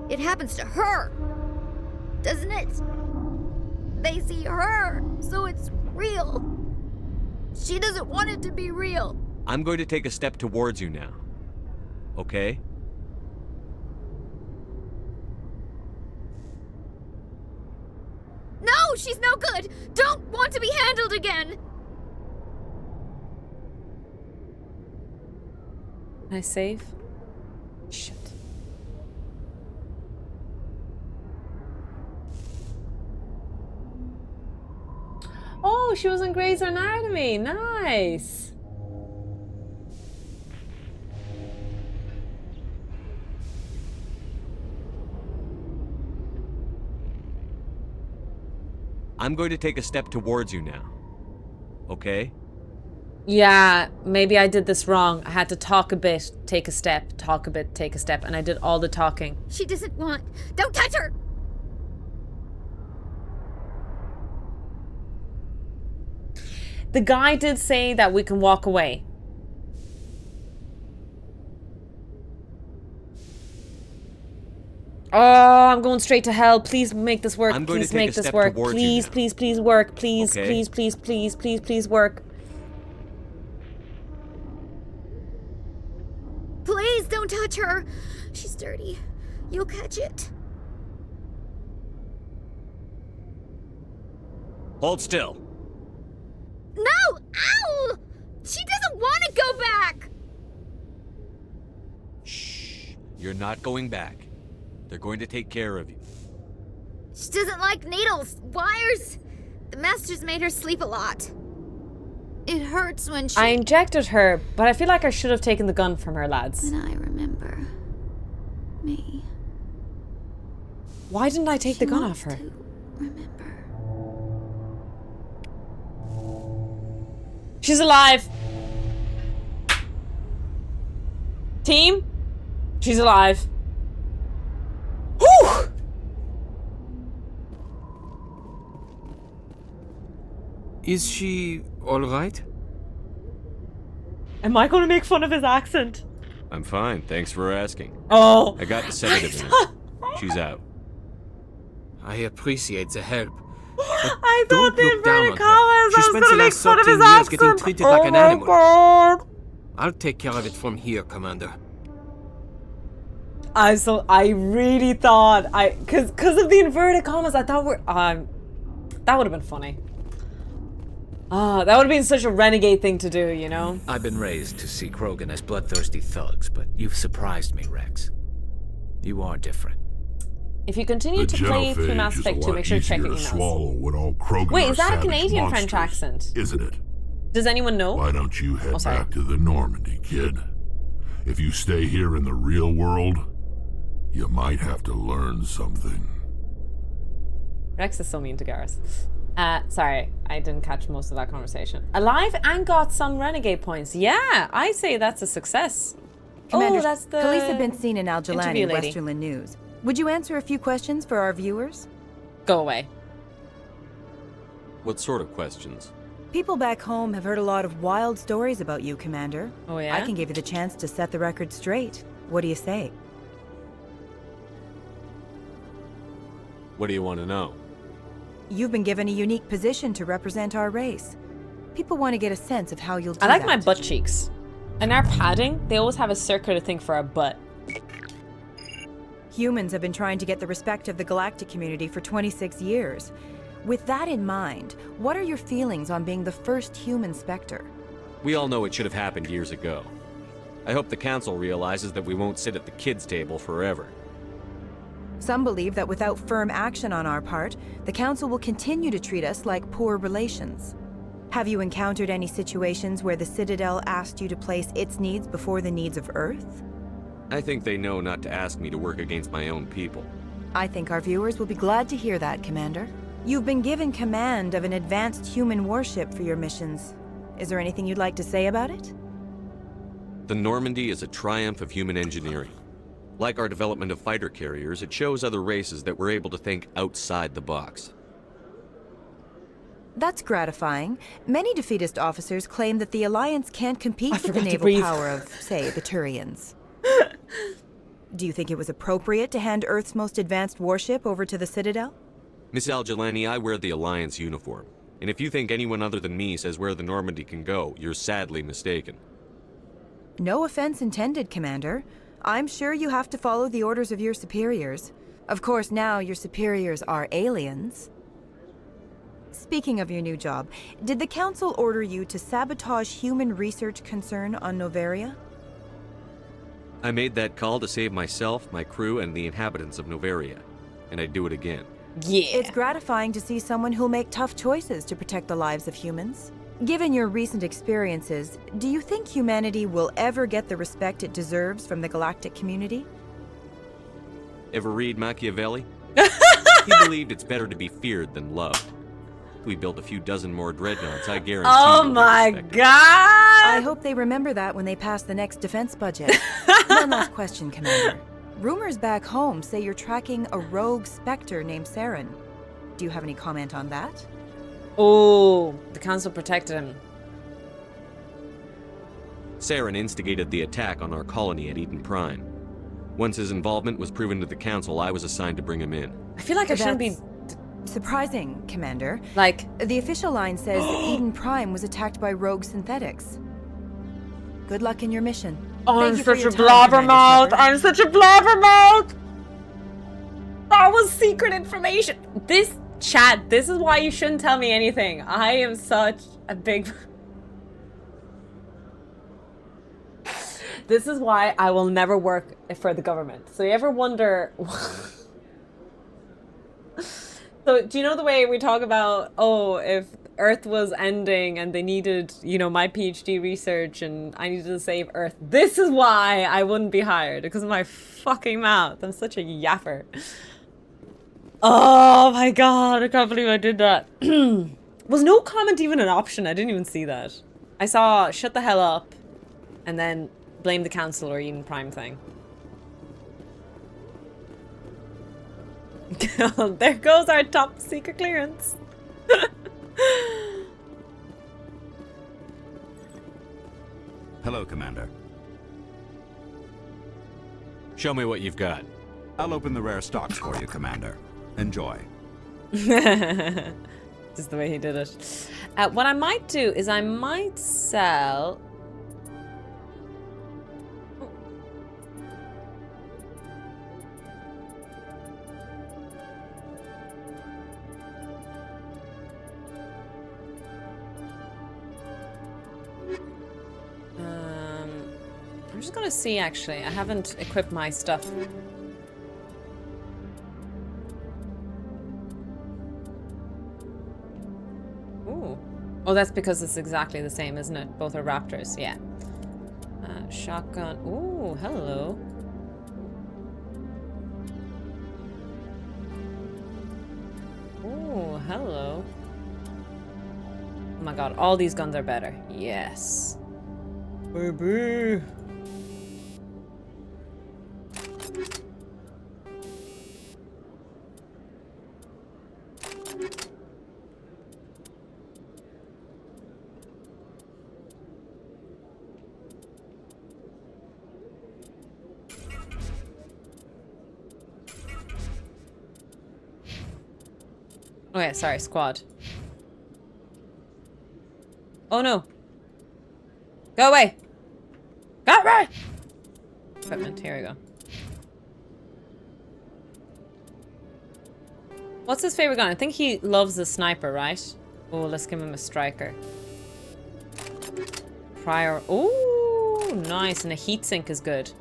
It happens to her. Doesn't it? They see her, so it's real. She doesn't want it to be real. I'm going to take a step towards you now. Okay? No, she's no good. Don't want to be handled again. Can I save? Shit. Oh, she was in Grey's Anatomy. Nice. I'm going to take a step towards you now. Okay? Yeah, maybe I did this wrong. I had to talk a bit, take a step, talk a bit, take a step, and I did all the talking. She doesn't want... Don't touch her! The guy did say that we can walk away. Oh, I'm going straight to hell. Please make this work. I'm going Please to take make a this step work. towards you Please, now. please, please work. Please, Okay. please, please, please, please, please work. Please don't touch her. She's dirty. You'll catch it. Hold still. No! Ow! She doesn't want to go back! Shh. You're not going back. They're going to take care of you. She doesn't like needles, wires. The Masters made her sleep a lot. It hurts when she... I injected her, but I feel like I should have taken the gun from her, lads. And I remember... me. Why didn't I take the gun off her? She's alive. Team, she's alive. Whew! Is she all right? Am I going to make fun of his accent? I'm fine. Thanks for asking. Oh. I got the sedative in her. She's out. I appreciate the help. I Don't thought the look down inverted on her. commas. She I was spent the going to make last fun of 13 his years getting accent. treated like an animal. God. I'll take care of it from here, Commander. I really thought because of the inverted commas, I thought that would have been funny. That would have been such a renegade thing to do, you know? I've been raised to see Krogan as bloodthirsty thugs, but you've surprised me, Rex. You are different. If you continue to play through Mass Effect 2, make sure to check your emails. Swallow when all Krogan Wait, are is that a savage Canadian monsters, French accent? Isn't it? Does anyone know? Why don't you head sorry. back to the Normandy, kid? If you stay here in the real world, you might have to learn something. Rex is so mean to Garrus. Sorry, I didn't catch most of that conversation. Alive and got some renegade points. Yeah, I say that's a success. Commander, oh, that's the police have been seen in interview Al-Jalani, lady. Westerland News. Would you answer a few questions for our viewers? Go away. What sort of questions? People back home have heard a lot of wild stories about you, Commander. Oh, yeah? I can give you the chance to set the record straight. What do you say? What do you want to know? You've been given a unique position to represent our race. People want to get a sense of how you'll do I like that. my butt cheeks. In our padding, they always have a circular thing for our butt. Humans have been trying to get the respect of the galactic community for 26 years. With that in mind, what are your feelings on being the first human Spectre? We all know it should have happened years ago. I hope the Council realizes that we won't sit at the kids' table forever. Some believe that without firm action on our part, the Council will continue to treat us like poor relations. Have you encountered any situations where the Citadel asked you to place its needs before the needs of Earth? I think they know not to ask me to work against my own people. I think our viewers will be glad to hear that, Commander. You've been given command of an advanced human warship for your missions. Is there anything you'd like to say about it? The Normandy is a triumph of human engineering. Like our development of fighter carriers, it shows other races that we're able to think outside the box. That's gratifying. Many defeatist officers claim that the Alliance can't compete with the forgot to naval breathe. power of, say, the Turians. Do you think it was appropriate to hand Earth's most advanced warship over to the Citadel? Miss Al-Jalani, I wear the Alliance uniform. And if you think anyone other than me says where the Normandy can go, you're sadly mistaken. No offense intended, Commander. I'm sure you have to follow the orders of your superiors. Of course, now your superiors are aliens. Speaking of your new job, did the Council order you to sabotage human research concern on Noveria? I made that call to save myself, my crew, and the inhabitants of Novaria. And I'd do it again. Yeah. It's gratifying to see someone who'll make tough choices to protect the lives of humans. Given your recent experiences, do you think humanity will ever get the respect it deserves from the galactic community? Ever read Machiavelli? He believed it's better to be feared than loved. If we built a few dozen more dreadnoughts, I guarantee Oh you'll be my respected. god! I hope they remember that when they pass the next defense budget. One last question, Commander. Rumors back home say you're tracking a rogue Spectre named Saren. Do you have any comment on that? Oh, the council protected him. Saren instigated the attack on our colony at Eden Prime. Once his involvement was proven to the council, I was assigned to bring him in. I feel like I shouldn't be... Surprising, Commander. Like... The official line says that Eden Prime was attacked by rogue synthetics. Good luck in your mission. Oh, Thank I'm you for such your a time, blabbermouth! Commander I'm such a blabbermouth! That was secret information! This chat, this is why you shouldn't tell me anything. I am such a big... This is why I will never work for the government. So you ever wonder... So do you know the way we talk about, oh, if Earth was ending and they needed, you know, my PhD research and I needed to save Earth. This is why I wouldn't be hired, because of my fucking mouth. I'm such a yapper. Oh my god, I can't believe I did that. Was no comment even an option? I didn't even see that. I saw shut the hell up and then blame the council or Eden Prime thing. There goes our top secret clearance. Hello, Commander. Show me what you've got. I'll open the rare stocks for you, Commander. Enjoy. Just the way he did it. What I might do is I might sell... I'm just gonna see, actually. I haven't equipped my stuff. Ooh. Oh, that's because it's exactly the same, isn't it? Both are Raptors, yeah. Shotgun. Ooh, hello. Ooh, hello. Oh my god, all these guns are better. Yes. Baby. Oh yeah, sorry, squad. Oh no. Go away! Go away! Equipment, here we go. What's his favorite gun? I think he loves the sniper, right? Oh, let's give him a striker. Prior. Oh, nice. And a heatsink is good.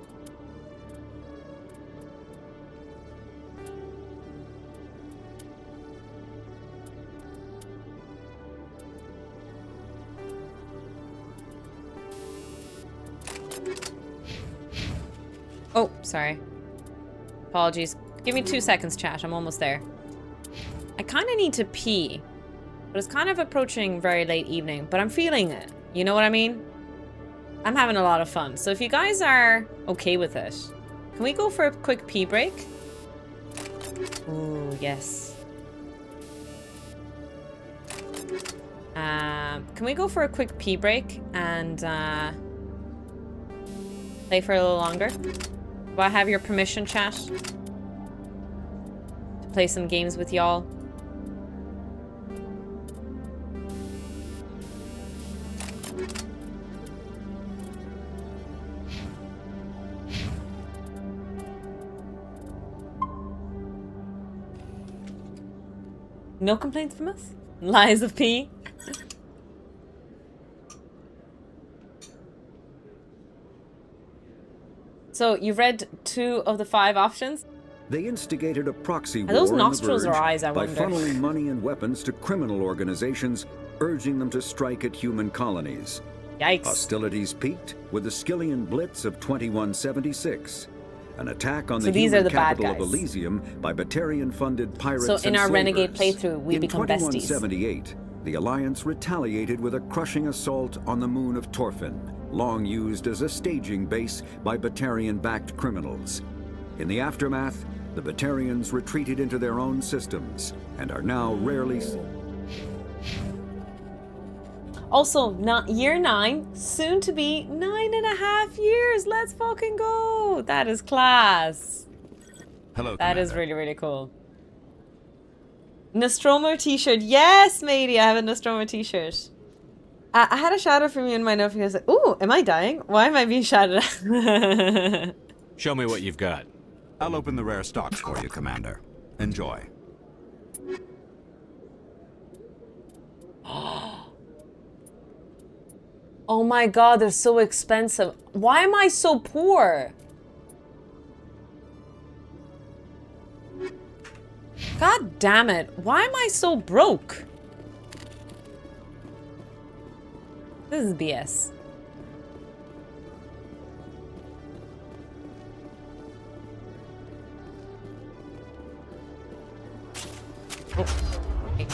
Oh, sorry. Apologies. Give me 2 seconds, chat. I'm almost there. I kind of need to pee. But it's kind of approaching very late evening. But I'm feeling it. You know what I mean? I'm having a lot of fun. So if you guys are okay with it, can we go for a quick pee break? Ooh, yes. Can we go for a quick pee break and play for a little longer? Do I have your permission, chat? To play some games with y'all? No complaints from us? Lies of P? So you've read 2 of the 5 options? They instigated a proxy war those in the nostrils or Verge eyes, I by wonder? funneling money and weapons to criminal organizations, urging them to strike at human colonies. Yikes. Hostilities peaked with the Skillian Blitz of 2176, an attack on So the these are human the bad capital of guys. Elysium by Batarian-funded pirates So in and our Renegade slavers. playthrough, we become besties. In 2178, the Alliance retaliated with a crushing assault on the moon of Torfin, long used as a staging base by Batarian-backed criminals. In the aftermath, the Batarians retreated into their own systems and are now rarely... Also, not year 9, soon to be 9.5 years. Let's fucking go. That is class. Hello, That is Commander. really, really cool. Nostromo t-shirt. Yes, matey, I have a Nostromo t-shirt. I had a shout out from you in my notification. Ooh, am I dying? Why am I being shouted at? Show me what you've got. I'll open the rare stocks for you, Commander. Enjoy. Oh my god, they're so expensive. Why am I so poor? God damn it. Why am I so broke? This is BS. Oh. Okay.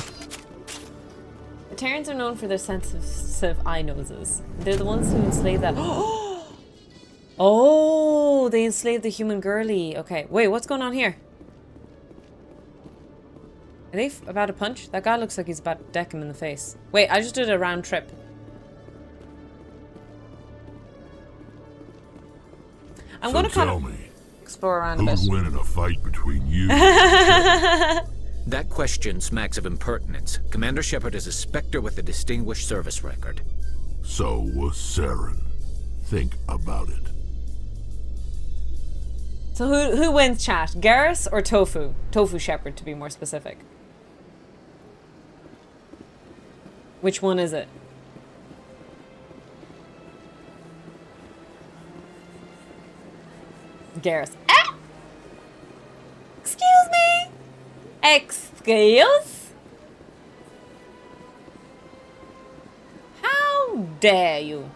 Terrans are known for their sensitive eye noses. They're the ones who enslaved that. Oh, they enslaved the human girly. Okay, wait, what's going on here? Are they about to punch? That guy looks like he's about to deck him in the face. Wait, I just did a round trip. I'm gonna kind of explore around a bit. Who'd win in a fight between you? That question smacks of impertinence. Commander Shepard is a Spectre with a distinguished service record. So was Saren. Think about it. So who wins, chat? Garrus or Tofu? Tofu Shepard, to be more specific. Which one is it? Garrus. Ah! Excuse me? Excuse? How dare you?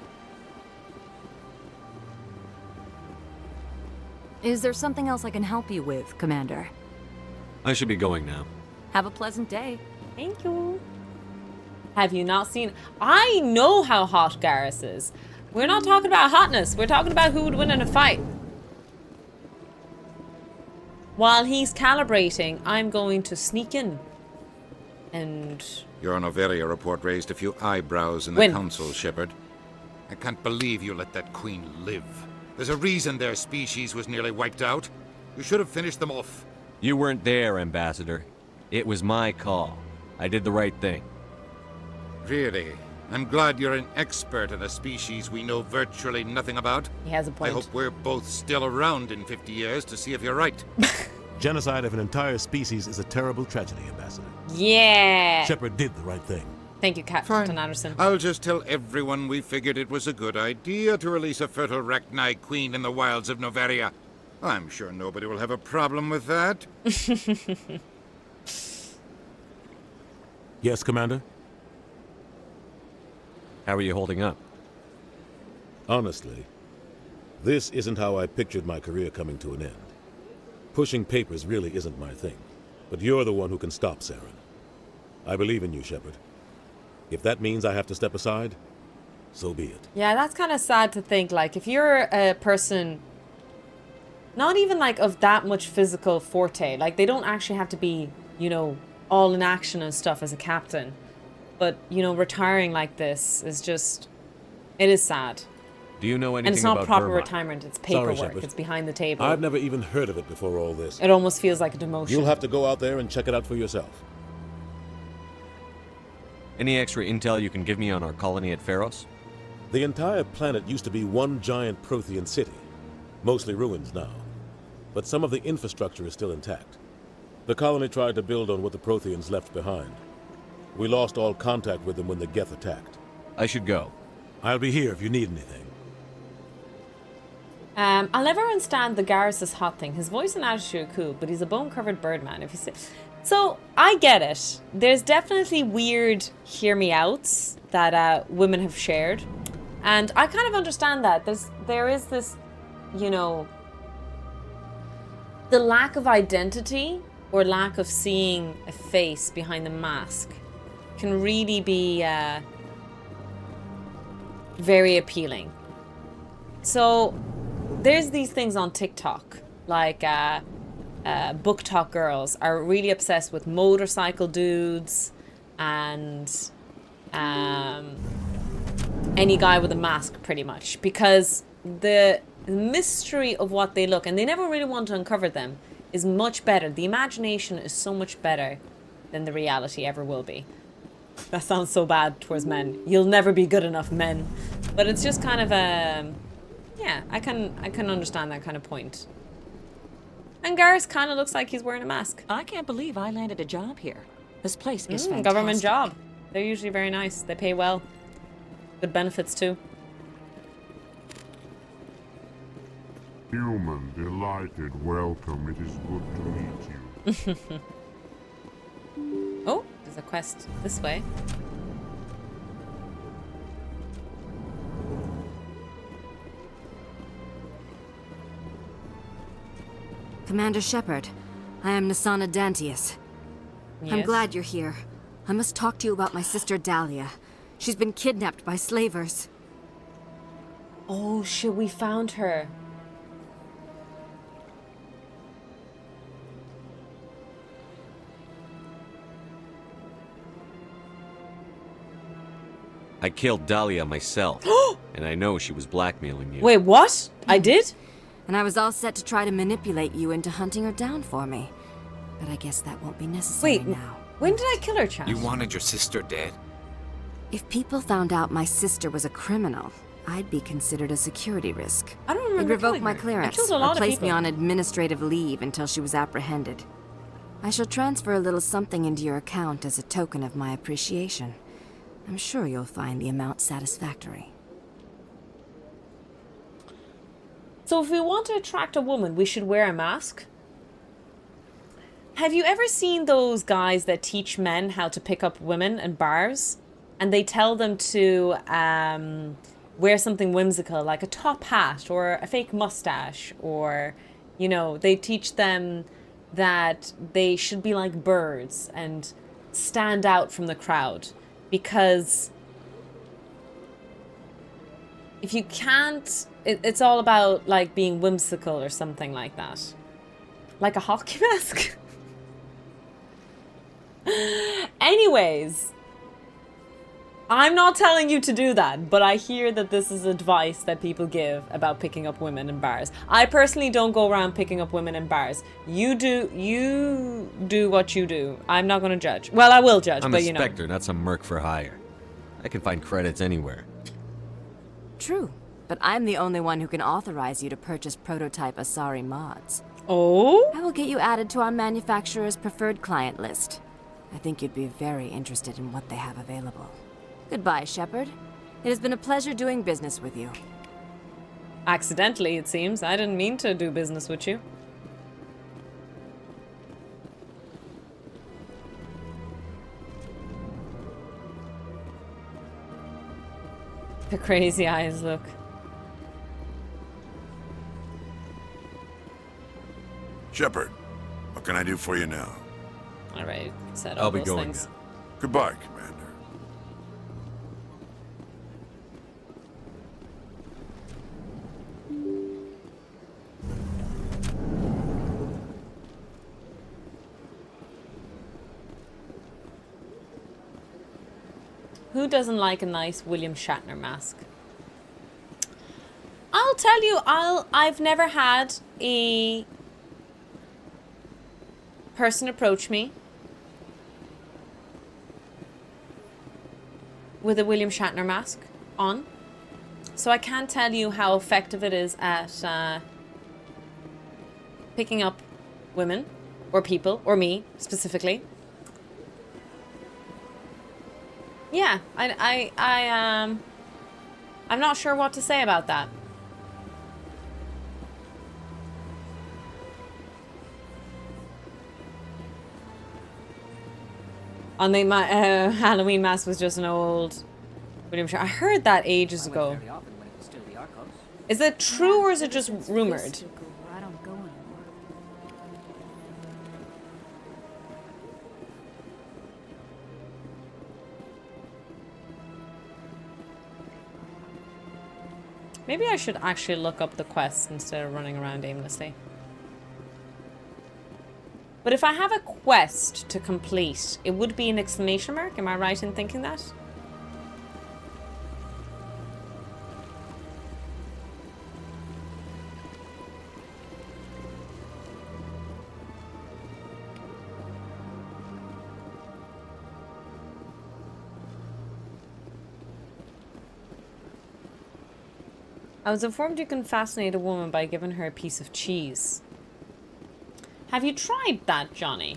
Is there something else I can help you with, Commander? I should be going now. Have a pleasant day. Thank you. Have you not seen? I know how hot Garrus is. We're not talking about hotness. We're talking about who would win in a fight. While he's calibrating, I'm going to sneak in. And... Your Noveria report raised a few eyebrows in the council, Shepard. I can't believe you let that queen live. There's a reason their species was nearly wiped out. You should have finished them off. You weren't there, Ambassador. It was my call. I did the right thing. Really? I'm glad you're an expert in a species we know virtually nothing about. He has a point. I hope we're both still around in 50 years to see if you're right. Genocide of an entire species is a terrible tragedy, Ambassador. Yeah. Shepard did the right thing. Thank you, Captain Anderson. I'll just tell everyone we figured it was a good idea to release a fertile Rachni queen in the wilds of Noveria. I'm sure nobody will have a problem with that. Yes, Commander? How are you holding up? Honestly, this isn't how I pictured my career coming to an end. Pushing papers really isn't my thing, but you're the one who can stop Saren. I believe in you, Shepard. If that means I have to step aside, so be it. Yeah, that's kind of sad to think. Like, if you're a person, not even like of that much physical forte, like they don't actually have to be, you know, all in action and stuff as a captain. But, you know, retiring like this is just, it is sad. Do you know anything about And it's not proper Vermont? retirement, it's Sorry, paperwork, Shepard. it's behind the table. I've never even heard of it before all this. It almost feels like a demotion. You'll have to go out there and check it out for yourself. Any extra intel you can give me on our colony at Pharos? The entire planet used to be one giant Prothean city, mostly ruins now. But some of the infrastructure is still intact. The colony tried to build on what the Protheans left behind. We lost all contact with them when the Geth attacked. I should go. I'll be here if you need anything. I'll never understand the Garrus's hot thing. His voice and attitude are cool, but he's a bone-covered birdman. If you say so, I get it. There's definitely weird hear me outs that women have shared, and I kind of understand that. There is this, you know, the lack of identity or lack of seeing a face behind the mask can really be very appealing. So there's these things on TikTok, like book talk girls are really obsessed with motorcycle dudes and any guy with a mask, pretty much, because the mystery of what they look, and they never really want to uncover them, is much better. The imagination is so much better than the reality ever will be. That sounds so bad towards men. You'll never be good enough, men. But it's just kind of a... yeah, I can understand that kind of point. And Garrus kind of looks like he's wearing a mask. I can't believe I landed a job here. This place is fantastic. Government job. They're usually very nice. They pay well. Good benefits too. Human, delighted, welcome. It is good to meet you. Oh, there's a quest this way. Commander Shepard, I am Nasana Dantius. I'm Yes. glad you're here. I must talk to you about my sister Dahlia. She's been kidnapped by slavers. Oh shit, we found her. I killed Dahlia myself, and I know she was blackmailing you. Wait, what? I did? And I was all set to try to manipulate you into hunting her down for me. But I guess that won't be necessary Wait, now. when did I kill her, chat? You wanted your sister dead? If people found out my sister was a criminal, I'd be considered a security risk. I don't They'd remember revoke killing my her. clearance I killed a lot or of place me people. on administrative leave until she was apprehended. I shall transfer a little something into your account as a token of my appreciation. I'm sure you'll find the amount satisfactory. So if we want to attract a woman, we should wear a mask? Have you ever seen those guys that teach men how to pick up women in bars? And they tell them to wear something whimsical, like a top hat or a fake mustache, or, you know, they teach them that they should be like birds and stand out from the crowd. Because if you can't, it's all about like being whimsical or something like that. Like a hockey mask. Anyways, I'm not telling you to do that, but I hear that this is advice that people give about picking up women in bars. I personally don't go around picking up women in bars. You do what you do. I'm not going to judge. Well, I will judge, I'm but a you know. Spectre, not some merc for hire. I can find credits anywhere. True, but I'm the only one who can authorize you to purchase prototype Asari mods. Oh? I will get you added to our manufacturer's preferred client list. I think you'd be very interested in what they have available. Goodbye, Shepard. It has been a pleasure doing business with you. Accidentally, it seems. I didn't mean to do business with you. The crazy eyes look. Shepard, what can I do for you now? Alright, said all I'll be those going things. now. Goodbye, Commander. Who doesn't like a nice William Shatner mask? I'll tell you, I've never had a person approach me with a William Shatner mask on. So I can't tell you how effective it is at picking up women or people, or me specifically. Yeah, I'm not sure what to say about that. On the Halloween mask was just an old William Shatner. I heard that ages ago. Is it true or is it just rumored? I don't go anymore. Maybe I should actually look up the quest instead of running around aimlessly. But if I have a quest to complete, it would be an exclamation mark. Am I right in thinking that? I was informed you can fascinate a woman by giving her a piece of cheese. Have you tried that, Johnny?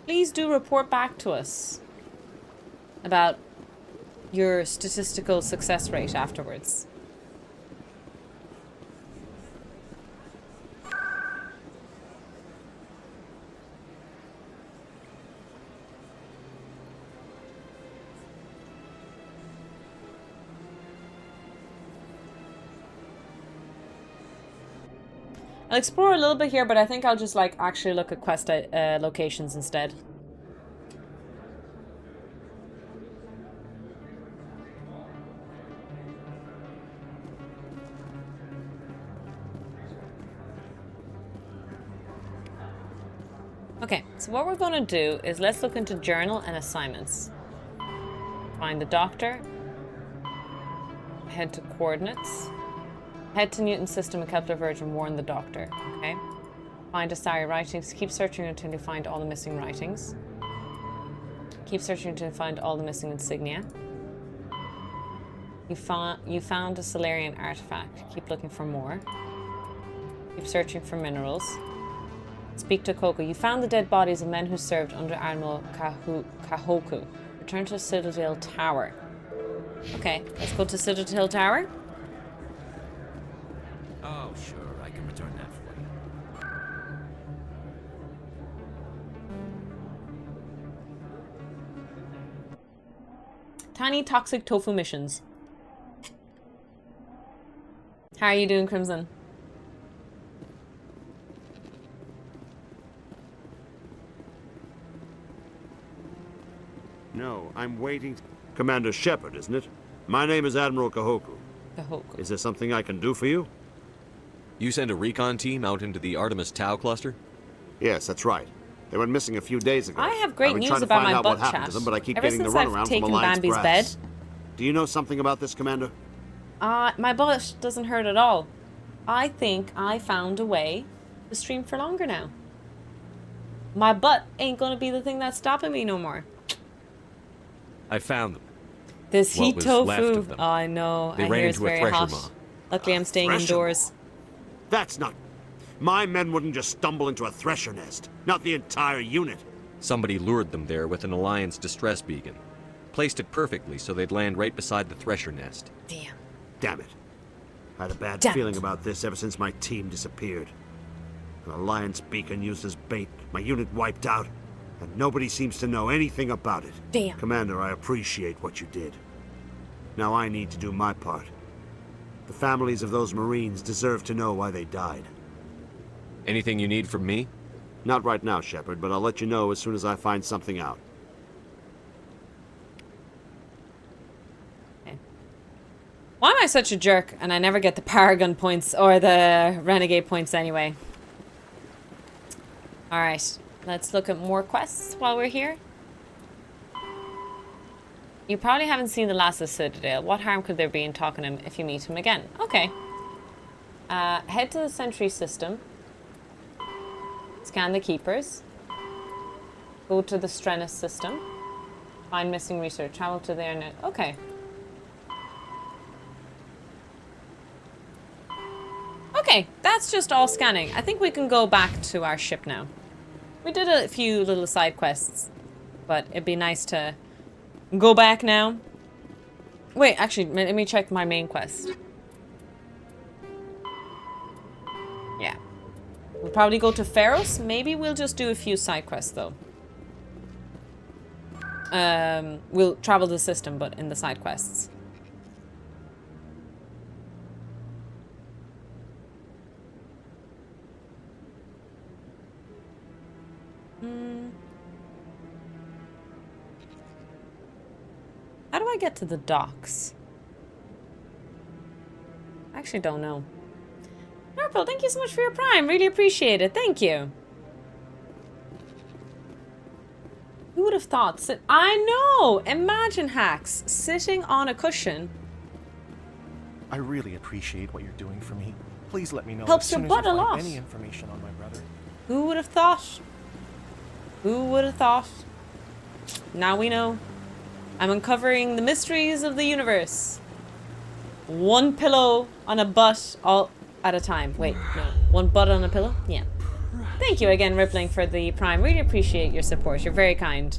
Please do report back to us about your statistical success rate afterwards. I'll explore a little bit here, but I think I'll just like actually look at quest locations instead. Okay, so what we're going to do is let's look into journal and assignments. Find the doctor. Head to coordinates. Head to Newton's system and Kepler Virgin, warn the doctor. Okay. Find Astari writings. Keep searching until you find all the missing writings. Keep searching until you find all the missing insignia. You found a Solarian artifact. Keep looking for more. Keep searching for minerals. Speak to Coco. You found the dead bodies of men who served under Admiral Kahoku. Return to Citadel Tower. Okay, let's go to Citadel Tower. Oh, sure, I can return that for you. Tiny toxic tofu missions. How are you doing, Crimson? No, I'm waiting. Commander Shepard, isn't it? My name is Admiral Kahoku. Kahoku. Is there something I can do for you? You sent a recon team out into the Artemis Tau cluster? Yes, that's right. They went missing a few days ago. I have great I've been news trying to about find my out butt what happened chat. to them, but I keep Ever getting the since I've runaround from taken Alliance Bambi's brass. bed. Do you know something about this, Commander? My butt doesn't hurt at all. I think I found a way to stream for longer now. My butt ain't gonna be the thing that's stopping me no more. I found them. This What heat was left tofu. of them. Oh, I know. They I ran hear it's into a very thresher hot. maw. Luckily, I'm staying thresher indoors. That's not... My men wouldn't just stumble into a thresher nest. Not the entire unit. Somebody lured them there with an Alliance distress beacon. Placed it perfectly so they'd land right beside the thresher nest. Damn. Damn it. I had a bad Damn feeling it. about this ever since my team disappeared. An Alliance beacon used as bait, my unit wiped out, and nobody seems to know anything about it. Damn. Commander, I appreciate what you did. Now I need to do my part. The families of those Marines deserve to know why they died. Anything you need from me? Not right now, Shepard, but I'll let you know as soon as I find something out. Why am I such a jerk and I never get the Paragon points or the Renegade points anyway? Alright, let's look at more quests while we're here. You probably haven't seen the last of Citadel. What harm could there be in talking to him if you meet him again? Okay. Head to the Sentry system. Scan the Keepers. Go to the Strenus system. Find missing research. Travel to the internet. Okay. Okay, that's just all scanning. I think we can go back to our ship now. We did a few little side quests, but it'd be nice to go back now. Wait, actually, let me check my main quest. We'll probably go to Pharos. Maybe we'll just do a few side quests, though. We'll travel the system, but in the side quests. How do I get to the docks? I actually don't know. Purple, thank you so much for your Prime. Really appreciate it. Thank you. Who would have thought? I know! Imagine hacks sitting on a cushion. I really appreciate what you're doing for me. Please let me know Helps as soon your as butt you a find lot. any information on my brother. Who would have thought? Who would have thought? Now we know. I'm uncovering the mysteries of the universe. One pillow on a butt all at a time. Wait, no. One butt on a pillow? Yeah. Thank you again, Rippling, for the Prime. Really appreciate your support. You're very kind.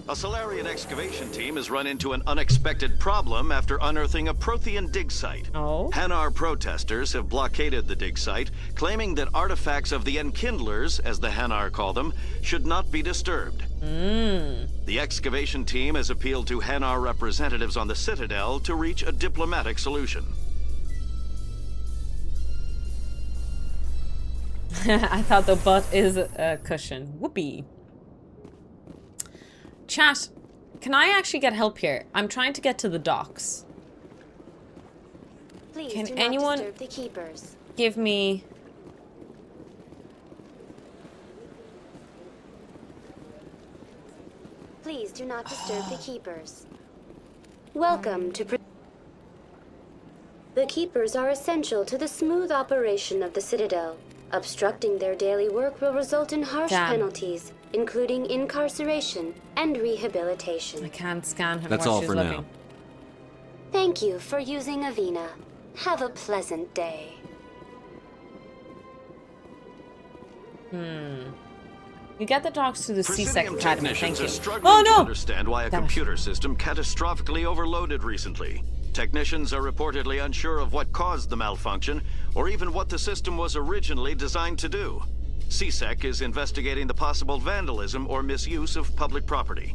A Solarian excavation team has run into an unexpected problem after unearthing a Prothean dig site. Oh? Hanar protesters have blockaded the dig site, claiming that artifacts of the Enkindlers, as the Hanar call them, should not be disturbed. The excavation team has appealed to Hanar representatives on the Citadel to reach a diplomatic solution. I thought the butt is a cushion. Whoopee. Chat, can I actually get help here? I'm trying to get to the docks. Please Can do anyone not disturb the keepers. give me... Please do not disturb the keepers. Welcome to... The keepers are essential to the smooth operation of the Citadel. Obstructing their daily work will result in harsh penalties, including incarceration and rehabilitation. I can't scan her That's while all she's for looking. now. Thank you for using Avina. Have a pleasant day. You get the dogs to the C-Sec Presidium Academy, technicians thank you. are struggling Oh to no! understand why a Damn it. computer system catastrophically overloaded recently. Technicians are reportedly unsure of what caused the malfunction, or even what the system was originally designed to do. C-Sec is investigating the possible vandalism or misuse of public property.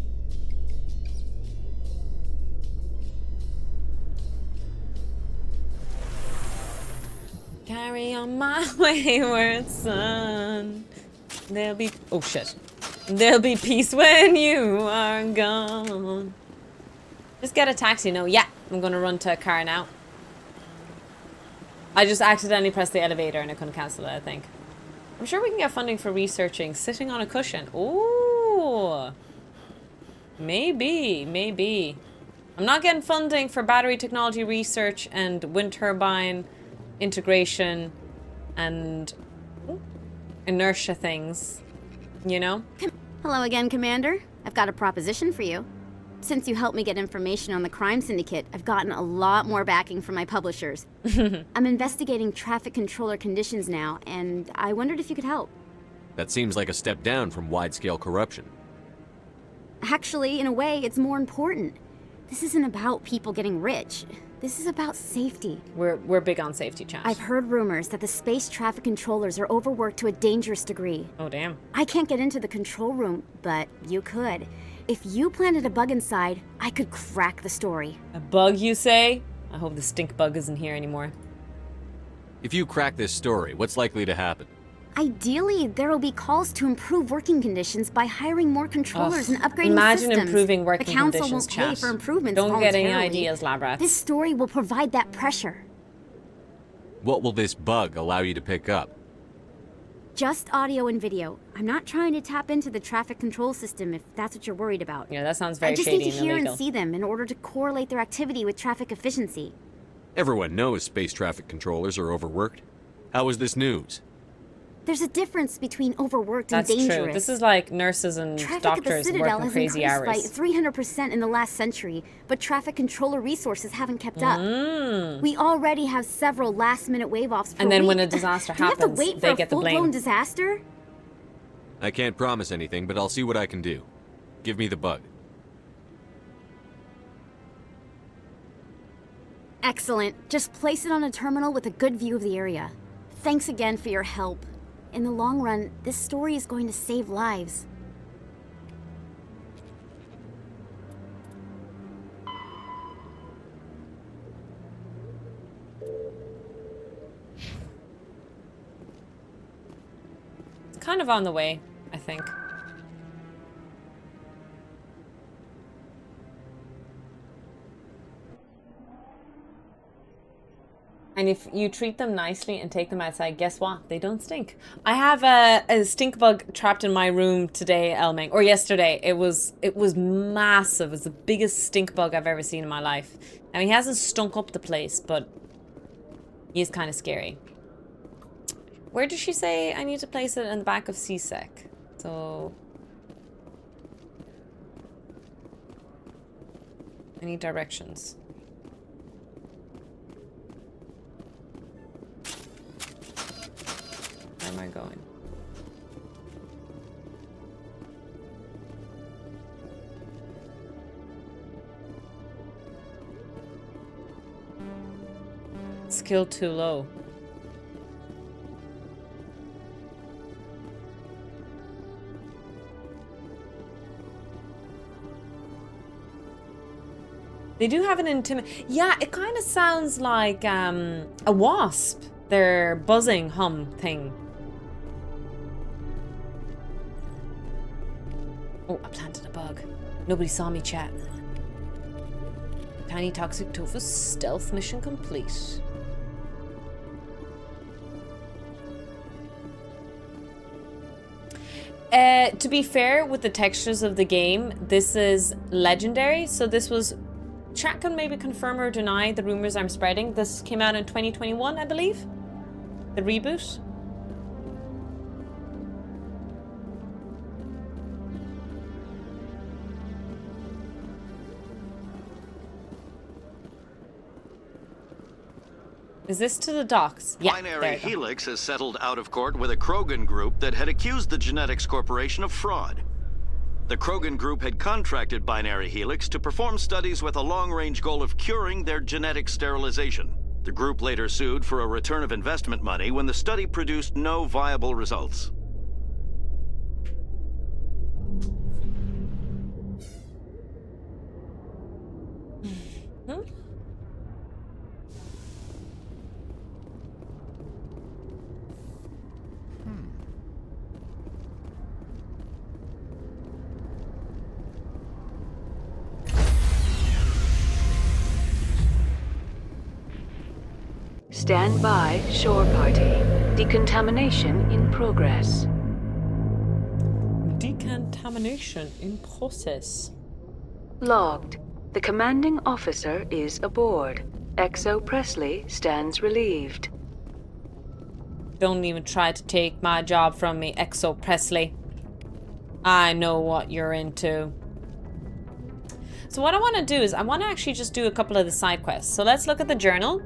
Carry on my wayward son. There'll be... Oh shit. There'll be peace when you are gone. Just get a taxi. No, yeah. I'm gonna run to a car now. I just accidentally pressed the elevator and I couldn't cancel it, I think. I'm sure we can get funding for researching sitting on a cushion. Ooh. Maybe, maybe. I'm not getting funding for battery technology research and wind turbine integration and inertia things, you know? Hello again, Commander. I've got a proposition for you. Since you helped me get information on the crime syndicate, I've gotten a lot more backing from my publishers. I'm investigating traffic controller conditions now, and I wondered if you could help. That seems like a step down from wide-scale corruption. Actually, in a way, it's more important. This isn't about people getting rich. This is about safety. We're big on safety, chat. I've heard rumors that the space traffic controllers are overworked to a dangerous degree. Oh, damn. I can't get into the control room, but you could. If you planted a bug inside, I could crack the story. A bug, you say? I hope the stink bug isn't here anymore. If you crack this story, what's likely to happen? Ideally, there will be calls to improve working conditions by hiring more controllers and upgrading imagine systems. improving working the council conditions, won't pay chat. for improvements Don't get any voluntarily. ideas, lab rats. This story will provide that pressure. What will this bug allow you to pick up? Just audio and video. I'm not trying to tap into the traffic control system if that's what you're worried about. Yeah, that sounds very I just shady need to and hear illegal. and see them in order to correlate their activity with traffic efficiency. Everyone knows space traffic controllers are overworked. How is this news? There's a difference between overworked That's and dangerous. true. This is like nurses and Traffic at the doctors Citadel working has crazy increased hours. by 300% in the last century, but traffic controller resources haven't kept up. Mm. We already have several last-minute wave-offs per And then week. when a disaster Do we have to happens, wait they for get a the blame. full-blown disaster? I can't promise anything, but I'll see what I can do. Give me the bug. Excellent. Just place it on a terminal with a good view of the area. Thanks again for your help. In the long run, this story is going to save lives. It's kind of on the way, I think. And if you treat them nicely and take them outside, guess what? They don't stink. I have a stink bug trapped in my room today, Elming, or yesterday. It was massive. It was the biggest stink bug I've ever seen in my life. Now, he hasn't stunk up the place, but he is kind of scary. Where did she say I need to place it? In the back of CSEC? So I need directions. Where am I going? Skill too low. They do have an yeah, it kind of sounds like a wasp. Their buzzing hum thing. Oh, I planted a bug. Nobody saw me, chat. Tiny toxic tofu stealth mission complete. To be fair, with the textures of the game, this is legendary. So this was... Chat can maybe confirm or deny the rumors I'm spreading. This came out in 2021, I believe. The reboot. Is this to the docks? Yeah. Binary Helix has settled out of court with a Krogan group that had accused the Genetics Corporation of fraud. The Krogan group had contracted Binary Helix to perform studies with a long-range goal of curing their genetic sterilization. The group later sued for a return of investment money when the study produced no viable results. Stand by, shore party. Decontamination in progress. Decontamination in process. Logged. The commanding officer is aboard. XO Presley stands relieved. Don't even try to take my job from me, XO Presley. I know what you're into. So what I want to do is I want to actually just do a couple of the side quests. So let's look at the journal.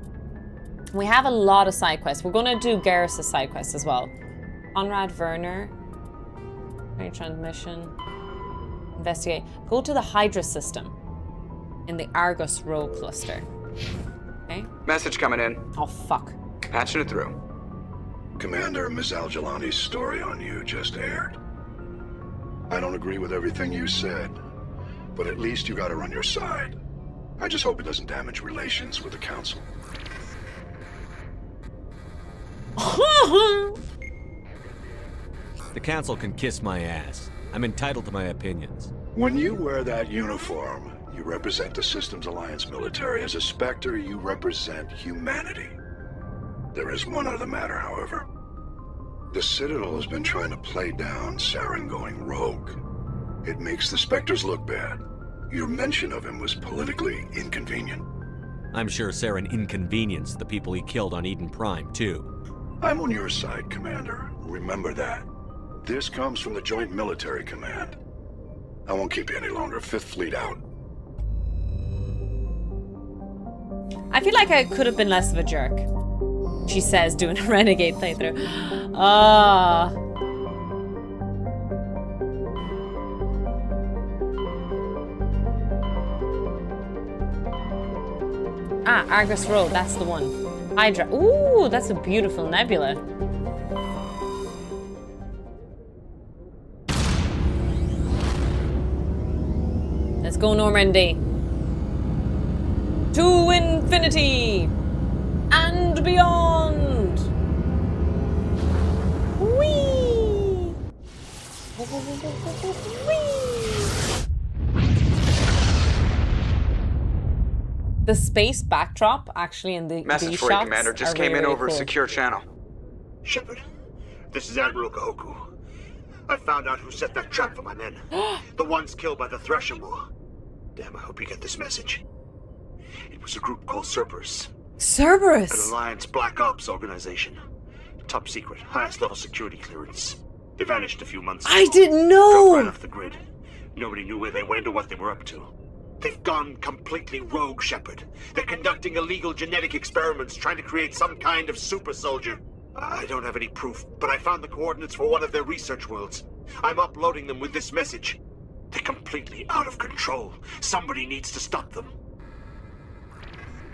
We have a lot of side quests. We're going to do Garrus' side quests as well. Conrad Werner. Transmission. Investigate. Go to the Hydra system in the Argus Row cluster. Okay. Message coming in. Oh, fuck. Patching it through. Commander, Ms. Al-Jalani's story on you just aired. I don't agree with everything you said, but at least you got her on your side. I just hope it doesn't damage relations with the Council. The Council can kiss my ass. I'm entitled to my opinions. When you wear that uniform, you represent the Systems Alliance military. As a Spectre, you represent humanity. There is one other matter, however. The Citadel has been trying to play down Saren going rogue. It makes the Spectres look bad. Your mention of him was politically inconvenient. I'm sure Saren inconvenienced the people he killed on Eden Prime, too. I'm on your side, Commander. Remember that. This comes from the Joint Military Command. I won't keep you any longer. Fifth Fleet out. I feel like I could have been less of a jerk. She says, doing a Renegade playthrough. Ah. Ah, Argus Road, that's the one. Hydra. Ooh, that's a beautiful nebula. Let's go, Normandy. To infinity and beyond. Whee! The space backdrop, actually, in the Message these for you, shots Commander. Just are came really, in really over a cool. secure channel. Shepard, this is Admiral Kahoku. I found out who set that trap for my men. The ones killed by the Thresher War. Damn, I hope you get this message. It was a group called Cerberus. Cerberus? An Alliance Black Ops organization. Top secret, highest level security clearance. They vanished a few months ago. I didn't know! Dropped right off the grid. Nobody knew where they went or what they were up to. They've gone completely rogue, Shepard. They're conducting illegal genetic experiments, trying to create some kind of super soldier. I don't have any proof, but I found the coordinates for one of their research worlds. I'm uploading them with this message. They're completely out of control. Somebody needs to stop them.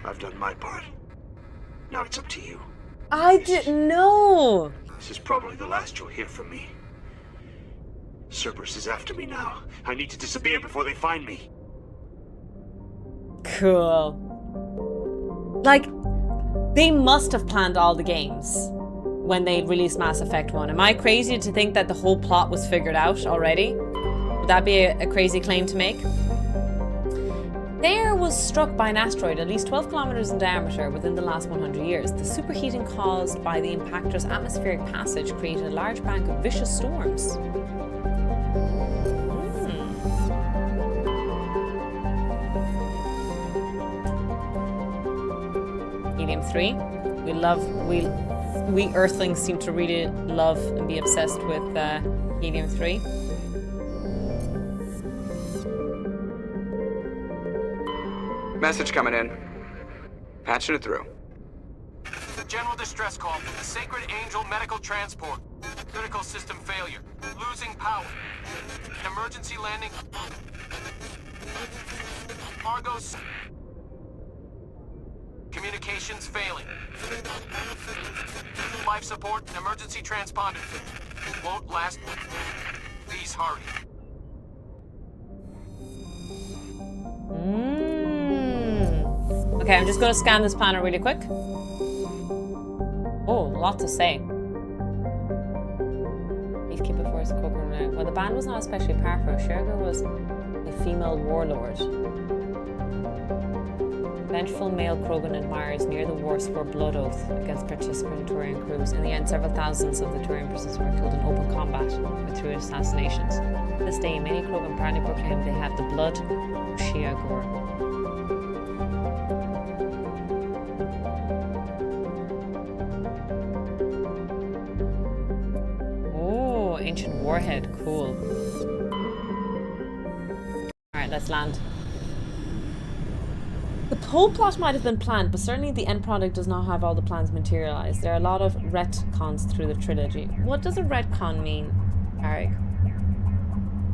I've done my part. Now it's up to you. I didn't know! This is probably the last you'll hear from me. Cerberus is after me now. I need to disappear before they find me. Cool. Like, they must have planned all the games when they released Mass Effect 1. Am I crazy to think that the whole plot was figured out already? Would that be a crazy claim to make? There was struck by an asteroid at least 12 kilometers in diameter within the last 100 years. The superheating caused by the impactor's atmospheric passage created a large bank of vicious storms. Helium-3. We Earthlings seem to really love and be obsessed with Helium-3. Message coming in. Patching it through. General distress call from the Sacred Angel Medical Transport. Critical system failure. Losing power. An emergency landing. Argos. Communications failing. Life support and emergency transponder. Won't last. Please hurry. Okay, I'm just going to scan this panel really quick. Oh, lot to say. Peacekeeper Force Coconut. Well, the band was not especially powerful. Sherga was a female warlord. Vengeful male Krogan admirers near the war swore blood oath against participant Turian crews. In the end, several thousands of the Turian prisoners were killed in open combat or through assassinations. To this day, many Krogan proudly proclaim they have the blood of Shia Gur. Ancient warhead, cool. Alright, let's land. The whole plot might have been planned, but certainly the end product does not have all the plans materialized. There are a lot of retcons through the trilogy. What does a retcon mean, Eric?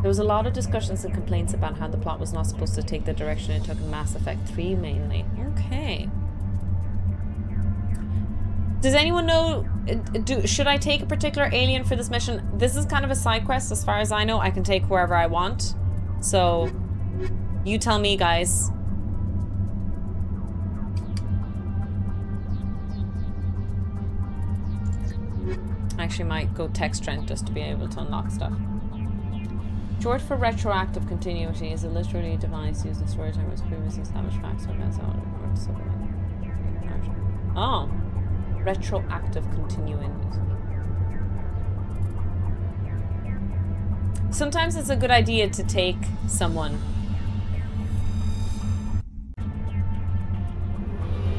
There was a lot of discussions and complaints about how the plot was not supposed to take the direction it took in Mass Effect 3 mainly. Okay. Does anyone know, should I take a particular alien for this mission? This is kind of a side quest as far as I know. I can take wherever I want. So, you tell me, guys. I actually might go tech strength just to be able to unlock stuff. Short for retroactive continuity is a literary device used in storytelling with previously established facts or events. Oh. Retroactive continuing. Sometimes it's a good idea to take someone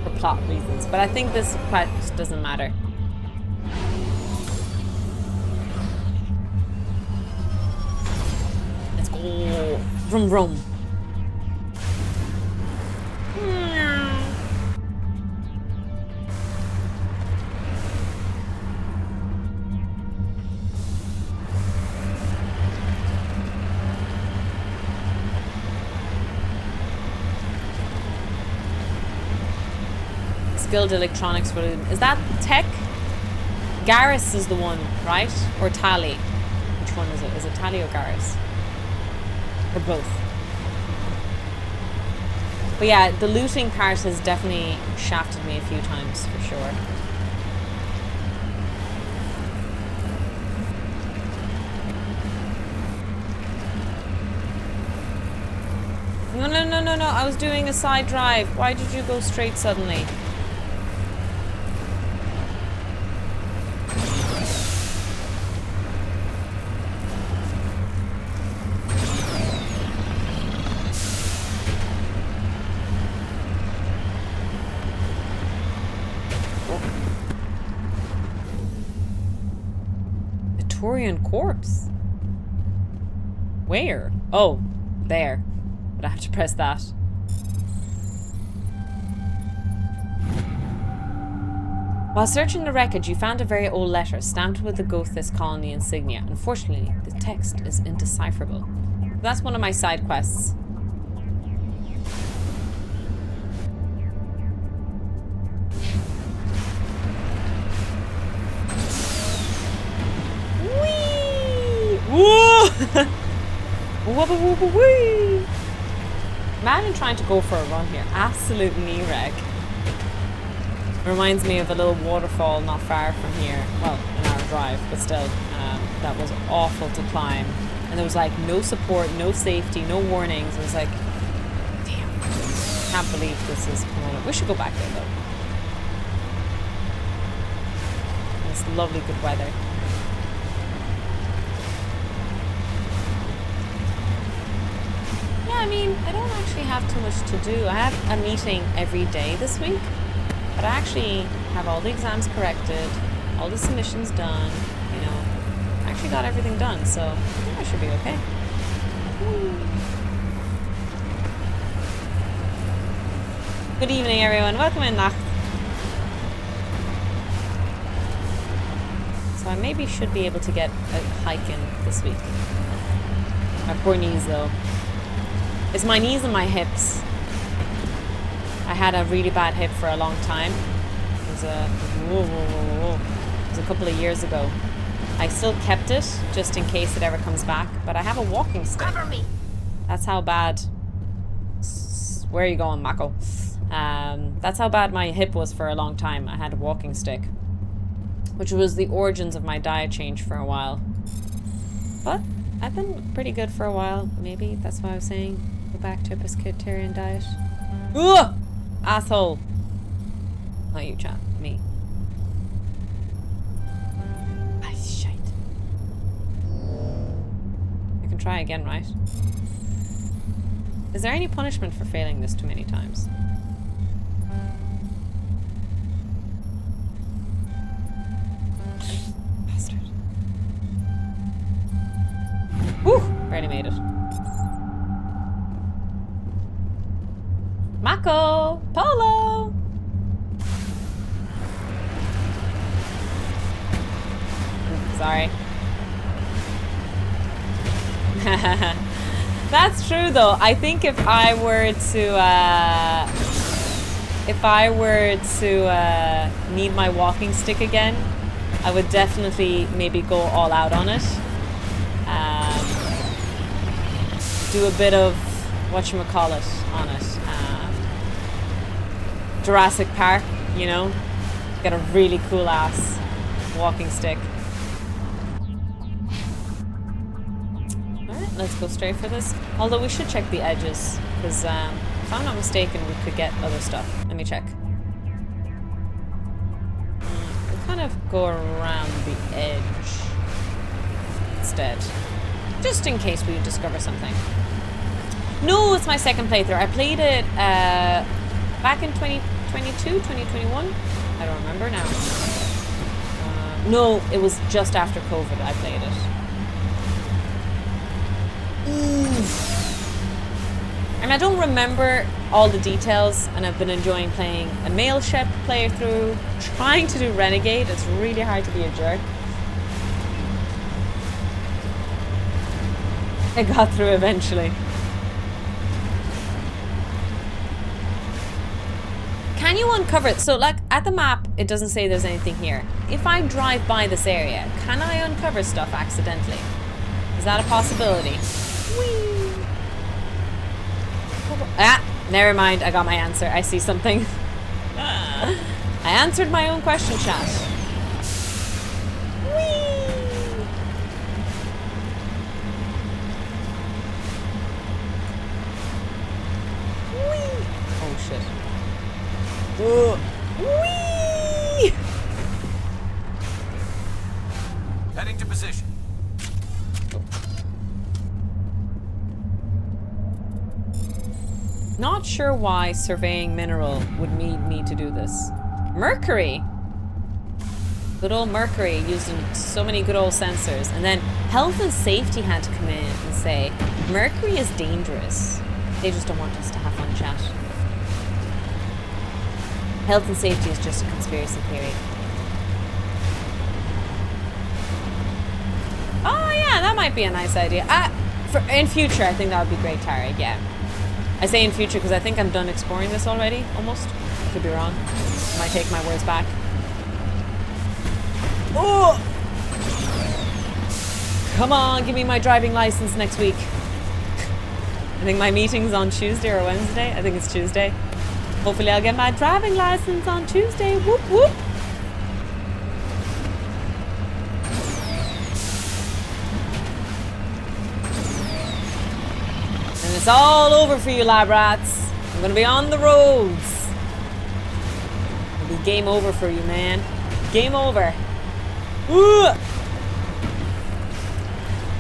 for plot reasons, but I think this quite doesn't matter. Let's go. Vroom vroom. skilled electronics for it. Is that tech? Garrus is the one, right? Or Tally? Which one is it? Is it Tally or Garrus? Or both? But yeah, the looting part has definitely shafted me a few times, for sure. No, I was doing a side drive. Why did you go straight suddenly? Victorian corpse? Where? Oh, there. But I have to press that. While searching the wreckage, you found a very old letter stamped with the Gothis colony insignia. Unfortunately, the text is indecipherable. That's one of my side quests. Whee! Whoa! Wee! Imagine trying to go for a run here. Absolute knee wreck. Reminds me of a little waterfall not far from here. Well, an hour drive, but still. That was awful to climb. And there was like no support, no safety, no warnings. It was like, damn. Can't believe this is coming up. We should go back there though. It's lovely good weather. I mean, I don't actually have too much to do. I have a meeting every day this week, but I actually have all the exams corrected, all the submissions done, you know. I actually got everything done, so I think I should be okay. Good evening, everyone. Welcome in, Nacht. So I maybe should be able to get a hike in this week. My poor knees, though. It's my knees and my hips. I had a really bad hip for a long time. It was a couple of years ago. I still kept it just in case it ever comes back, but I have a walking stick. Cover me. That's how bad. Where are you going, Mako? That's how bad my hip was for a long time. I had a walking stick, which was the origins of my diet change for a while. But I've been pretty good for a while. Maybe that's why I was saying. Go back to a pescatarian diet. Ugh! Asshole. Not you, chat. Me. Ah, shite. I can try again, right? Is there any punishment for failing this too many times? Bastard. Woo! Barely made it. Mako! Polo! Sorry. That's true though. I think if I were to need my walking stick again, I would definitely maybe go all out on it. Do a bit of whatchamacallit on it. Jurassic Park, you know? Get a really cool ass walking stick. Alright, let's go straight for this. Although we should check the edges, because if I'm not mistaken, we could get other stuff. Let me check. We'll kind of go around the edge instead. Just in case we discover something. No, it's my second playthrough. I played it back in 2022, 2021? I don't remember now. No, it was just after COVID I played it. And I don't remember all the details, and I've been enjoying playing a male Shep playthrough, trying to do Renegade. It's really hard to be a jerk. I got through eventually. Can you uncover it? So, like, at the map, it doesn't say there's anything here. If I drive by this area, can I uncover stuff accidentally? Is that a possibility? Whee! Ah, never mind. I got my answer. I see something. I answered my own question, chat. Whee! Whee! Oh, shit. Whee! Heading to position. Not sure why surveying mineral would need me to do this. Mercury! Good old Mercury, using so many good old sensors. And then health and safety had to come in and say, Mercury is dangerous. They just don't want us to have fun, chat. Health and safety is just a conspiracy theory. Oh yeah, that might be a nice idea. In future, I think that would be great, Tara, yeah. I say in future because I think I'm done exploring this already, almost. Could be wrong. I might take my words back. Oh! Come on, give me my driving license next week. I think my meeting's on Tuesday or Wednesday. I think it's Tuesday. Hopefully I'll get my driving license on Tuesday. Whoop, whoop. And it's all over for you, lab rats. I'm gonna be on the roads. It'll be game over for you, man. Game over. Ooh.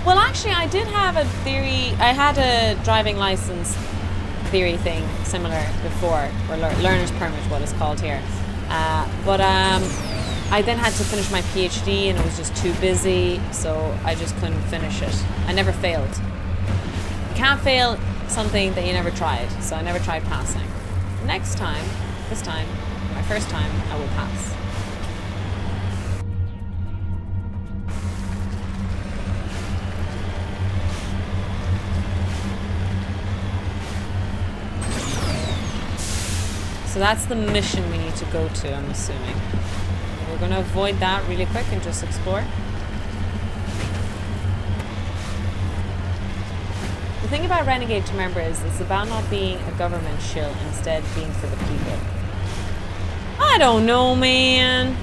Well, actually, I did have a theory. I had a driving license theory thing similar before, or learner's permit, what it's called here. But I then had to finish my PhD, and it was just too busy, so I just couldn't finish it. I never failed. You can't fail something that you never tried, so I never tried passing. Next time, this time, my first time, I will pass. So that's the mission we need to go to, I'm assuming. We're going to avoid that really quick and just explore. The thing about Renegade to remember is it's about not being a government shill, instead being for the people. I don't know, man.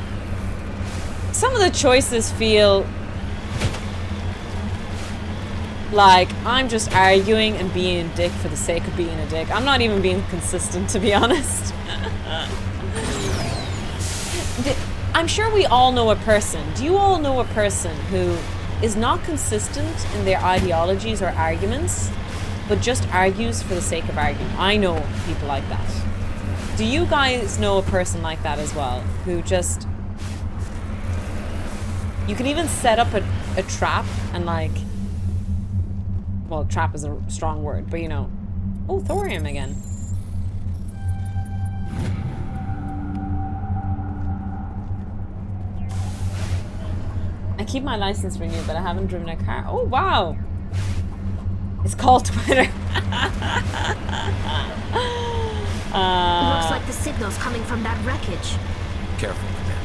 Some of the choices feel like I'm just arguing and being a dick for the sake of being a dick. I'm not even being consistent, to be honest. I'm sure we all know a person. Do you all know a person who is not consistent in their ideologies or arguments, but just argues for the sake of arguing? I know people like that. Do you guys know a person like that as well, who just... You can even set up a trap and like... Well, trap is a strong word, but you know. Oh, thorium again. I keep my license renewed, but I haven't driven a car. Oh, wow. It's called Twitter. Looks like the signal's coming from that wreckage. Careful, Commander.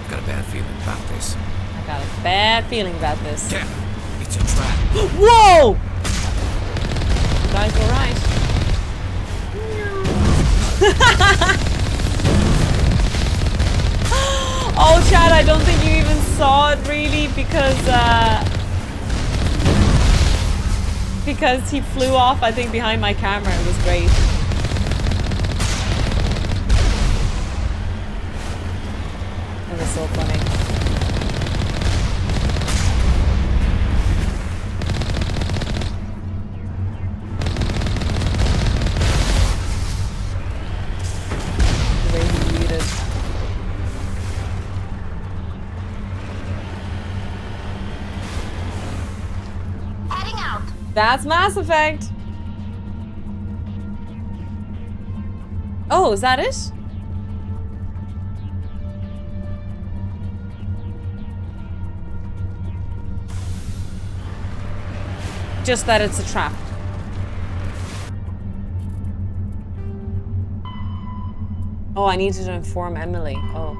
I've got a bad feeling about this. I got a bad feeling about this. Yeah, it's a trap. Whoa! You guys were right. Oh, Chad, I don't think you even saw it really because he flew off, I think, behind my camera. It was great. It was so funny. That's Mass Effect. Oh, is that it? Just that it's a trap. Oh, I needed to inform Emily. Oh.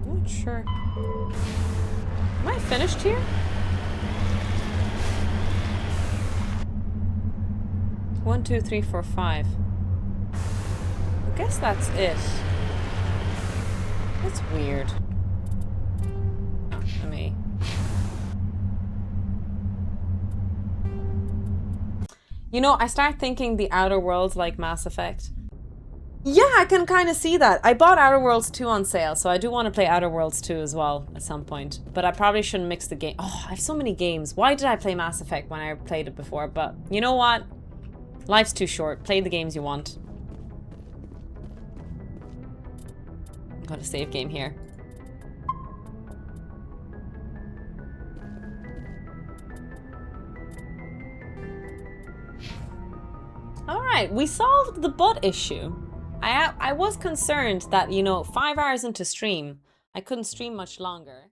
I'm not sure. Am I finished here? 1, 2, 3, 4, 5. I guess that's it. That's weird. Oh, let me. You know, I start thinking the Outer Worlds like Mass Effect. Yeah, I can kind of see that. I bought Outer Worlds 2 on sale, so I do want to play Outer Worlds 2 as well at some point. But I probably shouldn't mix the game. Oh, I have so many games. Why did I play Mass Effect when I played it before? But you know what? Life's too short. Play the games you want. Got a save game here. Alright, we solved the butt issue. I was concerned that, you know, 5 hours into stream, I couldn't stream much longer.